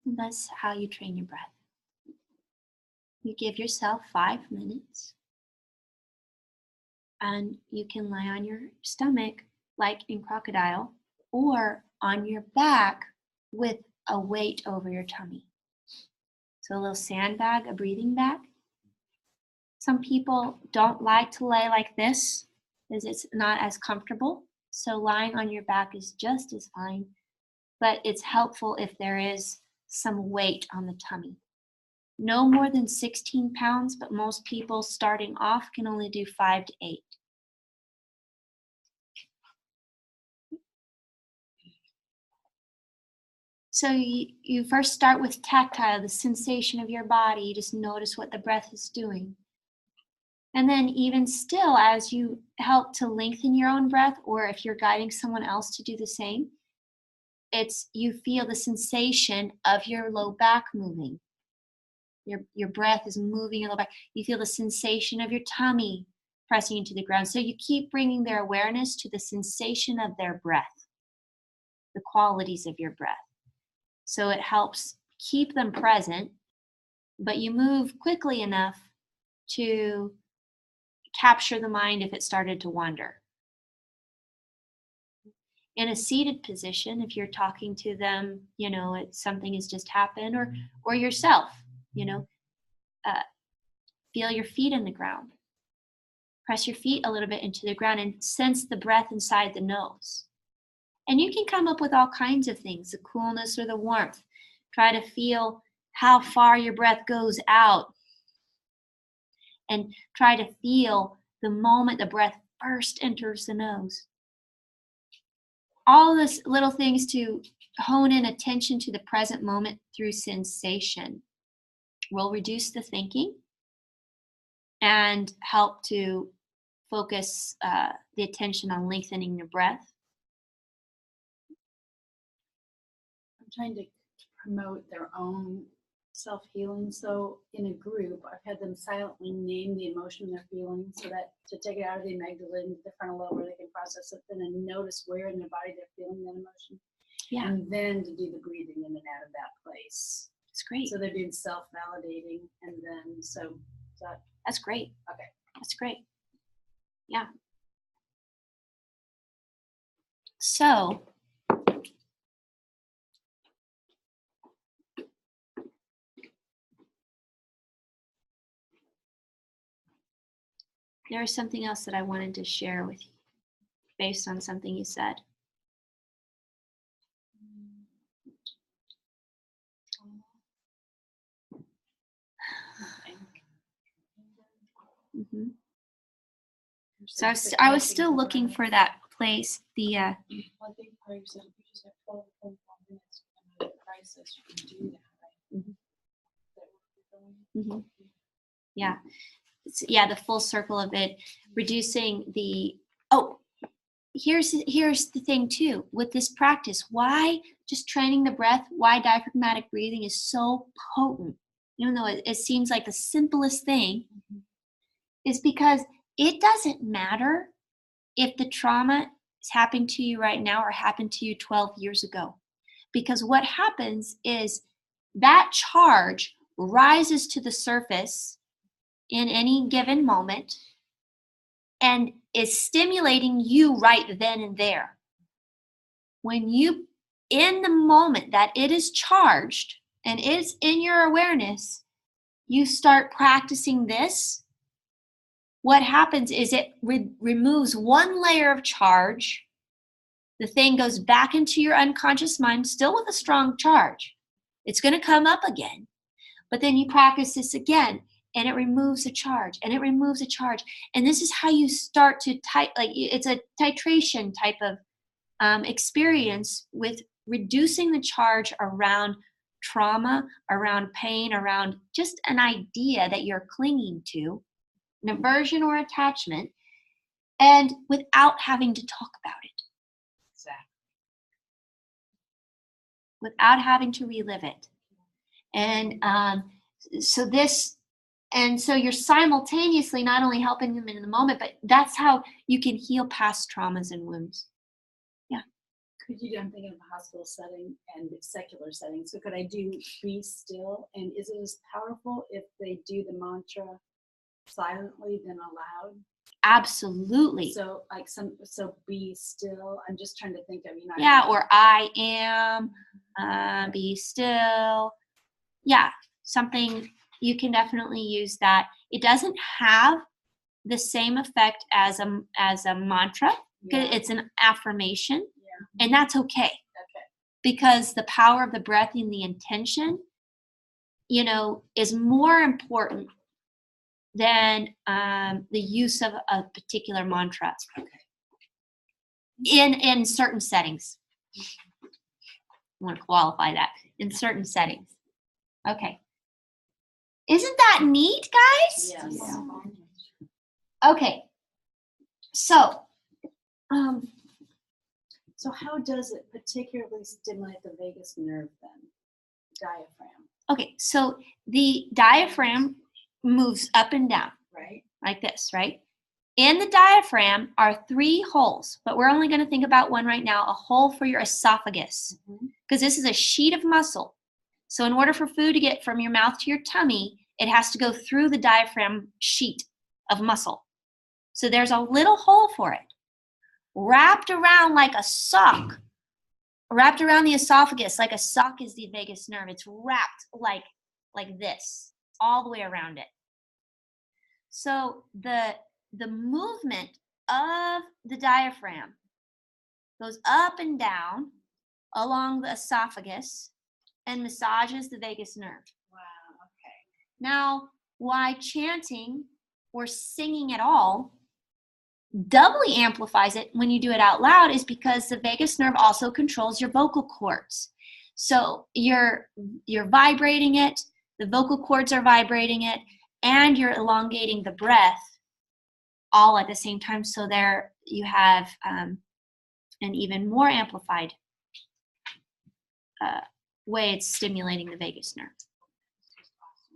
And that's how you train your breath. You give yourself 5 minutes. And you can lie on your stomach like in crocodile or on your back with a weight over your tummy. So a little sandbag, a breathing bag. Some people don't like to lay like this because it's not as comfortable. So lying on your back is just as fine, but it's helpful if there is some weight on the tummy. No more than 16 pounds, but most people starting off can only do 5 to 8. So you first start with tactile, the sensation of your body. You just notice what the breath is doing. And then even still, as you help to lengthen your own breath, or if you're guiding someone else to do the same, you feel the sensation of your low back moving. Your breath is moving your low back. You feel the sensation of your tummy pressing into the ground. So you keep bringing their awareness to the sensation of their breath, the qualities of your breath. So it helps keep them present, but you move quickly enough to capture the mind if it started to wander. In a seated position, if you're talking to them, something has just happened, or yourself, feel your feet in the ground. Press your feet a little bit into the ground and sense the breath inside the nose. And you can come up with all kinds of things, the coolness or the warmth. Try to feel how far your breath goes out. And try to feel the moment the breath first enters the nose. All these little things to hone in attention to the present moment through sensation will reduce the thinking and help to focus the attention on lengthening your breath. I'm trying to promote their own self-healing. So in a group, I've had them silently name the emotion they're feeling so that to take it out of the amygdala into the frontal lobe where they can process it, then and notice where in their body they're feeling that emotion. Yeah. And then to do the breathing in and out of that place. It's great. So they're being self-validating, and then that's great. Okay. That's great. Yeah. So, there is something else that I wanted to share with you based on something you said. Mm-hmm. So I was still looking for that place. The Well, I think how you said if you just have 12 to 24 minutes in a crisis, you can do that, right? Mhm. That what you're doing? yeah, the full circle of it, reducing the. Here's the thing too with this practice. Why just training the breath? Why diaphragmatic breathing is so potent, even though it seems like the simplest thing, is because it doesn't matter if the trauma is happening to you right now or happened to you 12 years ago. Because what happens is that charge rises to the surface in any given moment and is stimulating you right then and there. When you, in the moment that it is charged and is in your awareness, you start practicing this, what happens is it removes one layer of charge. The thing goes back into your unconscious mind, still with a strong charge. It's going to come up again. But then you practice this again, and it removes a charge, and it removes a charge. And this is how you start to it's a titration type of experience with reducing the charge around trauma, around pain, around just an idea that you're clinging to, an aversion or attachment, and without having to talk about it. Exactly. Without having to relive it. And so you're simultaneously not only helping them in the moment, but that's how you can heal past traumas and wounds. Yeah. Could you do, I'm thinking of a hospital setting and secular setting. So could I do be still? And is it as powerful if they do the mantra silently than aloud? Absolutely. So so be still. I'm just trying to think of, or I am, be still. Yeah, something you can definitely use that. It doesn't have the same effect as a mantra. Yeah. It's an affirmation, Yeah. and that's okay. Okay. Because the power of the breath and the intention, is more important than the use of a particular mantra. Okay. In certain settings. I want to qualify that. In certain settings. Okay. Isn't that neat, guys? Yes. Yeah. Okay. So, So how does it particularly stimulate the vagus nerve then? Diaphragm, okay, so the diaphragm moves up and down right? like this, right? In the diaphragm are 3 holes, but we're only going to think about one right now, a hole for your esophagus, because this is a sheet of muscle. So in order for food to get from your mouth to your tummy, it has to go through the diaphragm sheet of muscle. So there's a little hole for it, wrapped around like a sock, wrapped around the esophagus like a sock is the vagus nerve. It's wrapped like this, all the way around it. So the movement of the diaphragm goes up and down along the esophagus and massages the vagus nerve. Wow, okay. Now, why chanting or singing at all doubly amplifies it when you do it out loud is because the vagus nerve also controls your vocal cords. So you're vibrating it, the vocal cords are vibrating it, and you're elongating the breath all at the same time. So there you have an even more amplified way it's stimulating the vagus nerve.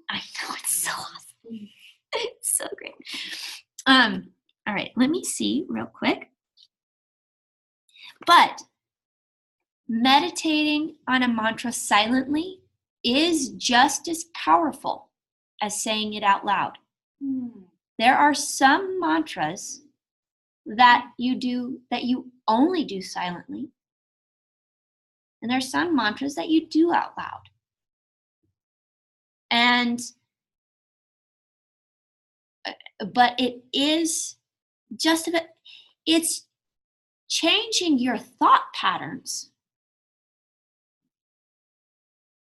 I know, it's so awesome. It's so great. All right, let me see real quick. But meditating on a mantra silently is just as powerful as saying it out loud. There are some mantras that you only do silently. And there's some mantras that you do out loud. And but it is just a, it's changing your thought patterns.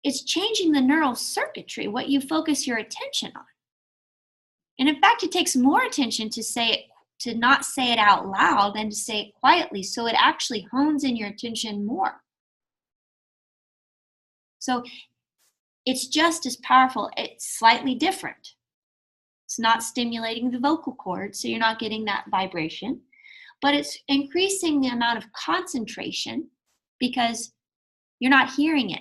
It's changing the neural circuitry, what you focus your attention on. And in fact, it takes more attention to say it, to not say it out loud than to say it quietly. So it actually hones in your attention more. So it's just as powerful. It's slightly different. It's not stimulating the vocal cords, so you're not getting that vibration, but it's increasing the amount of concentration because you're not hearing it.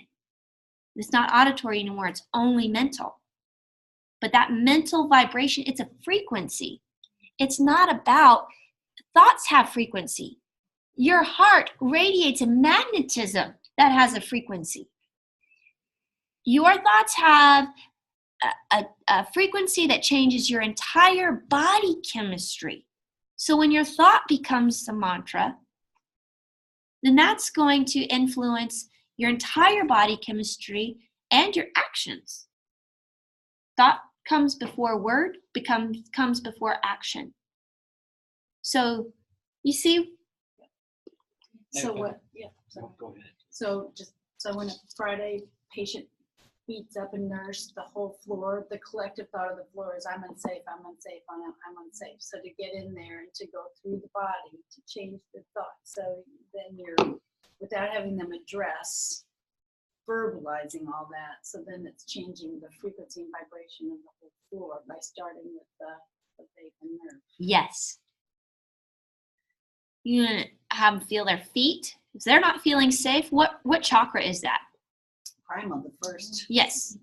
It's not auditory anymore, it's only mental. But that mental vibration, it's a frequency. It's not about, thoughts have frequency. Your heart radiates a magnetism that has a frequency. Your thoughts have a frequency that changes your entire body chemistry. So when your thought becomes a mantra, then that's going to influence your entire body chemistry and your actions. Thought comes before word, comes before action. So you see. So what, yeah, so, Go ahead. so when a Friday patient beats up a nurse, the whole floor, the collective thought of the floor is I'm unsafe, I'm unsafe, I'm unsafe. So to get in there and to go through the body to change the thought. So then you're, without having them address, verbalizing all that. So then it's changing the frequency and vibration of the whole floor by starting with the vagus nerve. Yes. You have them feel their feet. If they're not feeling safe, what chakra is that? Primal, the first. Yes.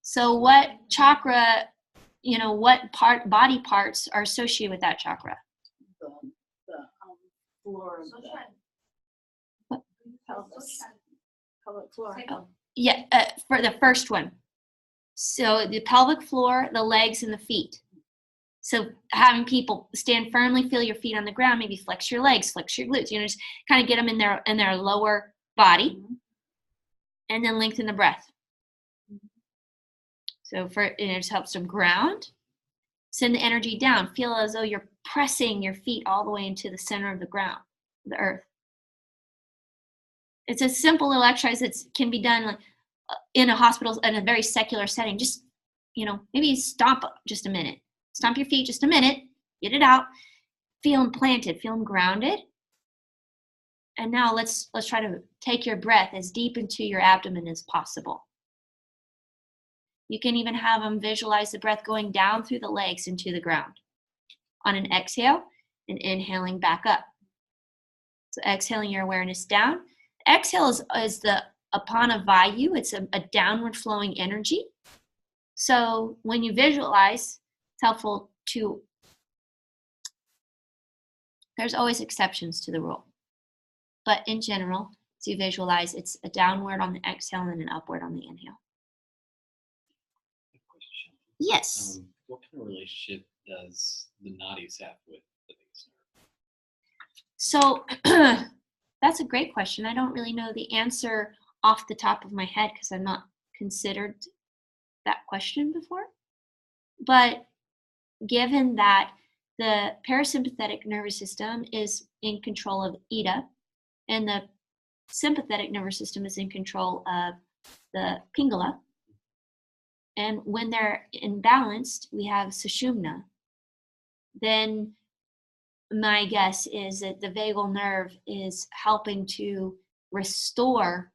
So what chakra, what body parts are associated with that chakra? The floor of the pelvis. Pelvic floor. Yeah, for the first one. So the pelvic floor, the legs, and the feet. So having people stand firmly, feel your feet on the ground, maybe flex your legs, flex your glutes, just kind of get them in their lower body, and then lengthen the breath. So it just helps them ground, send the energy down, feel as though you're pressing your feet all the way into the center of the ground, the earth. It's a simple little exercise that can be done in a hospital in a very secular setting. Just, maybe stomp just a minute. Stomp your feet just a minute, get it out, feel them planted, feel them grounded. And now let's try to take your breath as deep into your abdomen as possible. You can even have them visualize the breath going down through the legs into the ground. On an exhale and inhaling back up. So exhaling your awareness down. Exhale is the apana vayu. It's a downward flowing energy. So when you visualize, it's helpful to, there's always exceptions to the rule. But in general, as you visualize, it's a downward on the exhale and an upward on the inhale. Question. Yes. What kind of relationship does the nadis have with the vagus nerve? So that's a great question. I don't really know the answer off the top of my head because I've not considered that question before. But given that the parasympathetic nervous system is in control of Ida and the sympathetic nervous system is in control of the Pingala, and when they're imbalanced, we have Sushumna, then my guess is that the vagal nerve is helping to restore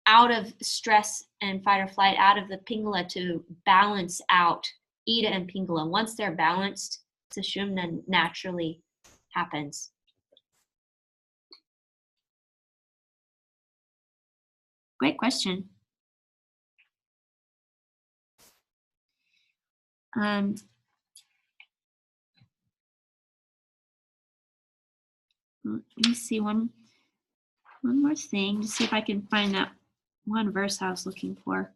out of stress and fight or flight, out of the Pingala to balance out Ida and Pingala. Once they're balanced, Sushumna naturally happens. Great question. Let me see one more thing to see if I can find that one verse I was looking for.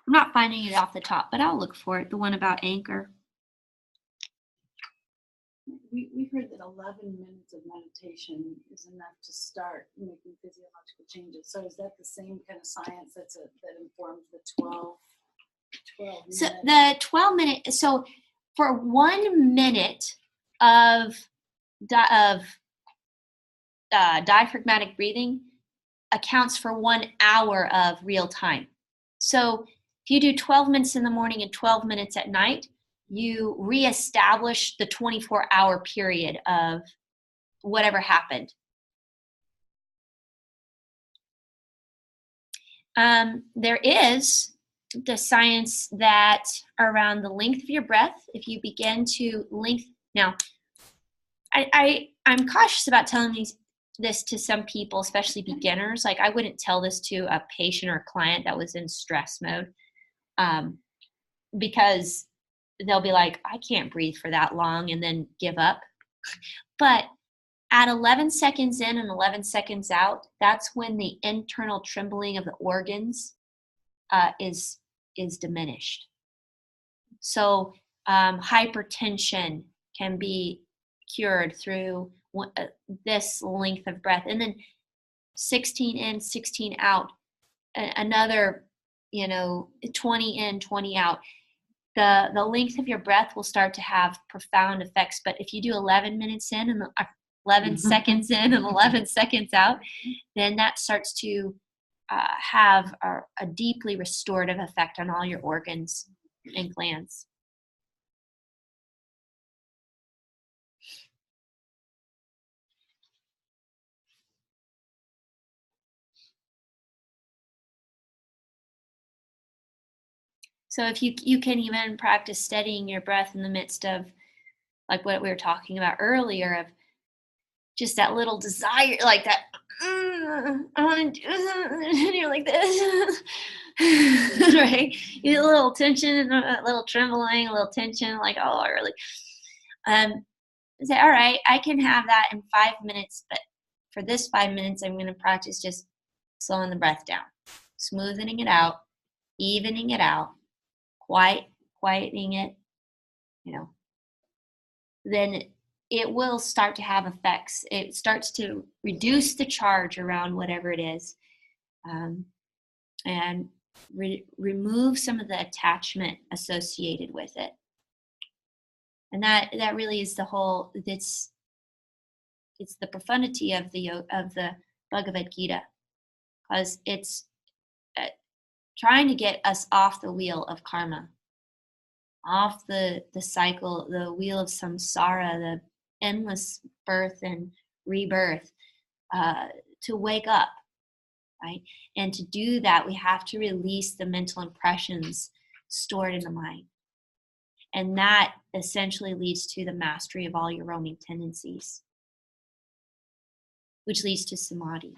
I'm not finding it off the top, but I'll look for it. The one about anchor. We heard that 11 minutes of meditation is enough to start making physiological changes. So is that the same kind of science that informs the 12 So minutes? the 12-minute, so for 1 minute of diaphragmatic breathing accounts for 1 hour of real time. So if you do 12 minutes in the morning and 12 minutes at night, you reestablish the 24-hour period of whatever happened. There is the science that around the length of your breath, if you begin to lengthen. Now, I'm cautious about telling this to some people, especially beginners. Like I wouldn't tell this to a patient or a client that was in stress mode, because they'll be like, I can't breathe for that long, and then give up. But at 11 seconds in and 11 seconds out, that's when the internal trembling of the organs is diminished. So hypertension can be cured through this length of breath. And then 16 in, 16 out, another 20 in, 20 out. The length of your breath will start to have profound effects. But if you do 11 minutes in and 11 seconds in and 11 seconds out, then that starts to have a deeply restorative effect on all your organs and glands. So if you can even practice steadying your breath in the midst of, like what we were talking about earlier, of just that little desire, like that, I want to do something, and you're like this, right? You get a little tension, and a little trembling, a little tension, like, oh, I really, say, all right, I can have that in 5 minutes, but for this 5 minutes, I'm going to practice just slowing the breath down, smoothing it out, evening it out, quieting it, then it will start to have effects. It starts to reduce the charge around whatever it is, and remove some of the attachment associated with it. And that really is the whole. It's the profundity of the Bhagavad Gita, because it's trying to get us off the wheel of karma, off the cycle, the wheel of samsara, the endless birth and rebirth, to wake up, right? And to do that, we have to release the mental impressions stored in the mind. And that essentially leads to the mastery of all your roaming tendencies, which leads to samadhi,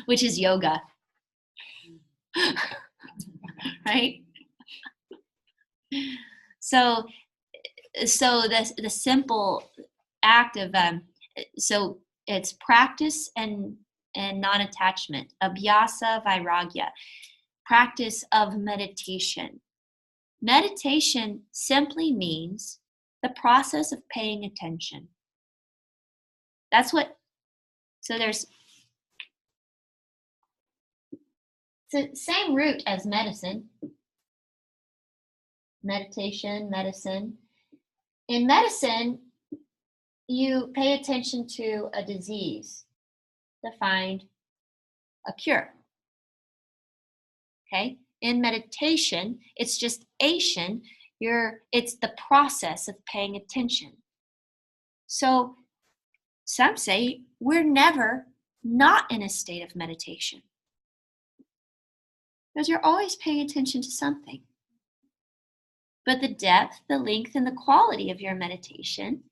which is yoga, right? So the simple act of so it's practice and non-attachment, abhyasa vairagya, practice of meditation. Meditation simply means the process of paying attention. That's what. So there's the same root as medicine. Meditation, medicine. In medicine, you pay attention to a disease to find a cure. Okay? In meditation, it's just ation. It's the process of paying attention. So some say we're never not in a state of meditation, because you're always paying attention to something. But the depth, the length, and the quality of your meditation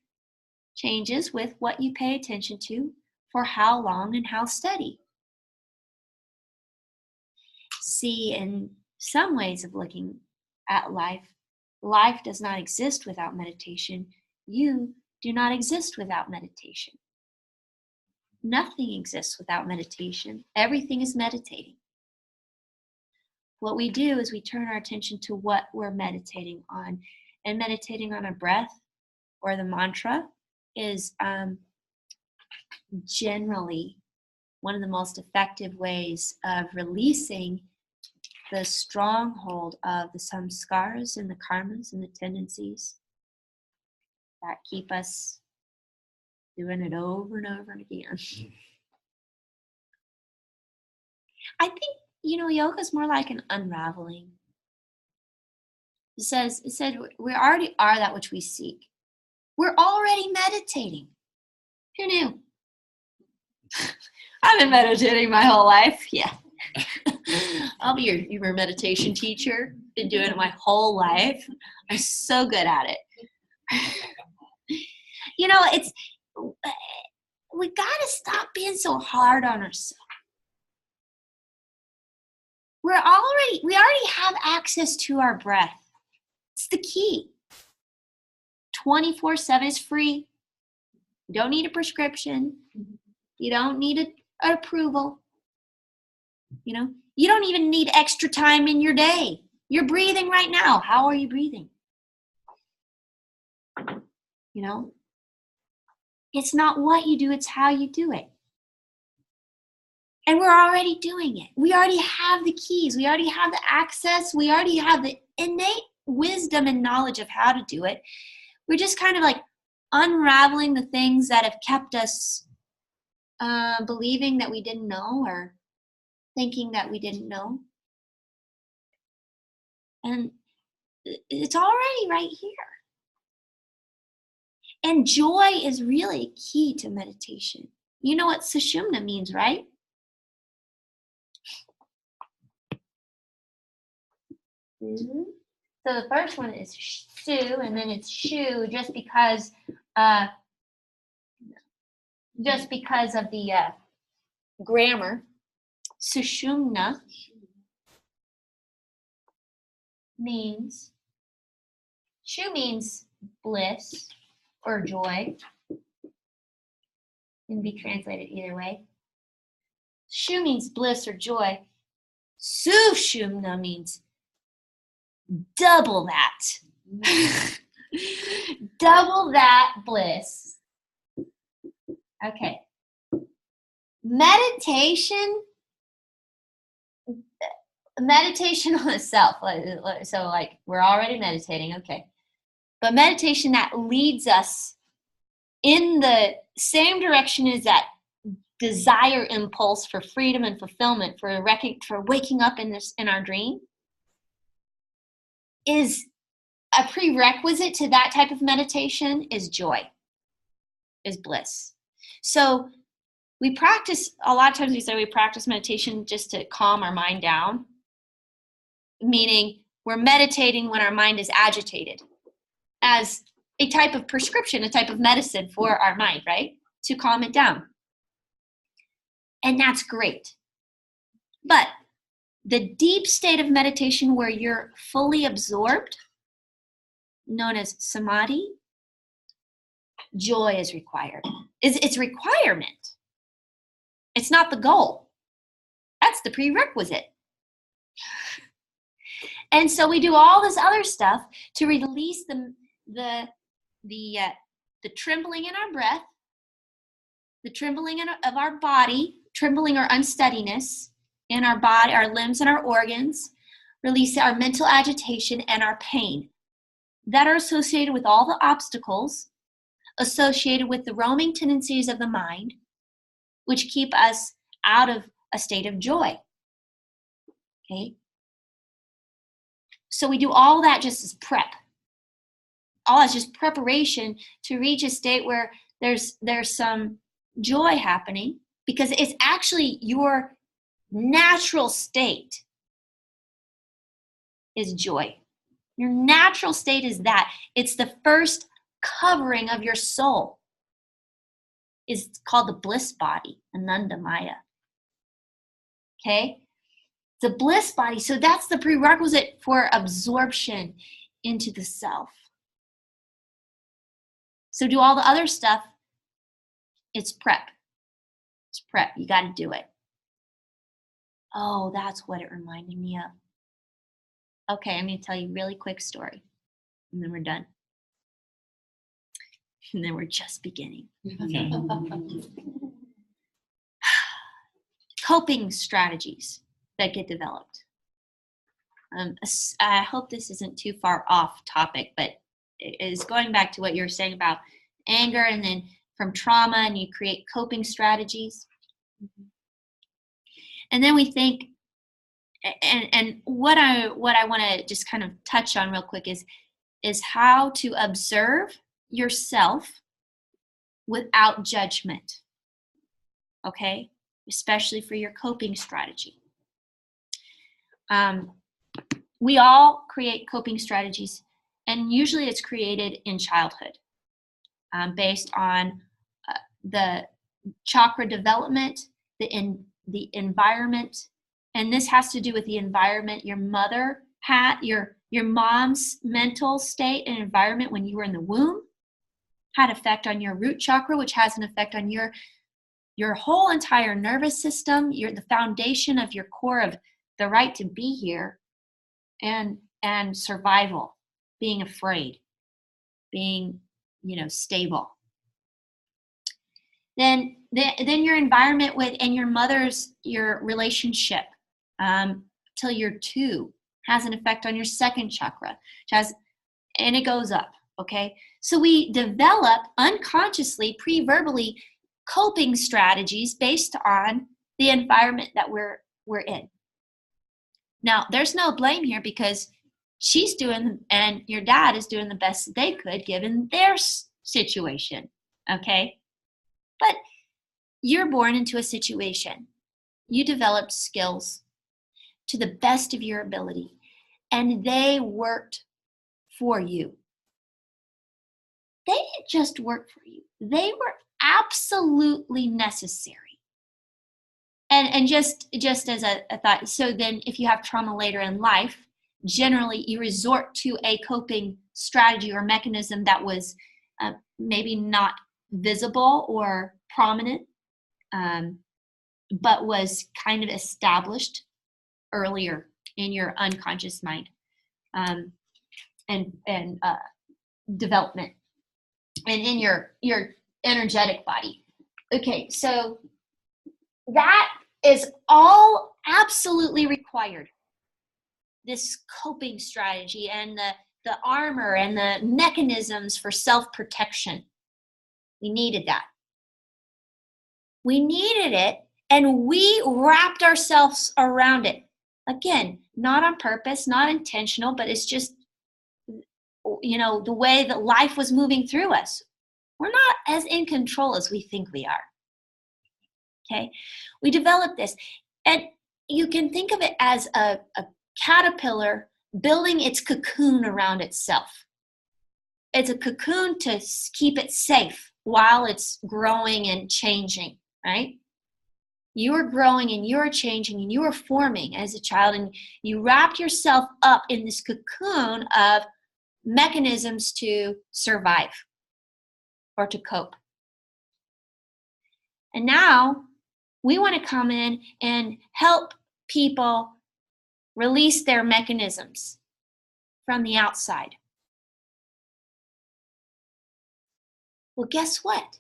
changes with what you pay attention to, for how long and how steady. See, in some ways of looking at life, life does not exist without meditation. You do not exist without meditation. Nothing exists without meditation. Everything is meditating. what we do is we turn our attention to what we're meditating on. And meditating on a breath or the mantra is generally one of the most effective ways of releasing the stronghold of the samskaras and the karmas and the tendencies that keep us doing it over and over again. I think, yoga is more like an unraveling. It said we already are that which we seek. We're already meditating. Who knew? I've been meditating my whole life. Yeah. I'll be your meditation teacher. Been doing it my whole life. I'm so good at it. It's we gotta stop being so hard on ourselves. We already have access to our breath. It's the key. 24/7 is free. You don't need a prescription. You don't need an approval. You don't even need extra time in your day. You're breathing right now. How are you breathing? It's not what you do, it's how you do it. And we're already doing it. We already have the keys. We already have the access. We already have the innate wisdom and knowledge of how to do it. We're just kind of like unraveling the things that have kept us believing that we didn't know or thinking that we didn't know. And it's already right here. And joy is really key to meditation. You know what sushumna means, right? So the first one is su, and then it's shu, just because of the grammar. Sushumna means, shu means bliss or joy. Can be translated either way. Shu means bliss or joy. Sushumna means double that. Double that bliss. Okay. Meditation on itself. So like we're already meditating, okay. But meditation that leads us in the same direction as that desire impulse for freedom and fulfillment, for waking up in our dream, is a prerequisite to that type of meditation is joy, is bliss. So we practice, a lot of times we say we practice meditation just to calm our mind down, meaning we're meditating when our mind is agitated as a type of prescription, a type of medicine for our mind, right? To calm it down. And that's great. But the deep state of meditation where you're fully absorbed, known as samadhi, joy is required. It's requirement. It's not the goal. That's the prerequisite. And so we do all this other stuff to release the trembling in our breath, the trembling of our body, trembling or unsteadiness in our body, our limbs and our organs, release our mental agitation and our pain that are associated with all the obstacles associated with the roaming tendencies of the mind, which keep us out of a state of joy. Okay? So we do all that just as prep. All that's just preparation to reach a state where there's some joy happening, because it's actually your natural state is joy. Your natural state is that. It's the first covering of your soul. It's called the bliss body, Ananda Maya. Okay? The bliss body, so that's the prerequisite for absorption into the self. So do all the other stuff, it's prep. It's prep, you gotta do it. Oh, that's what it reminded me of. Okay, I'm going to tell you a really quick story, and then we're done. And then we're just beginning. Coping strategies that get developed. I hope this isn't too far off topic, but it is going back to what you were saying about anger, and then from trauma, and you create coping strategies. And then we think, and what I want to just kind of touch on real quick is how to observe yourself without judgment. Okay? Especially for your coping strategy. We all create coping strategies, and usually it's created in childhood based on the chakra development, the environment, and this has to do with the environment your mother had, your mom's mental state and environment when you were in the womb had effect on your root chakra, which has an effect on your whole entire nervous system, the foundation of your core of the right to be here, and survival, being afraid, being stable. Then your environment and your relationship till you're 2 has an effect on your second chakra, and it goes up. Okay, so we develop unconsciously, pre-verbally, coping strategies based on the environment that we're in. Now, there's no blame here because she's doing, and your dad is doing the best they could given their situation, okay? But you're born into a situation. You developed skills to the best of your ability, and they worked for you. They didn't just work for you. They were absolutely necessary. And just as a thought, so then if you have trauma later in life, generally you resort to a coping strategy or mechanism that was maybe not visible or prominent, but was kind of established earlier in your unconscious mind and development and in your energetic body. Okay, so that is all absolutely required. This coping strategy and the armor and the mechanisms for self-protection. We needed that. We needed it, and we wrapped ourselves around it. Again, not on purpose, not intentional, but it's just, the way that life was moving through us. We're not as in control as we think we are. Okay, we developed this, and you can think of it as a caterpillar building its cocoon around itself. It's a cocoon to keep it safe while it's growing and changing, right? You are growing and you are changing and you are forming as a child, and you wrapped yourself up in this cocoon of mechanisms to survive or to cope. And now we want to come in and help people release their mechanisms from the outside. Well, guess what?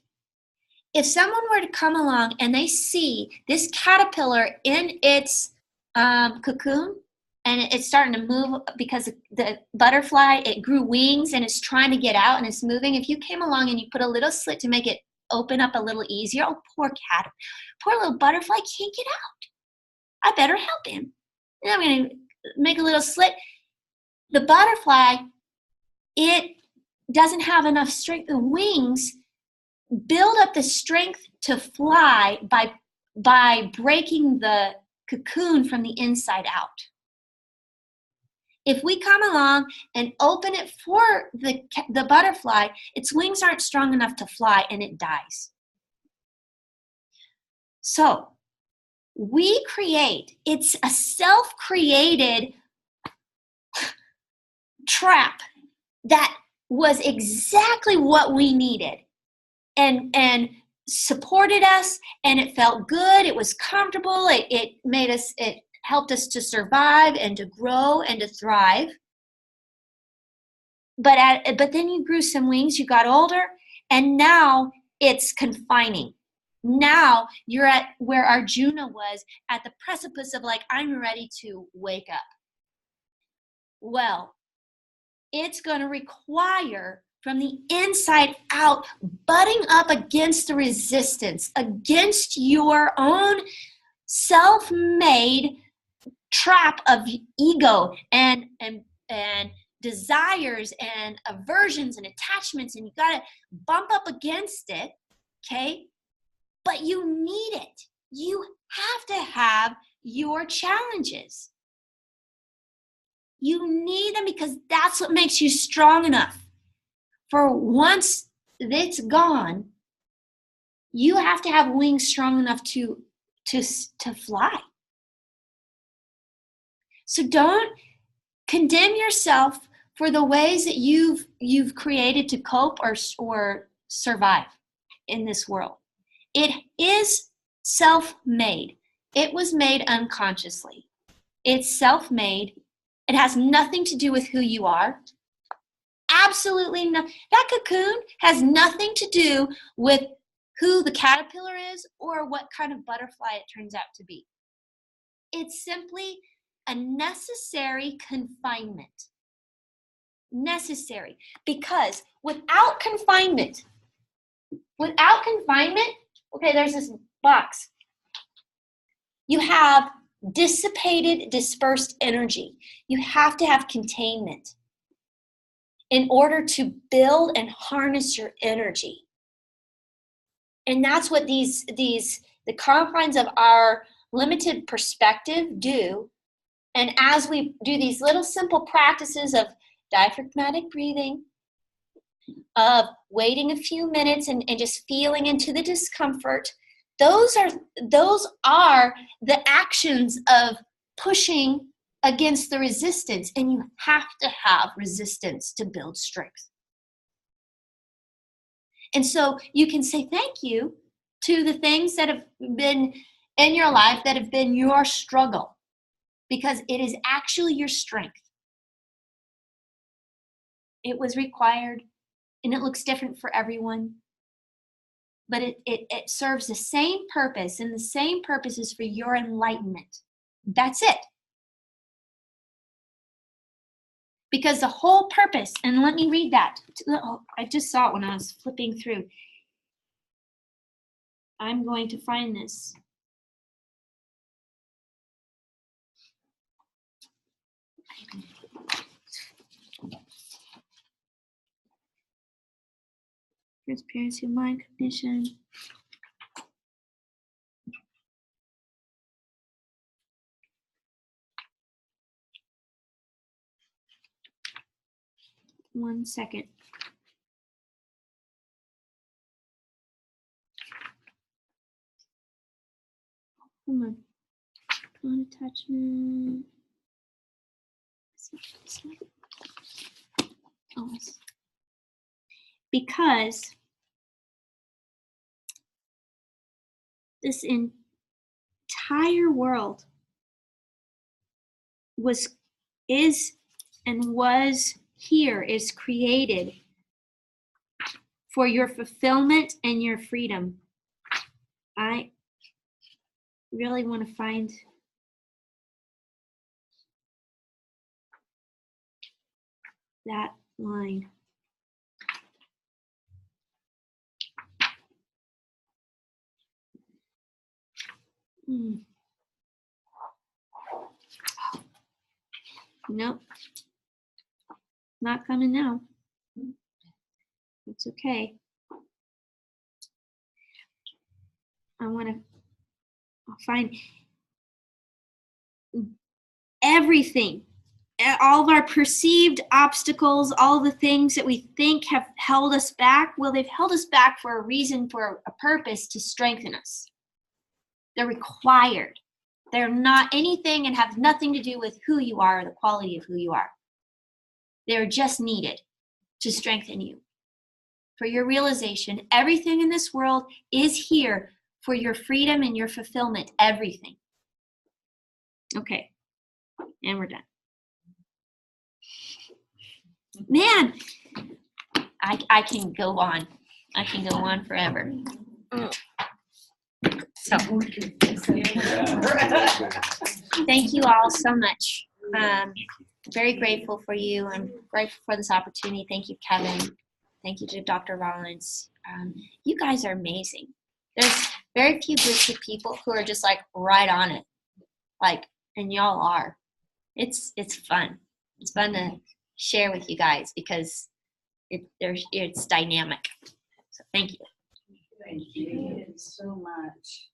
If someone were to come along and they see this caterpillar in its cocoon, and it's starting to move because the butterfly, it grew wings and it's trying to get out and it's moving. If you came along and you put a little slit to make it open up a little easier, oh, poor cat, poor little butterfly can't get out. I better help him. And I'm going to make a little slit. The butterfly, it doesn't have enough strength. The wings build up the strength to fly by breaking the cocoon from the inside out. If we come along and open it for the butterfly, its wings aren't strong enough to fly and it dies. So it's a self-created trap that was exactly what we needed and supported us, and it felt good, it was comfortable, it made us, it helped us to survive and to grow and to thrive. But then you grew some wings, you got older, and now it's confining. Now you're at where Arjuna was, at the precipice of like, I'm ready to wake up. Well, it's going to require from the inside out, butting up against the resistance, against your own self-made trap of ego and desires and aversions and attachments, and you got to bump up against it, okay? But you need it. You have to have your challenges. You need them because that's what makes you strong enough. For once it's gone, you have to have wings strong enough to fly. So don't condemn yourself for the ways that you've created to cope or survive in this world. It is self-made. It was made unconsciously. It's self-made. It has nothing to do with who you are. Absolutely no. That cocoon has nothing to do with who the caterpillar is or what kind of butterfly it turns out to be. It's simply a necessary confinement. Necessary. Because without confinement, okay, there's this box. You have dissipated, dispersed energy. You have to have containment in order to build and harness your energy. And that's what the confines of our limited perspective do. And as we do these little simple practices of diaphragmatic breathing, of waiting a few minutes and just feeling into the discomfort, those are the actions of pushing against the resistance. And you have to have resistance to build strength. And so you can say thank you to the things that have been in your life that have been your struggle, because it is actually your strength. It was required, and it looks different for everyone, but it serves the same purpose, and the same purpose is for your enlightenment. That's it. Because the whole purpose, and let me read that. Oh, I just saw it when I was flipping through. I'm going to find this. Transparency, mind cognition. One second. Come on. Non-attachment. Oh, because this entire world was created for your fulfillment and your freedom. I really want to find that line. Nope. Not coming now. It's okay. I'll find everything, all of our perceived obstacles, all the things that we think have held us back. Well, they've held us back for a reason, for a purpose, to strengthen us. They're required. They're not anything and have nothing to do with who you are or the quality of who you are. They're just needed to strengthen you. For your realization, everything in this world is here for your freedom and your fulfillment, everything. Okay. And we're done. Man, I can go on. I can go on forever. So thank you all so much. Very grateful for you. I'm grateful for this opportunity. Thank you, Kevin. Thank you to Dr. Rollins. You guys are amazing. There's very few groups of people who are just like right on it. Like, and y'all are. It's fun. It's fun to share with you guys because it's dynamic. So thank you. Thank you so much.